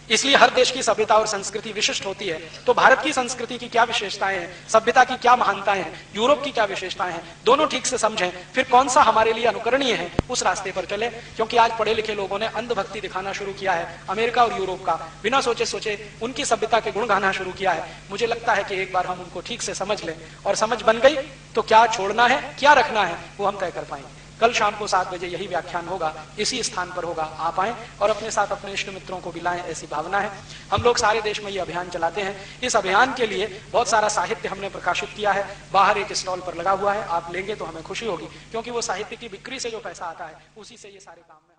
S1: इसलिए हर देश की सभ्यता और संस्कृति विशिष्ट होती है। तो भारत की संस्कृति की क्या विशेषताएं हैं, सभ्यता की क्या महानताएं हैं, यूरोप की क्या विशेषताएं हैं, दोनों ठीक से समझें, फिर कौन सा हमारे लिए अनुकरणीय है उस रास्ते पर चले। क्योंकि आज पढ़े लिखे लोगों ने अंधभक्ति दिखाना शुरू किया है अमेरिका और यूरोप का, बिना सोचे सोचे उनकी सभ्यता के गुण गाना शुरू किया है। मुझे लगता है कि एक बार हम उनको ठीक से समझ लें और समझ बन गई तो क्या छोड़ना है, क्या रखना है, वो हम तय कर पाएंगे। कल शाम को 7 बजे यही व्याख्यान होगा, इसी स्थान पर होगा। आप आएं और अपने साथ अपने इष्ट मित्रों को भी लाएं, ऐसी भावना है। हम लोग सारे देश में ये अभियान चलाते हैं। इस अभियान के लिए बहुत सारा साहित्य हमने प्रकाशित किया है, बाहर एक स्टॉल पर लगा हुआ है, आप लेंगे तो हमें खुशी होगी, क्योंकि वो साहित्य की बिक्री से जो पैसा आता है उसी से ये सारे काम